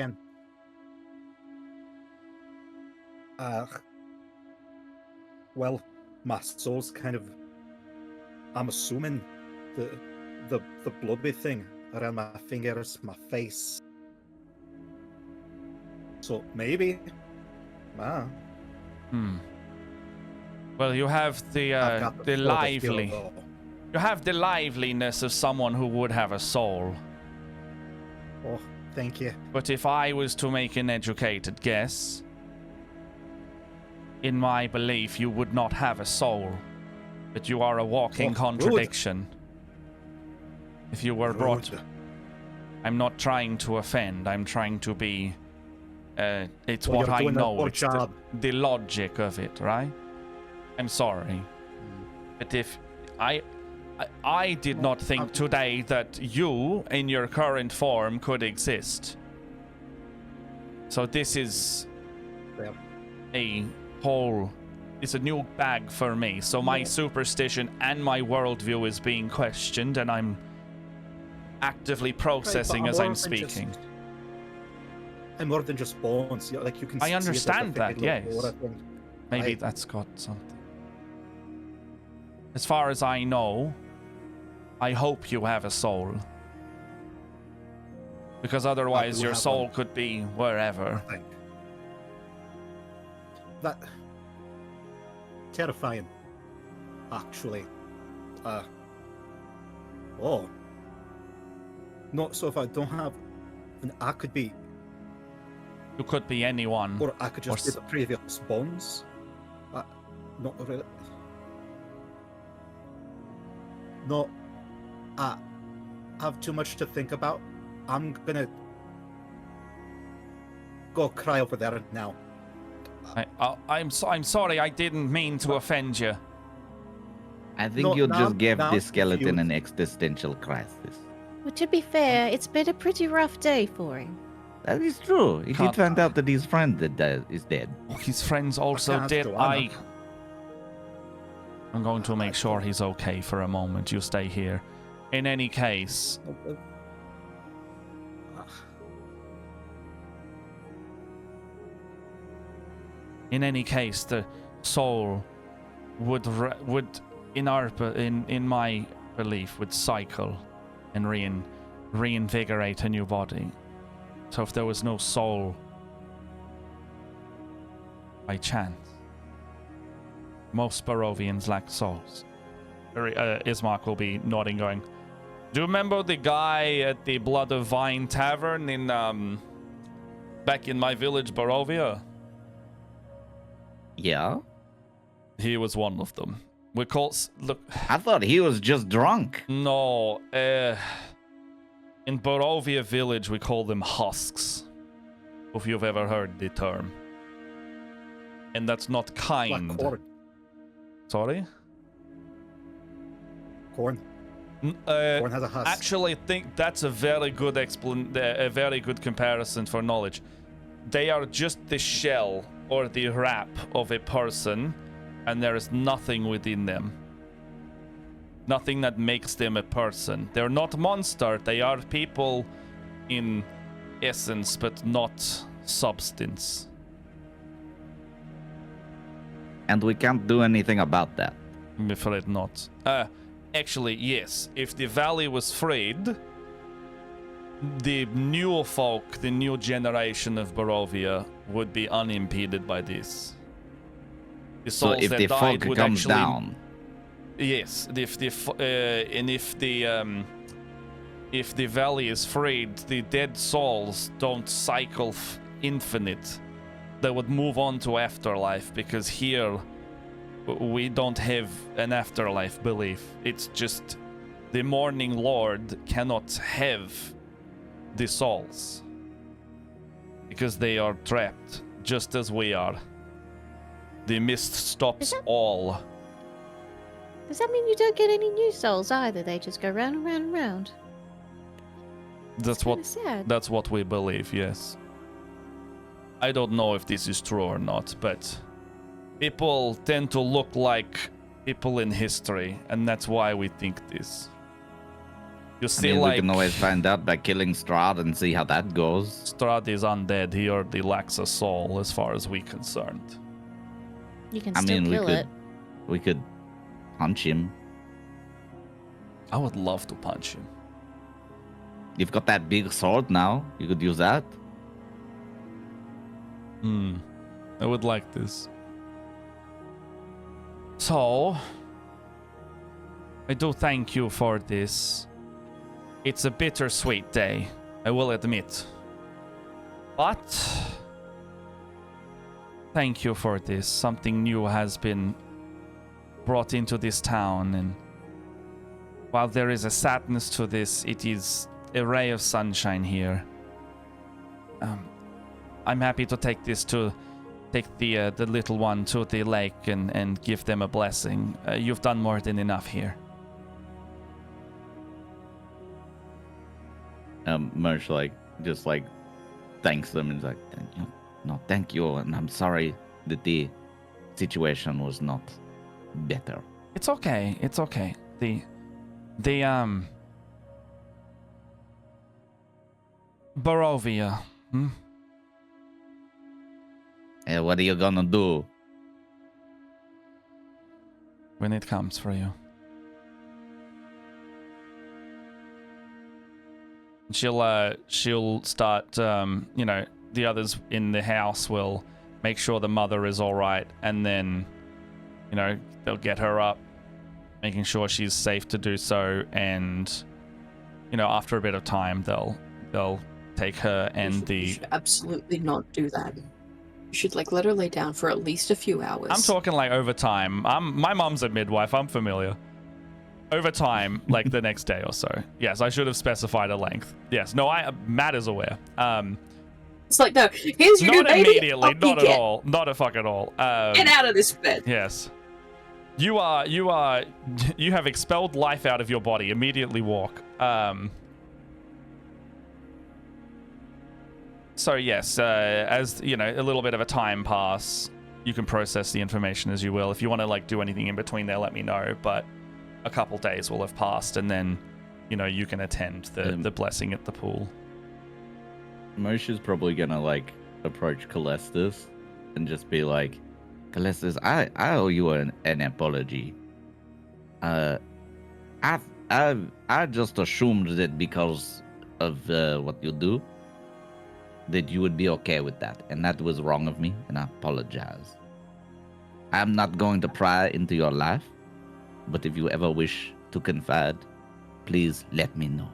Well, my soul's kind of... I'm assuming the blubby thing around my fingers, my face. So maybe. Well, you have the lively. You have the liveliness of someone who would have a soul. Oh, thank you. But if I was to make an educated guess, in my belief, you would not have a soul. But you are a walking contradiction. If you were brought... I'm not trying to offend. I'm trying to be... it's what I know. It's the logic of it, right? I'm sorry. But if... I did not think today that you, in your current form, could exist. So this is a whole it's a new bag for me. So my superstition and my worldview is being questioned, and I'm actively processing as I'm speaking. I'm more than just bones. Like you can. I see it as a understand that, faded yes. aura thing. Maybe that's got something. As far as I know, I hope you have a soul. Because otherwise do your have soul one. could be wherever. Think. That terrifying. Actually. Oh. Not so if I don't have, then I could be, You could be anyone. or I could just Or be the previous bones. Not really. No. I have too much to think about. I'm gonna go cry over there now. I'm sorry, I didn't mean to offend you. I think No, you now- just gave now this skeleton you- an existential crisis. Well, to be fair, it's been a pretty rough day for him. That is true. He Can't- did find out that his friend is dead. Oh, his friends also can't did. do it. I'm going to make sure he's okay for a moment. You stay here. In any case, the soul would in my belief would cycle and reinvigorate a new body. So if there was no soul by chance, most Barovians lack souls. Ismark will be nodding, going, "Do you remember the guy at the Blood of Vine Tavern in back in my village, Barovia?" Yeah? He was one of them. We call look. I thought he was just drunk. No, in Barovia village we call them husks. If you've ever heard the term, and that's not kind. Like corn. Sorry. Corn. Corn has a husk. Actually, I think that's a very good a very good comparison for knowledge. They are just the shell or the wrap of a person, and there is nothing within them. Nothing that makes them a person. They're not monster. They are people in essence, but not substance. And we can't do anything about that. I'm afraid not. Actually, yes. If the valley was freed, the new folk, the new generation of Barovia, would be unimpeded by this. The So souls if that the died fog would comes actually, down, yes. If the valley is freed, the dead souls don't cycle infinite. They would move on to afterlife, because here we don't have an afterlife belief. It's just the Morning Lord cannot have the souls because they are trapped, just as we are. The mist stops all. Does that mean you don't get any new souls either? They just go round and round and round. That's Kinda what sad. that's what we believe, yes. I don't know if this is true or not, but people tend to look like people in history, and that's why we think this. You I see, mean, like, we can always find out by killing Strahd and see how that goes. Strahd is undead. He already lacks a soul, as far as we're concerned. You can I still mean, kill it. we could punch him. I would love to punch him. You've got that big sword now. You could use that. I would like this. So, I do thank you for this. It's a bittersweet day, I will admit. But, thank you for this. Something new has been brought into this town, and while there is a sadness to this, it is a ray of sunshine here. I'm happy to take the little one to the lake and give them a blessing. You've done more than enough here. Merch just thanks them and is like, thank you. No, thank you, and I'm sorry that the situation was not better. It's okay. It's okay. The Barovia. Hmm? What are you gonna do? When it comes for you. She'll start, you know, the others in the house will make sure the mother is all right, and then, you know, they'll get her up, making sure she's safe to do so, and, you know, after a bit of time, they'll take her and You should absolutely not do that. You should like let her lay down for at least a few hours. I'm talking like over time. My mom's a midwife. I'm familiar. Over time, like the next day or so. Yes, I should have specified a length. Yes, no, Matt is aware. It's like, no, here's your new Not baby. immediately, Up you not at get. all, not a fuck at all. Get out of this bed. Yes, you have expelled life out of your body. Immediately walk. So yes, as you know, a little bit of a time pass, you can process the information as you will. If you want to like do anything in between there, let me know. But a couple days will have passed, and then, you know, you can attend the blessing at the pool. Moshe's probably gonna like approach Calestis and just be like, Calestis, I owe you an apology. I just assumed that because of what you do, that you would be okay with that, and that was wrong of me, and I apologize. I'm not going to pry into your life, but if you ever wish to confide, please let me know.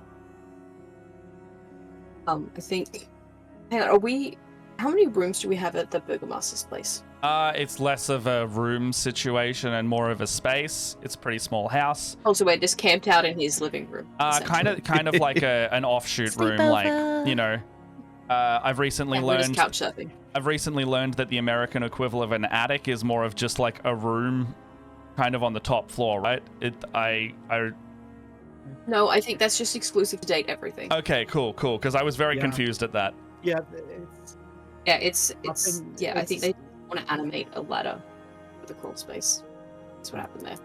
I think. Hang on, how many rooms do we have at the Burgomaster's place? It's less of a room situation and more of a space. It's a pretty small house. Also, we're just camped out in his living room. Kind of like an offshoot room, like, you know. I've recently We're just learned. couch surfing. I've recently learned that the American equivalent of an attic is more of just like a room, kind of on the top floor, right? No, I think that's just exclusive to date everything. Okay, cool. Because I was very Yeah. confused at that. Yeah, it's I think they want to animate a ladder for the crawl space. That's what happened there.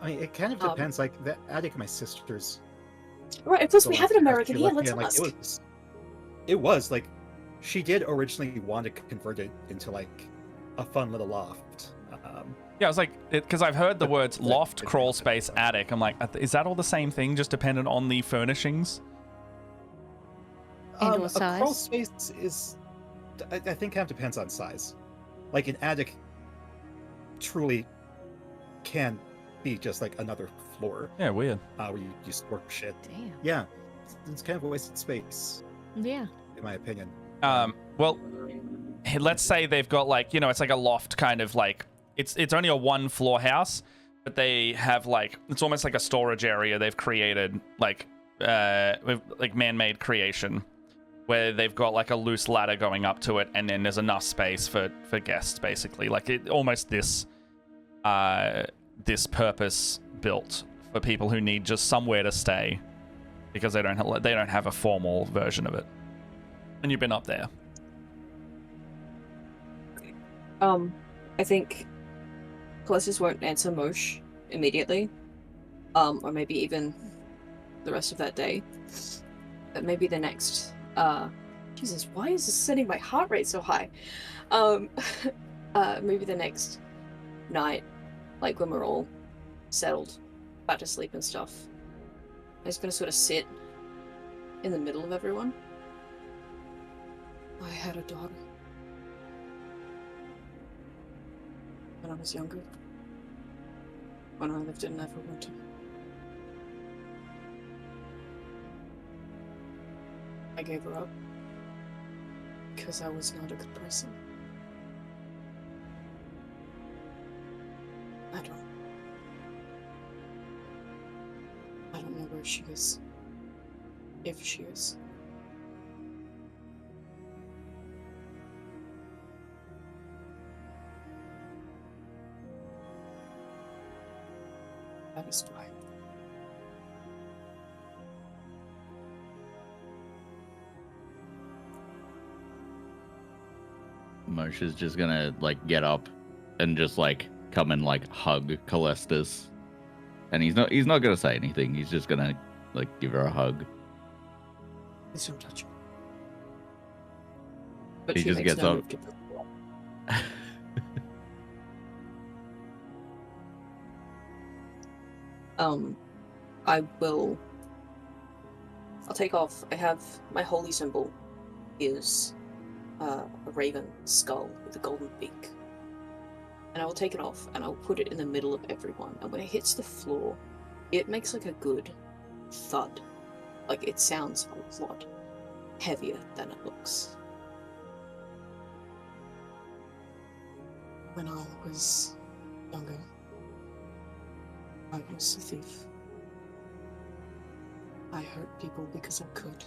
I mean, it kind of depends. Like the attic of my sister's. Right, of course so, we like, have an after American she here. left me, Let's and, ask. It was like she did originally want to convert it into like a fun little loft. Yeah, I was like, because I've heard the But- words but- loft, but- crawl space, attic. I'm like, is that all the same thing, just dependent on the furnishings? And or A crawl size? space is, I think, kind of depends on size. Like an attic truly can be just like another floor Yeah, weird. where you store shit. Damn. Yeah, it's kind of a wasted space, Yeah. in my opinion. Well, let's say they've got like, you know, it's like a loft kind of like, it's only a one floor house, but they have like, it's almost like a storage area they've created, like with like man-made creation, where they've got like a loose ladder going up to it, and then there's enough space for guests, basically. Like it almost this purpose built for people who need just somewhere to stay, because they don't have a formal version of it. And you've been up there. I think Calestis won't answer Mosh immediately, or maybe even the rest of that day, but maybe the next. Jesus, why is this setting my heart rate so high? Maybe the next night, like when we're all settled, about to sleep and stuff. I'm just gonna sort of sit in the middle of everyone. I had a daughter when I was younger, when I lived in Neverwinter. I gave her up because I was not a good person. I don't know where she is, if she is. That is why. Moshe's just gonna like get up and just like come and like hug Calestis. And he's not gonna say anything. He's just gonna like give her a hug. Please don't touch me. But He she just makes gets no up. move to the floor. I'll take off. I have my holy symbol is a raven skull with a golden beak. And I will take it off and I'll put it in the middle of everyone. And when it hits the floor, it makes like a good thud. Like it sounds a lot heavier than it looks. When I was younger, I was a thief. I hurt people because I could.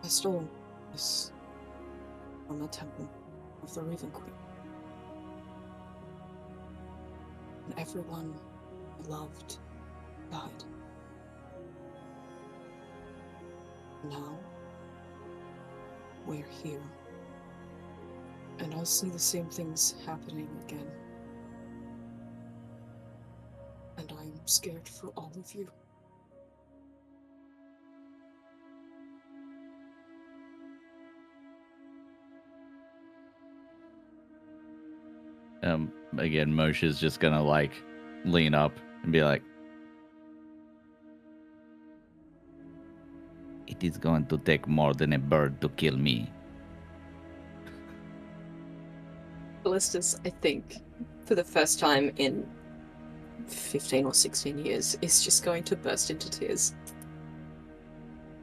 I stole this from the temple of the Raven Queen. And everyone I loved died. Now, we're here. And I see the same things happening again. And I'm scared for all of you. Again, Moshe's just gonna like lean up and be like, "It is going to take more than a bird to kill me." Callistus, I think, for the first time in 15 or 16 years, is just going to burst into tears.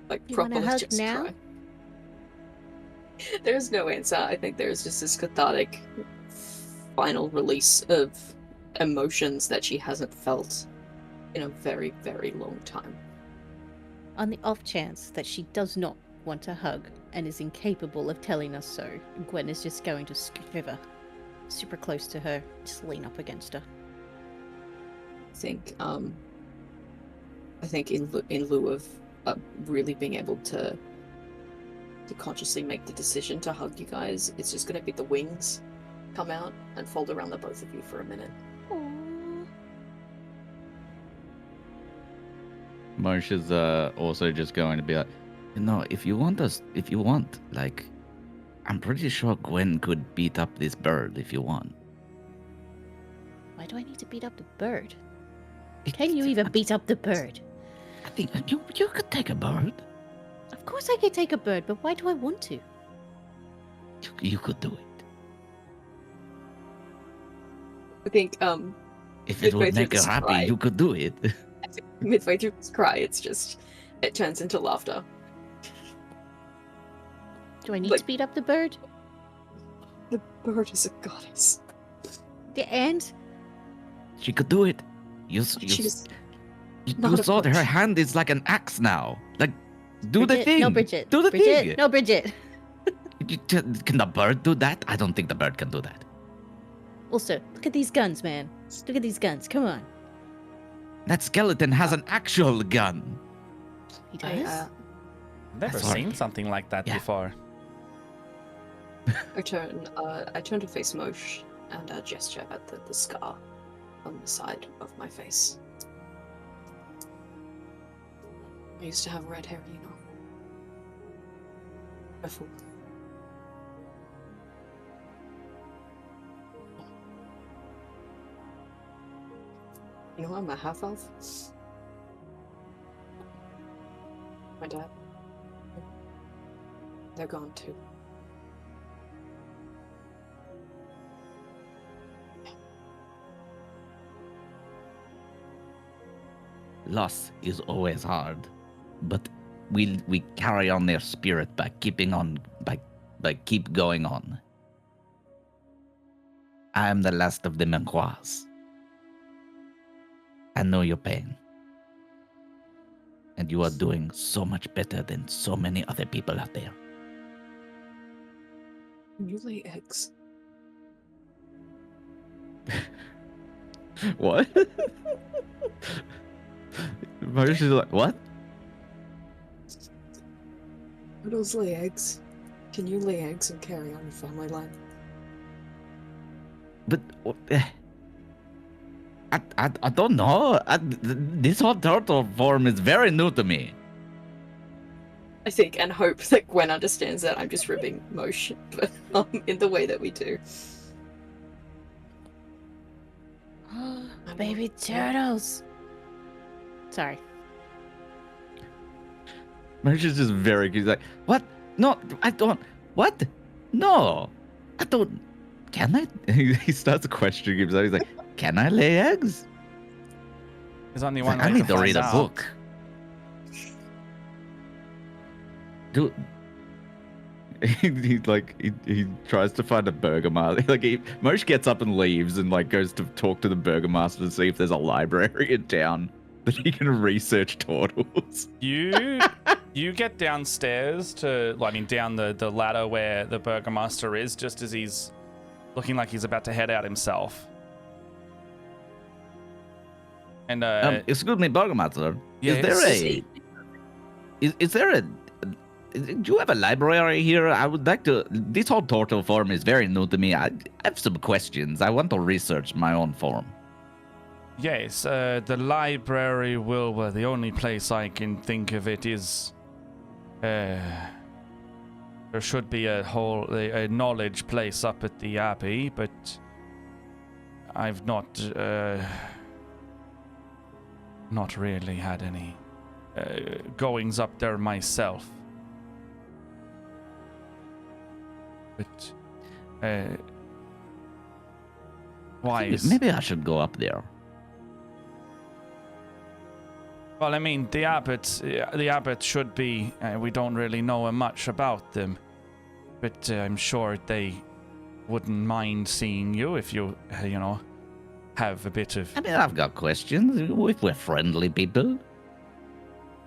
Like, You wanna properly hug just now? cry. There is no answer. I think there is just this cathartic final release of emotions that she hasn't felt in a very, very long time. On the off chance that she does not want to hug and is incapable of telling us so, Gwen is just going to scoot over super close to her, just lean up against her. I think in lieu of really being able to consciously make the decision to hug you guys, it's just going to be the wings come out and fold around the both of you for a minute. Aww. Moshe's also just going to be like, if you want, like, I'm pretty sure Gwen could beat up this bird if you want. Why do I need to beat up the bird? Can you even beat up the bird? I think you could take a bird. Of course I could take a bird, but why do I want to? You could do it. I think, If it midway would through make her this happy, cry- you could do it. midway through this cry, it turns into laughter. Do I need Like- to beat up the bird? The bird is a goddess. And She could do it. She's You not a saw that her punch. hand is like an axe now. Like, do the Bridget, thing. no Bridget. Do the Bridget, thing. no Bridget. Can the bird do that? I don't think the bird can do that. Also, look at these guns, man. Look at these guns. Come on. That skeleton has an actual gun. He I, does. Never That's seen right. something like that Yeah. before. I turn to face Mosh and gesture at the scar on the side of my face. I used to have red hair, you know. Before. You know, I'm a half elf. My dad. They're gone too. Loss is always hard, but we carry on their spirit by keeping on, by keep going on. I am the last of the Menquois. I know your pain. And you are doing so much better than so many other people out there. You lay eggs. What? Martia's like, what? Turtles lay eggs. Can you lay eggs and carry on your family line? But I don't know. This whole turtle form is very new to me. I think and hope that Gwen understands that I'm just ribbing Mosh, but in the way that we do. Baby turtles. Sorry. Mosh is just very cute. He's like, what? No, I don't. What? No, I don't. Can I? He starts questioning himself. He's like, can I lay eggs? There's only He's one like, way I need to find read a out. book. Dude. He tries to find a burgomaster. Mosh gets up and leaves and goes to talk to the burgomaster to see if there's a library in town that he can research turtles. You get downstairs down the ladder where the burgomaster is, just as he's looking like he's about to head out himself. And excuse me, burgomaster. Yes? Is there a do you have a library here? I would like to. This whole turtle form is very new to me. I have some questions. I want to research my own form. Yes, the library will. Well, the only place I can think of it is. There should be a knowledge place up at the Abbey, but I've not really had any goings up there myself. But why? Maybe I should go up there. Well, I mean, the abbot should be. We don't really know much about them, but I'm sure they wouldn't mind seeing you if you, have a bit of. I mean, I've got questions. If we're friendly people,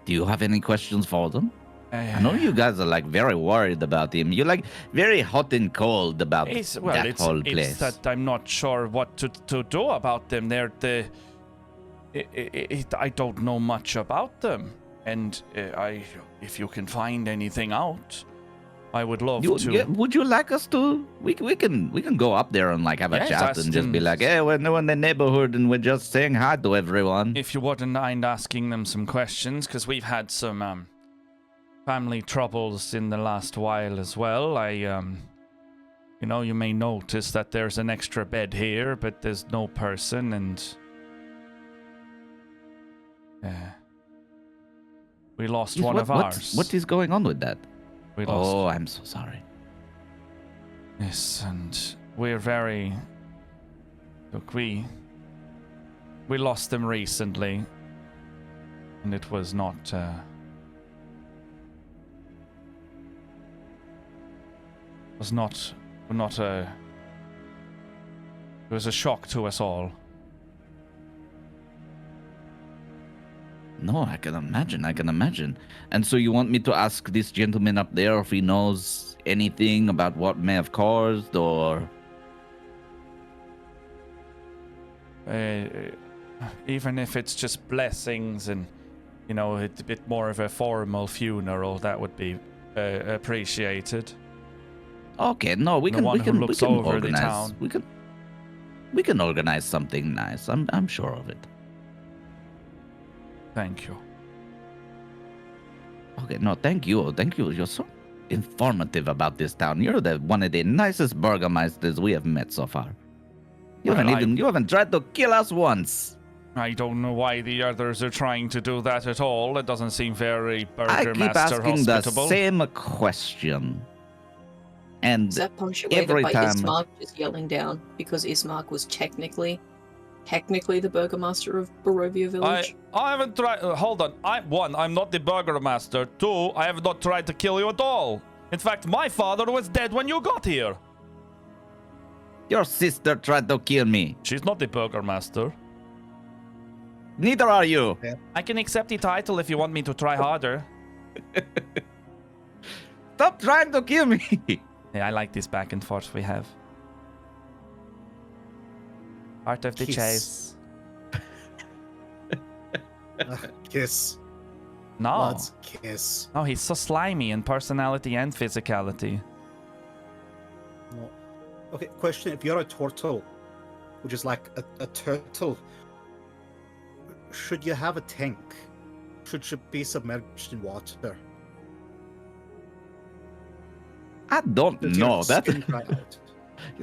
do you have any questions for them? I know you guys are very worried about him. You're very hot and cold about that whole place. It's that I'm not sure what to do about them. They're I don't know much about them, and if you can find anything out, I would love to. Yeah, would you like us to? We can go up there and have a chat and just be like, hey, we're new in the neighborhood and we're just saying hi to everyone. If you wouldn't mind asking them some questions, because we've had some family troubles in the last while as well. You may notice that there's an extra bed here, but there's no person, and we lost one of ours. What is going on with that? We lost. Oh, I'm so sorry. Yes, and we're very. Look, we lost them recently, and it was not. Was not a. It was a shock to us all. No, I can imagine. And so you want me to ask this gentleman up there if he knows anything about what may have caused, or... Even if it's just blessings and, a bit more of a formal funeral, that would be appreciated. Okay, no, we can organize. The town. We can organize something nice. I'm sure of it. Thank you. Okay, no, thank you. You're so informative about this town. You're one of the nicest burgomeisters we have met so far. You haven't tried to kill us once. I don't know why the others are trying to do that at all. It doesn't seem very burgomaster I keep asking hospitable. the same question. And Is that punctuated every by time... Ismark just yelling down because Ismark was technically the burgomaster of Barovia Village? I haven't tried. Hold on. I'm not the burgomaster. 2, I have not tried to kill you at all. In fact, my father was dead when you got here. Your sister tried to kill me. She's not the burgomaster. Neither are you. Yeah. I can accept the title if you want me to try harder. Stop trying to kill me. Yeah, I like this back and forth we have. Part of the chase. Kiss. No. Let's kiss. No, he's so slimy in personality and physicality. No. Okay, question: if you're a turtle, which is like a turtle, should you have a tank? Should you be submerged in water? I don't Does your know. That's skin dry out?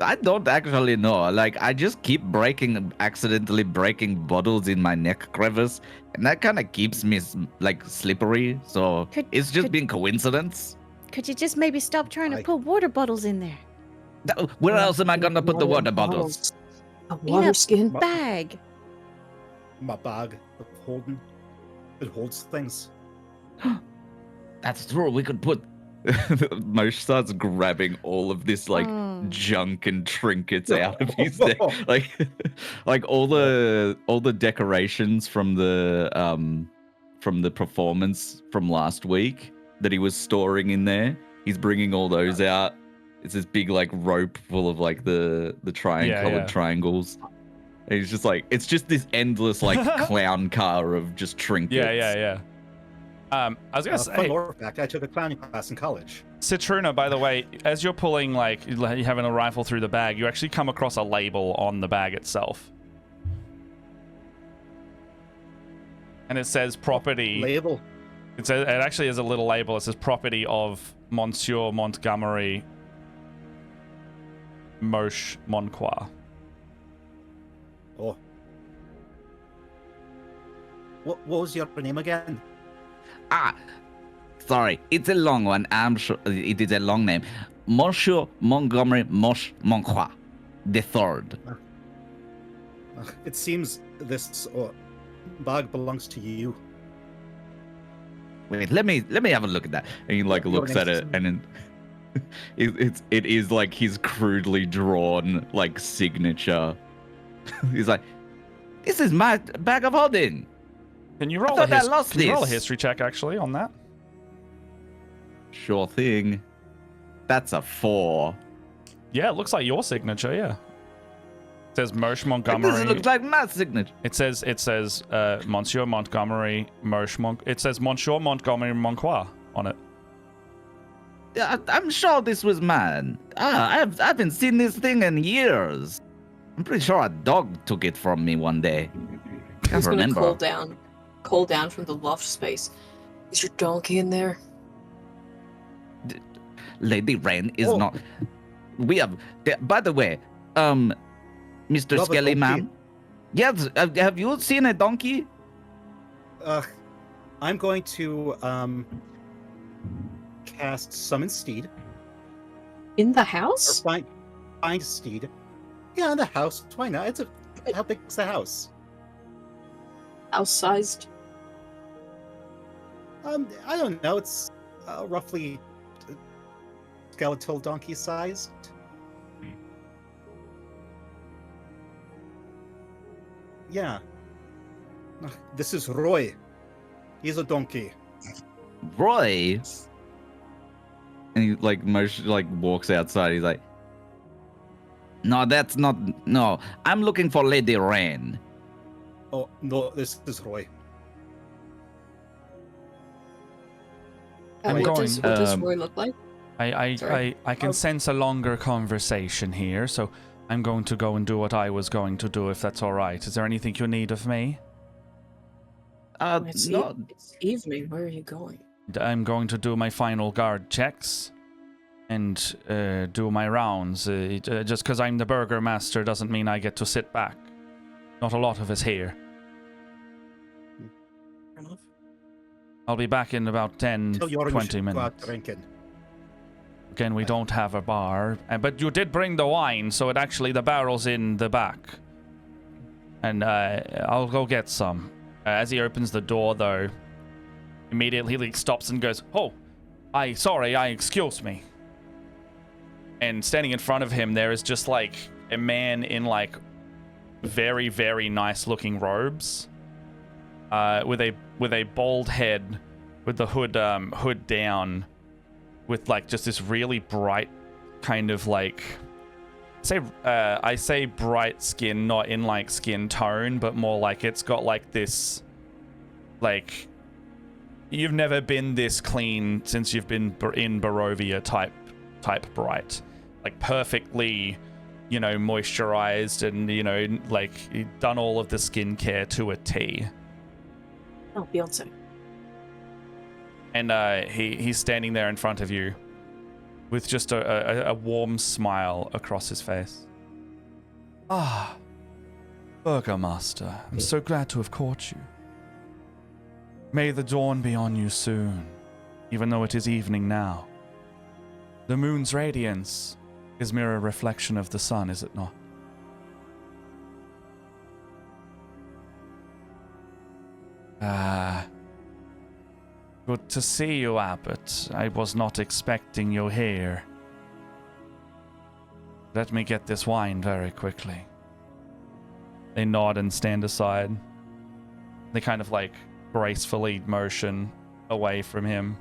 I don't actually know. Like, I just keep accidentally breaking bottles in my neck crevice, and that kind of keeps me like slippery. So it's just been coincidence. Could you just maybe stop trying to I- put water bottles in there? Where else am I gonna put the water bottles? A In water a skin? bag. My bag of holding. It holds things. That's true. We could put. Mosh starts grabbing all of this like Oh. junk and trinkets out of his deck, like all the decorations from the performance from last week that he was storing in there. He's bringing all those out. It's this big like rope full of like the colored triangles. And he's just like, it's just this endless like clown car of just trinkets. Yeah. I was gonna Fun say, lore fact: I took a clowning class in college. Citruna, by the way, as you're pulling, like, you're having a rifle through the bag, you actually come across a label on the bag itself. And it says property. Label. It actually has a little label. It says property of Monsieur Montgomery Moche Monquois. Oh. What was your name again? Sorry, it's a long one. I'm sure it is a long name. Monsieur Montgomery Moche Monquois the Third. It seems this bag belongs to you. Wait, let me have a look at that. And he like looks at it, and then it is like his crudely drawn like signature. He's like, "This is my bag of holding." Can you roll thought I lost can you roll a this. history check actually on that? Sure thing. That's a 4. Yeah, it looks like your signature. Yeah. It says Moche Montgomery. This looks like my signature. It says Monsieur Montgomery It says Monsieur Montgomery Monquois on it. I'm sure this was mine. I haven't seen this thing in years. I'm pretty sure a dog took it from me one day. I was gonna remember. call down from the loft space. Is your donkey in there? Lady Wren is not. We have. By the way, Mr. You have a Skelly Man. donkey? Yes. Have you seen a donkey? I'm going to cast Summon Steed. In the Or house? find Steed. Yeah, in the house. Why not? How big is the house? House-sized? I don't know. It's roughly skeletal donkey sized. Yeah. This is Roy. He's a donkey. Roy. And he like walks outside. He's like, no, that's not. No, I'm looking for Lady Wren. Oh no, this is Roy. I'm what going, does Roy look like? Sorry. I can sense a longer conversation here, so I'm going to go and do what I was going to do, if that's all right. Is there anything you need of me? It's No. it's evening. Where are you going? I'm going to do my final guard checks and do my rounds. Just because I'm the burgomaster doesn't mean I get to sit back. Not a lot of us here. Fair enough. I'll be back in about 10, Tell Jorgen 20 should go out minutes. drinking. Again, we don't have a bar, but you did bring the wine, so the barrel's in the back. And I'll go get some. As he opens the door, though, immediately he stops and goes, "Oh, excuse me." And standing in front of him, there is just like a man in like very, very nice looking robes, with a bald head, with the hood down, with like just this really bright kind of like I say bright skin, not in like skin tone, but more like it's got like this, like you've never been this clean since you've been in Barovia type bright. like perfectly, you know, moisturized and, you know, like done all of the skincare to a T. Oh, Beyonce. And he's standing there in front of you with just a warm smile across his face. Ah, Burgomaster, I'm so glad to have caught you. May the dawn be on you soon, even though it is evening now. The moon's radiance is mere reflection of the sun, is it not? Good to see you, Abbot. I was not expecting you here. Let me get this wine very quickly. They nod and stand aside. They kind of like gracefully motion away from him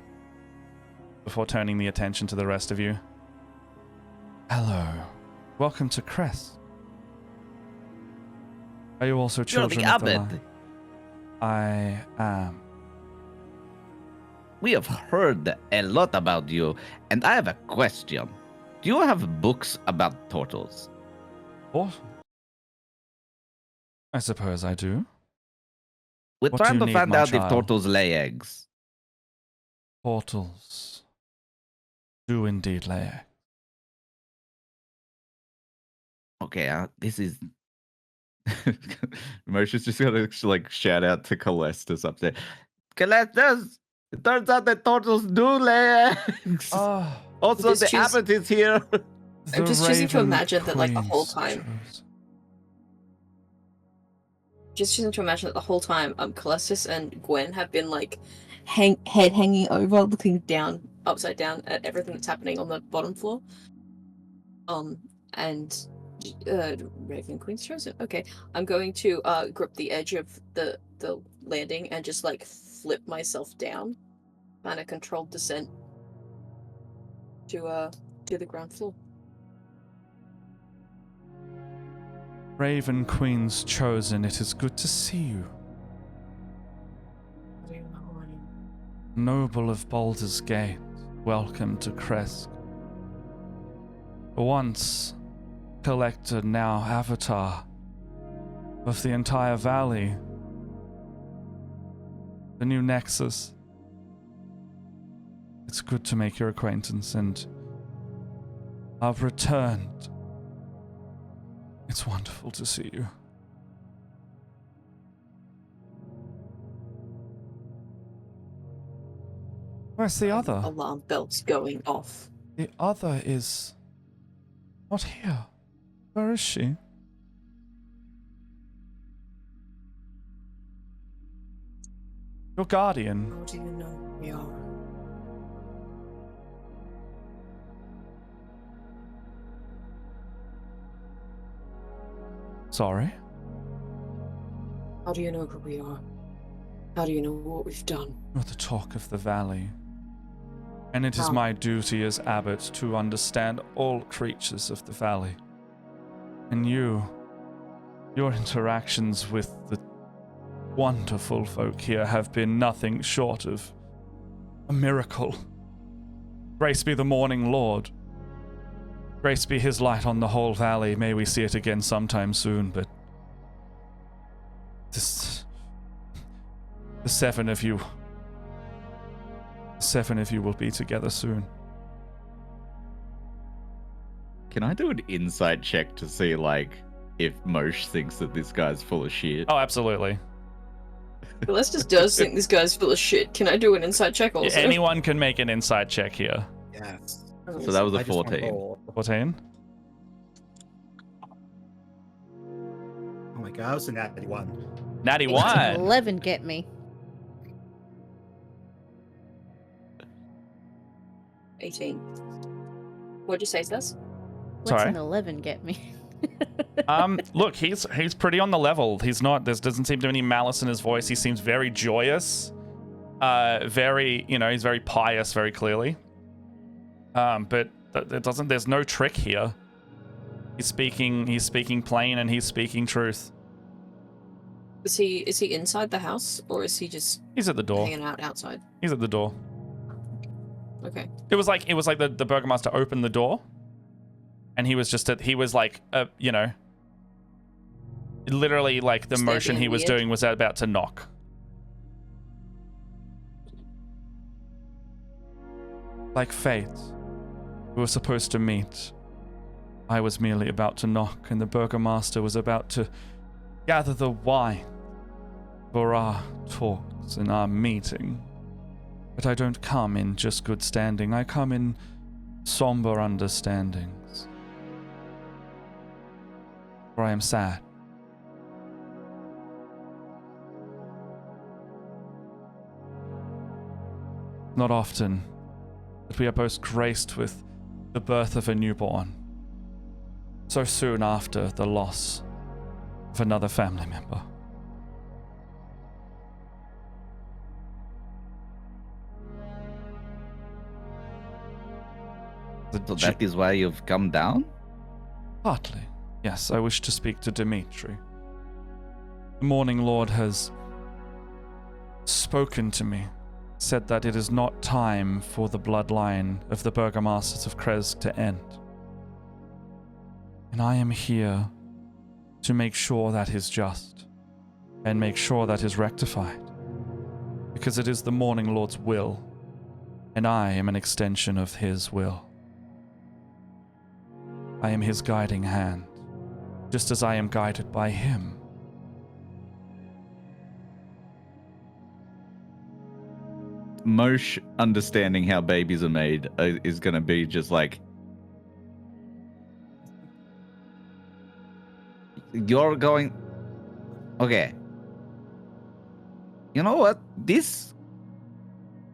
before turning the attention to the rest of you. Hello. Welcome to Crest. Are you also children You're of the the abbot. light? I am. We have heard a lot about you, and I have a question. Do you have books about turtles? What? I suppose I do. We're What do trying you to need, find my out if child? turtles lay eggs. Portals do indeed lay eggs. Okay, this is. Moshe's just gonna like shout out to Calestus up there. Calestus, it turns out that turtles do lay eggs. Ah, Also, Just the choose- abbot is here. I'm just choosing to imagine that, like, the whole time- chose. Just choosing to imagine that the whole time, Calestus and Gwen have been like head hanging over, looking down, upside down at everything that's happening on the bottom floor. And Raven Queen's chosen. Okay, I'm going to grip the edge of the landing and just like flip myself down, kind of controlled descent to the ground floor. Raven Queen's chosen. It is good to see you. Noble of Baldur's Gate, welcome to Kresk. Once collector, now avatar of the entire valley. The new Nexus. It's good to make your acquaintance, and I've returned. It's wonderful to see you. Where's the other? Alarm bells going off. The other is not here. Where is she? Your guardian. How do you know we are? Sorry? How do you know who we are? How do you know what we've done? You're the talk of the valley. And it is How? my duty as abbot to understand all creatures of the valley. And your interactions with the wonderful folk here have been nothing short of a miracle. Grace be the morning Lord. Grace be his light on the whole valley. May we see it again sometime soon, but the seven of you will be together soon. Can I do an insight check to see, like, if Moshe thinks that this guy's full of shit? Oh, absolutely. Calestus does think this guy's full of shit. Can I do an insight check also? Anyone can make an inside check here. Yes. So that was a I just wanna 14. roll. 14? Oh my god, I was a natty one. Natty It's 1! 11 get me. 18. What'd you say, Stas? What's Sorry? an 11 get me? Look, he's pretty on the level. He's not, there doesn't seem to be any malice in his voice. He seems very joyous. Very, he's very pious, very clearly. But there's no trick here. He's speaking plain and he's speaking truth. Is he inside the house or is he just He's at the door. hanging out outside? He's at the door. Okay. It was like the Burgomaster opened the door, and he was just he was like you know, literally like the Is that motion being he was weird? doing was about to knock. Like fate, we were supposed to meet. I was merely about to knock, and the burgomaster was about to gather the wine for our talks and our meeting. But I don't come in just good standing. I come in somber understandings. For I am sad. Not often that we are both graced with the birth of a newborn, so soon after the loss of another family member. So that is why you've come down? Partly, yes. I wish to speak to Dimitri. The Morning Lord has spoken to me, said that it is not time for the bloodline of the burgomasters of Kresk to end. And I am here to make sure that is just, and make sure that is rectified. Because it is the Morning Lord's will, and I am an extension of his will. I am his guiding hand, just as I am guided by him. Mosh understanding how babies are made is going to be just like, you're going, okay, you know what,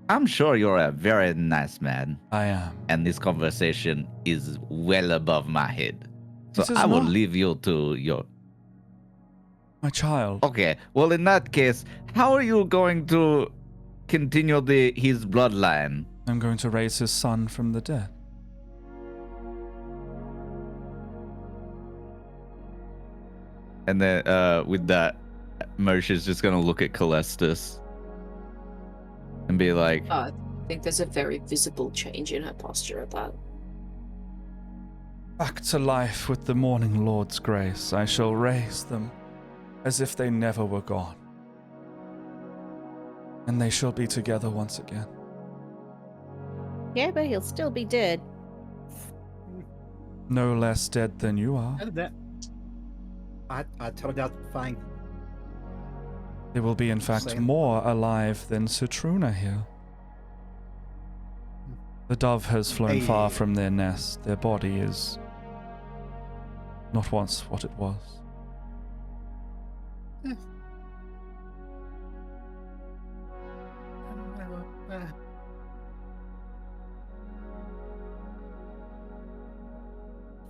I'm sure you're a very nice man, I am. and this conversation is well above my head, so This is I will not. leave you to your, My child. okay, well, in that case, how are you going to continue his bloodline? I'm going to raise his son from the dead. And then with that, Mosh is just going to look at Calestis and be like, I think there's a very visible change in her posture at that. Back to life with the Morning Lord's grace, I shall raise them as if they never were gone. And they shall be together once again. Yeah, but he'll still be dead. No less dead than you are. And that I turned out fine. They will be in fact Same. more alive than Citruna here. The dove has flown far Hey. from their nest. Their body is not once what it was.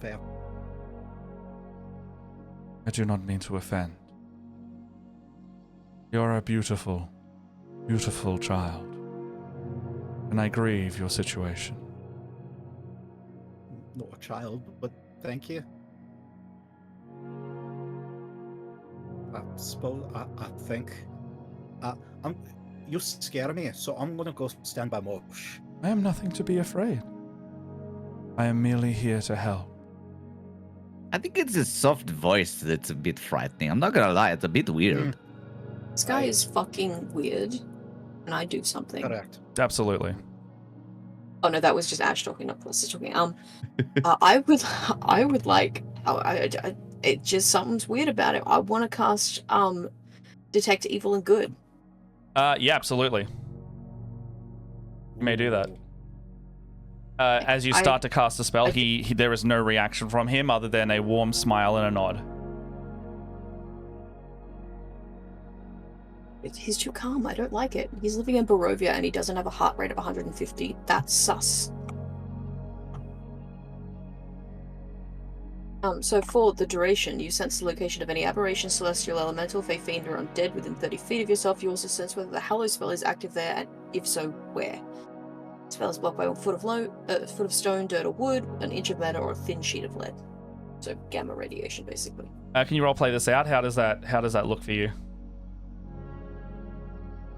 Fair. I do not mean to offend. You're a beautiful, beautiful child, and I grieve your situation. Not a child, but thank you. I suppose I think you scare me, so I'm gonna go stand by Mosh. I am nothing to be afraid. I am merely here to help. I think it's his soft voice that's a bit frightening. I'm not going to lie, it's a bit weird. This guy is fucking weird, and I do something. Correct. Absolutely. Oh no, that was just Ash talking, not Felicity talking. I would like. It just something's weird about it. I want to cast detect evil and good. Yeah, absolutely. You may do that. As you start to cast the spell, there is no reaction from him other than a warm smile and a nod. He's too calm. I don't like it. He's living in Barovia and he doesn't have a heart rate of 150. That's sus. So for the duration, you sense the location of any aberration, celestial, elemental, fey, fiend, or undead within 30 feet of yourself. You also sense whether the Hallow spell is active there, and if so, where. The spell is blocked by 1 foot of stone, dirt, or wood, an inch of matter, or a thin sheet of lead. So gamma radiation, basically. Can you roleplay this out? How does that look for you?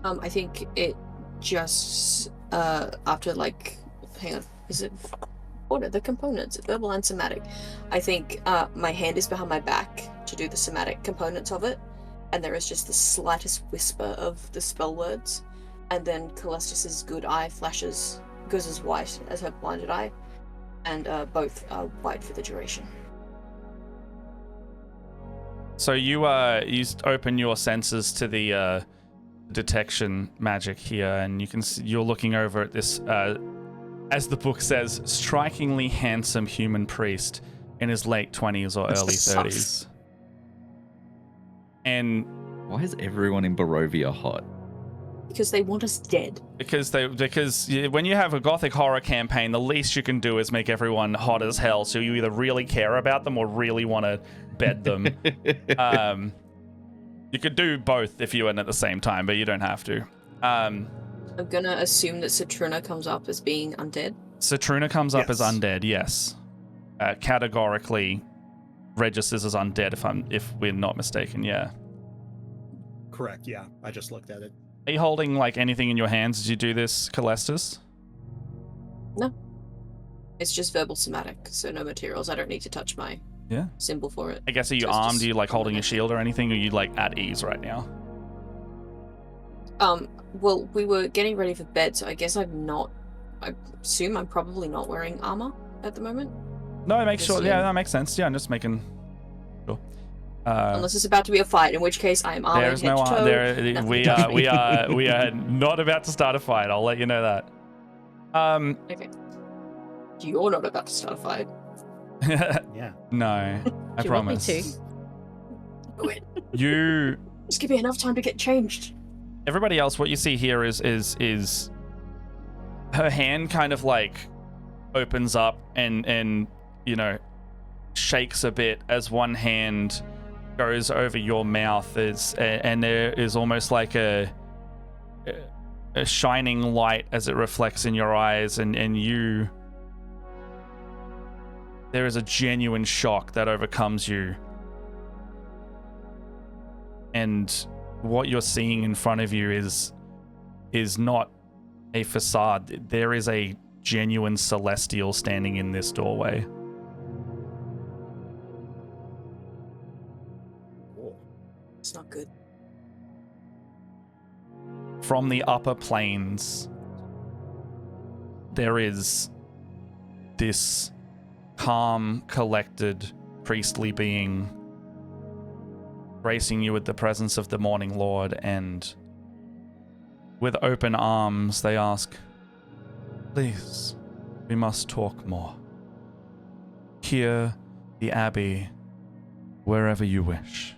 I think it just after hang on, is it Order the components, verbal and somatic. I think my hand is behind my back to do the somatic components of it, and there is just the slightest whisper of the spell words, and then Calestus's good eye goes as white as her blinded eye, and both are white for the duration. So you open your senses to the detection magic here, and you can see, you're looking over at this, as the book says, strikingly handsome human priest in his late 20s or early 30s. And why is everyone in Barovia hot? Because they want us dead. Because when you have a gothic horror campaign, the least you can do is make everyone hot as hell. So you either really care about them or really want to bed them. You could do both if you went at the same time, but you don't have to. I'm gonna assume that Citruna comes up as being undead. Citruna comes up as undead, yes. Categorically registers as undead if we're not mistaken, yeah. Correct, yeah. I just looked at it. Are you holding like anything in your hands as you do this, Calestus? No. It's just verbal somatic, so no materials. I don't need to touch my symbol for it. I guess, are you armed? Are you like holding a shield or anything? Or are you like at ease right now? Well, we were getting ready for bed, so I guess I'm not. I assume I'm probably not wearing armor at the moment. No, it makes sure. Yeah, that makes sense. Yeah, I'm just making sure. Unless it's about to be a fight, in which case I'm armored. There's no armor. We are not about to start a fight. I'll let you know that. Okay. You're not about to start a fight. Yeah. No, I promise. Do it. You. Just give me enough time to get changed. Everybody else, what you see here is her hand kind of like opens up and shakes a bit as one hand goes over your mouth, and there is almost like a shining light as it reflects in your eyes, and there is a genuine shock that overcomes you, and what you're seeing in front of you is not a facade. There is a genuine celestial standing in this doorway. It's not good. From the upper planes, there is this calm, collected, priestly being gracing you with the presence of the Morning Lord, and with open arms they ask, "Please, we must talk more. Here, the Abbey, wherever you wish.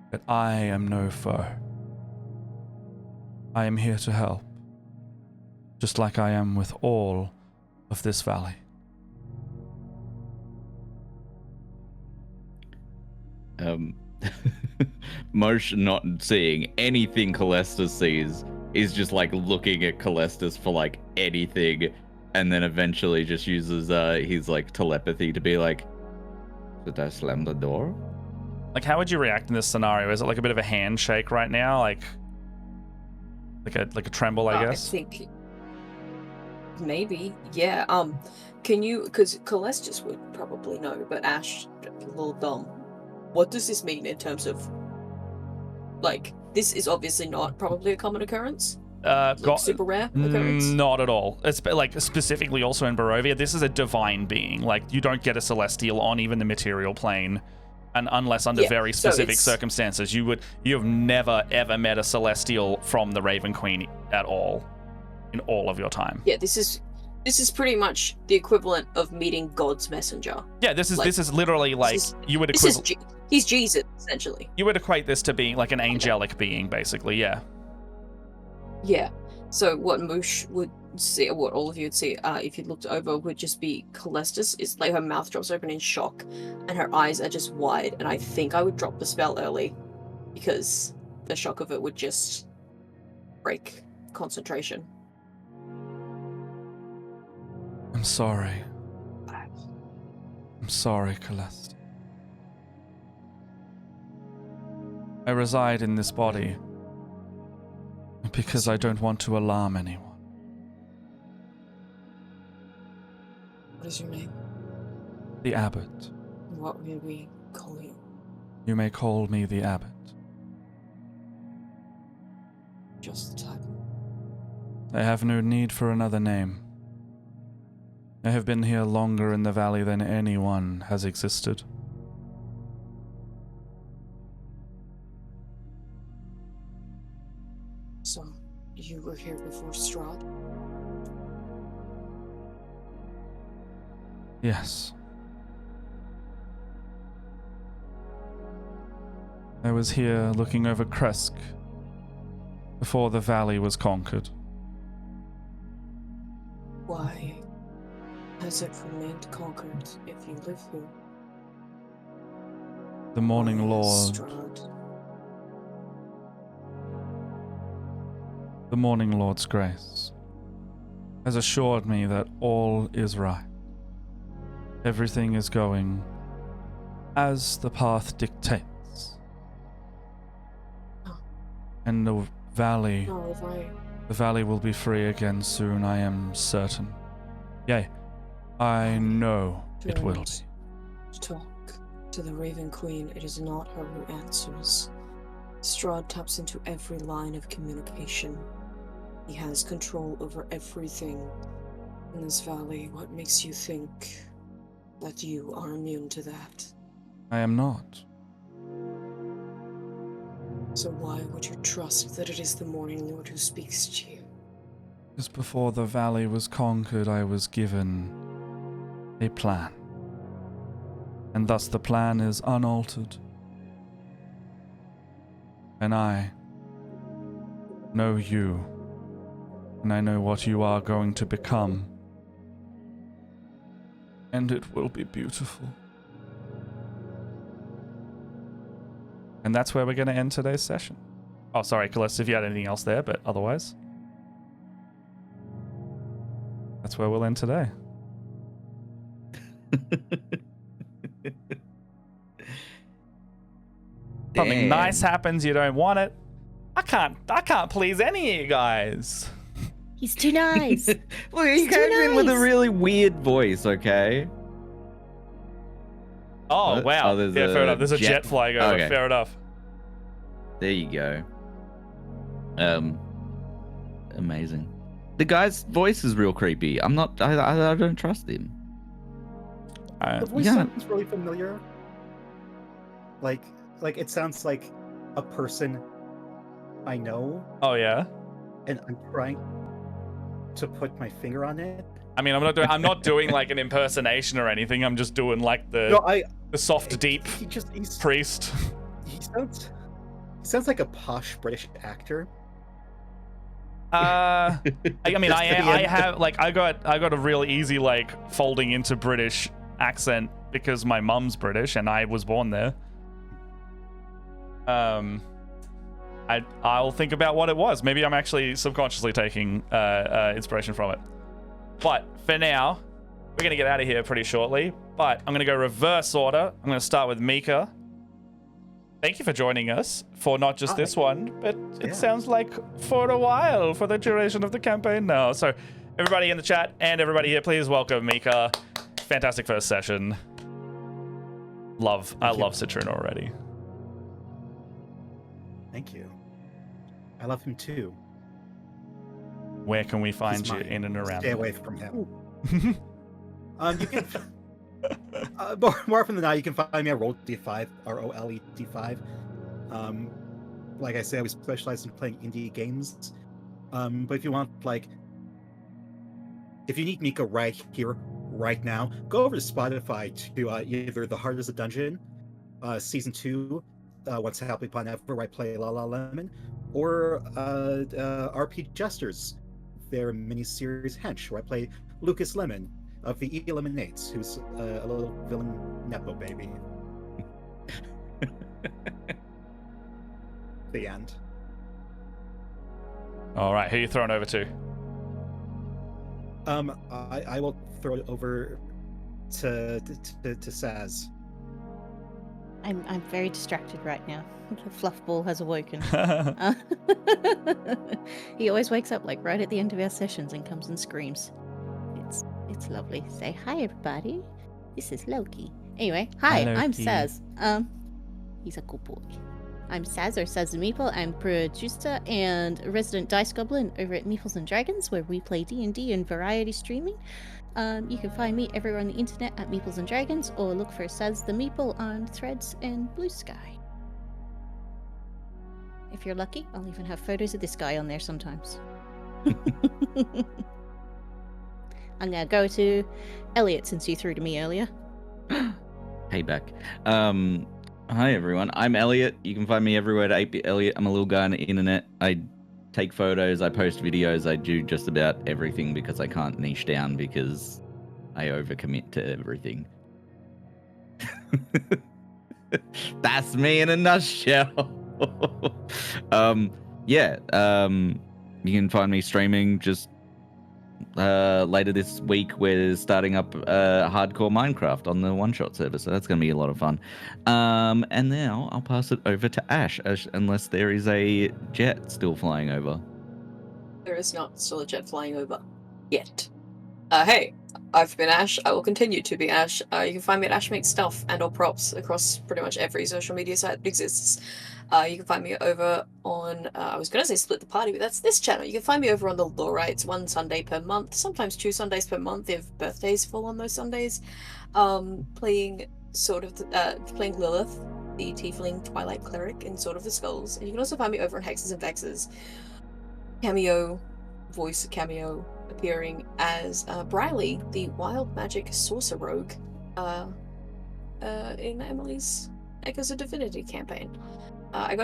But I am no foe. I am here to help, just like I am with all of this valley." Mosh, not seeing anything Calestus sees, is just like looking at Calestus for like anything, and then eventually just uses his like telepathy to be like, "Did I slam the door?" Like, how would you react in this scenario? Is it like a bit of a handshake right now, like a tremble, I guess? I think maybe, yeah. Can you? Because Calestus would probably know, but Ash, a little dumb. What does this mean in terms of, like, this is obviously not probably a common occurrence? Super rare occurrence? Not at all. It's like specifically also in Barovia, this is a divine being. Like, you don't get a celestial on even the material plane, and unless under very specific circumstances. You have never ever met a celestial from the Raven Queen at all in all of your time. Yeah, this is pretty much the equivalent of meeting God's messenger. Yeah, this is literally like you would equivalent. He's Jesus, essentially. You would equate this to being like an angelic being, basically. Yeah. Yeah. So what Moosh would see, or what all of you would see, if you looked over, would just be Calestus. Is like her mouth drops open in shock, and her eyes are just wide. And I think I would drop the spell early, because the shock of it would just break concentration. I'm sorry. I'm sorry, Calestus. I reside in this body because I don't want to alarm anyone. What is your name? The Abbot. What may we call you? You may call me the Abbot. Just the type. I have no need for another name. I have been here longer in the valley than anyone has existed. So, you were here before Strahd? Yes. I was here looking over Kresk before the valley was conquered. Why has it remained conquered if you live here? The Morning Why has Lord, Strahd? the Morning Lord's grace, has assured me that all is right. Everything is going as the path dictates. Oh. And the valley No, if I The valley will be free again soon, I am certain. Yea, I know it will be. don't talk to the Raven Queen, it is not her who answers. Strahd taps into every line of communication. He has control over everything in this valley. What makes you think that you are immune to that? I am not. So why would you trust that it is the Morning Lord who speaks to you? Just before the valley was conquered, I was given a plan. And thus the plan is unaltered. And I know you. And I know what you are going to become. And it will be beautiful. And that's where we're going to end today's session. Oh, sorry, Callista, if you had anything else there, but otherwise, that's where we'll end today. Something Damn. nice happens, you don't want it. I can't please any of you guys. He's too nice. Well, he It's too came in with a nice. really weird voice, okay? Oh, What? wow. Oh, there's Yeah, fair a enough. There's a jet jet- flying over. okay. Fair enough. There you go. Amazing. The guy's voice is real creepy. I don't trust him. The voice Yeah. sounds really familiar. Like it sounds like a person I know, Oh, yeah. and I'm trying to put my finger on it. I mean, I'm not doing like an impersonation or anything. I'm just doing like No, the soft, deep he's priest. he sounds like a posh British actor. I mean, Just at the I end. have like I got a real easy like folding into British accent because my mum's British and I was born there. I'll think about what it was. Maybe I'm actually subconsciously taking inspiration from it. But for now, we're gonna get out of here pretty shortly. But I'm gonna go reverse order. I'm gonna start with Mika. Thank you for joining us for not just this one, but it Yeah. sounds like for a while, for the duration of the campaign now. So everybody in the chat and everybody here, please welcome Mika. Fantastic first session. I love Citruna already. Thank you. I love him too. Where can we find He's you mine. in and around? Stay away from him. You can more often than not, you can find me at Roll D5, ROLE D5. Like I said, we specialize in playing indie games. But if you want, if you need Mika right here, right now, go over to Spotify to either The Heart is a Dungeon, Season 2, What's Happening Upon Ever, where I play La La Lemon, or RP Jesters, their mini-series Hench, where I play Lucas Lemon of the Eliminates, who's a little villain Nepo baby. The end. All right, who are you throwing over to? I will throw it over to Saz. I'm very distracted right now. The fluff ball has awoken. He always wakes up like right at the end of our sessions and comes and screams. It's It's lovely. Say hi, everybody. This is Loki. Anyway, hi, I'm Loki. Saz. He's a cool boy. I'm Saz, or Saz the Meeple. I'm producer and resident dice goblin over at Meeples and Dragons, where we play D&D and variety streaming. You can find me everywhere on the internet at Meeples and Dragons, or look for Saz the Meeple on Threads and Blue Sky. If you're lucky, I'll even have photos of this guy on there sometimes. I'm gonna go to Elliot since you threw to me earlier. Payback. Hi everyone. I'm Elliot. You can find me everywhere at 8-bit Elliot. I'm a little guy on the internet. I take photos, I post videos, I do just about everything because I can't niche down because I overcommit to everything. That's me in a nutshell. You can find me streaming just later this week. We're starting up hardcore Minecraft on the one-shot server, so that's going to be a lot of fun. And now I'll pass it over to Ash, unless there is a jet still flying over. There is not still a jet flying over yet. Hey, I've been Ash. I will continue to be Ash. You can find me at Ash Makes Stuff and or props across pretty much every social media site that exists. You can find me over on, I was going to say Split the Party, but that's this channel. You can find me over on the Lorites one Sunday per month, sometimes 2 Sundays per month if birthdays fall on those Sundays. Playing Lilith, the Tiefling Twilight Cleric in Sword of the Skulls. And you can also find me over on Hexes and Vexes. Voice cameo appearing as Briley, the Wild Magic Sorcerer Rogue in Emily's Echoes of Divinity campaign. I'm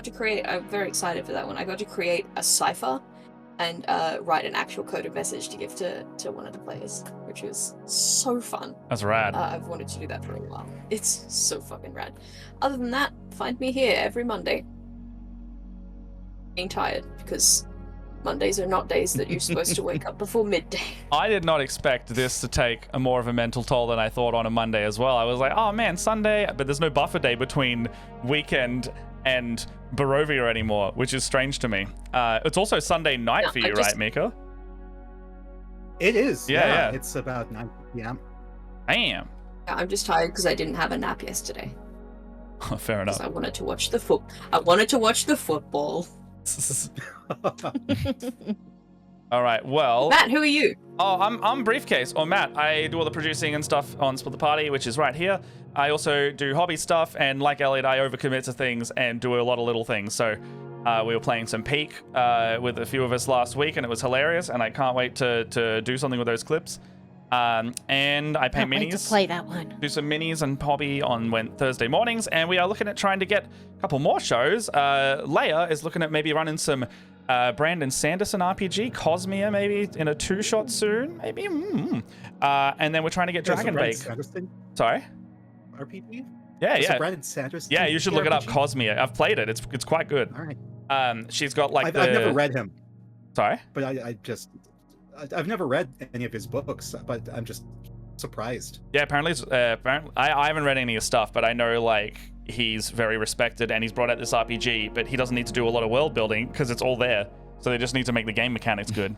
very excited for that one. I got to create a cipher and write an actual coded message to give to one of the players, which was so fun. That's rad. I've wanted to do that for a while. It's so fucking rad. Other than that, find me here every Monday. Being tired, because Mondays are not days that you're supposed to wake up before midday. I did not expect this to take a more of a mental toll than I thought on a Monday as well. I was like, oh man, Sunday, but there's no buffer day between weekend and Barovia anymore, which is strange to me. It's also Sunday night for you, right, Mika? It is. Yeah. It's about 9 p.m. Damn. Yeah, I'm just tired because I didn't have a nap yesterday. Fair enough. I wanted to watch the football. All right, well, Matt, who are you? Oh, I'm Briefcase, or Matt. I do all the producing and stuff on Split the Party, which is right here. I also do hobby stuff, and like Elliot, I overcommit to things and do a lot of little things. So we were playing some Peak with a few of us last week, and it was hilarious, and I can't wait to do something with those clips. And I paint minis. To play that one. Do some minis and hobby on Thursday mornings, and we are looking at trying to get a couple more shows. Leia is looking at maybe running some Brandon Sanderson RPG, Cosmere maybe in a 2-shot soon, maybe. And then we're trying to get Dragon Bake. Sorry? RPG? Yeah. Brandon Sanderson. Yeah, you should look it up. RPG? Cosmere. I've played it. It's quite good. All right. She's got like I've never read him. Sorry? But I've never read any of his books, but I'm just surprised. Yeah, apparently I haven't read any of his stuff, but I know like he's very respected and he's brought out this RPG, but he doesn't need to do a lot of world building because it's all there. So they just need to make the game mechanics good.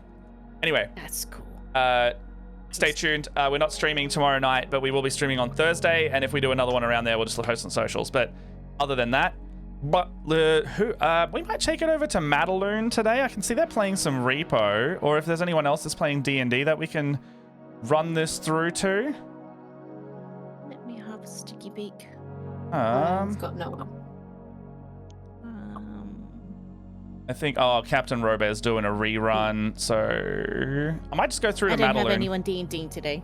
Anyway. That's cool. Stay tuned. We're not streaming tomorrow night, but we will be streaming on Thursday, and if we do another one around there, we'll just post on socials. But other than that, we might take it over to Madaloon today. I can see they're playing some Repo, or if there's anyone else that's playing D&D that we can run this through to. Let me have a sticky beak. I've got no one. I think Captain Robez's doing a rerun, so I might just go through to Madaloon. I don't have anyone D&D today.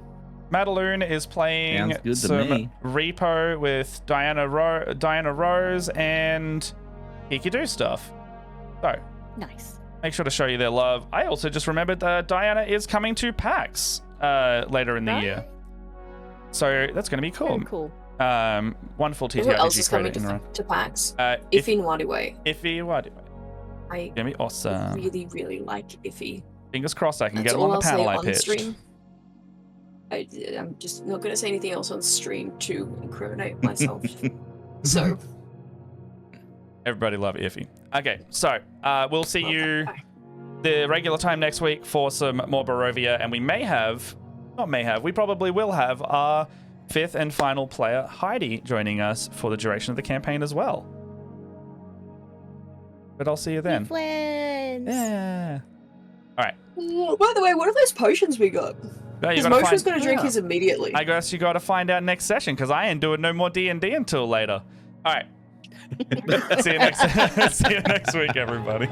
Madaloon is playing some Repo with Diana Rose and Hikidu stuff. So nice. Make sure to show you their love. I also just remembered that Diana is coming to PAX later in the year, so that's going to be cool. Very cool. Wonderful TTRPG. Who else is coming to PAX? Iffy Nwadiwe. Iffy Nwadiwe. Gonna be awesome. Really, really like Iffy. Fingers crossed I can get him on the panel I pitched. Stream. I'm just not going to say anything else on stream to incriminate myself. So. Everybody love Iffy. Okay, so we'll see you the regular time next week for some more Barovia, and we may have not may have, we probably will have our 5th and final player, Heidi, joining us for the duration of the campaign as well. But I'll see you then. Friends. Yeah. All right. Oh, by the way, what are those potions we got? Yeah, you Because gotta Moshe's find- going to drink his immediately. I guess you got to find out next session because I ain't doing no more D&D until later. All right. See you next week, everybody.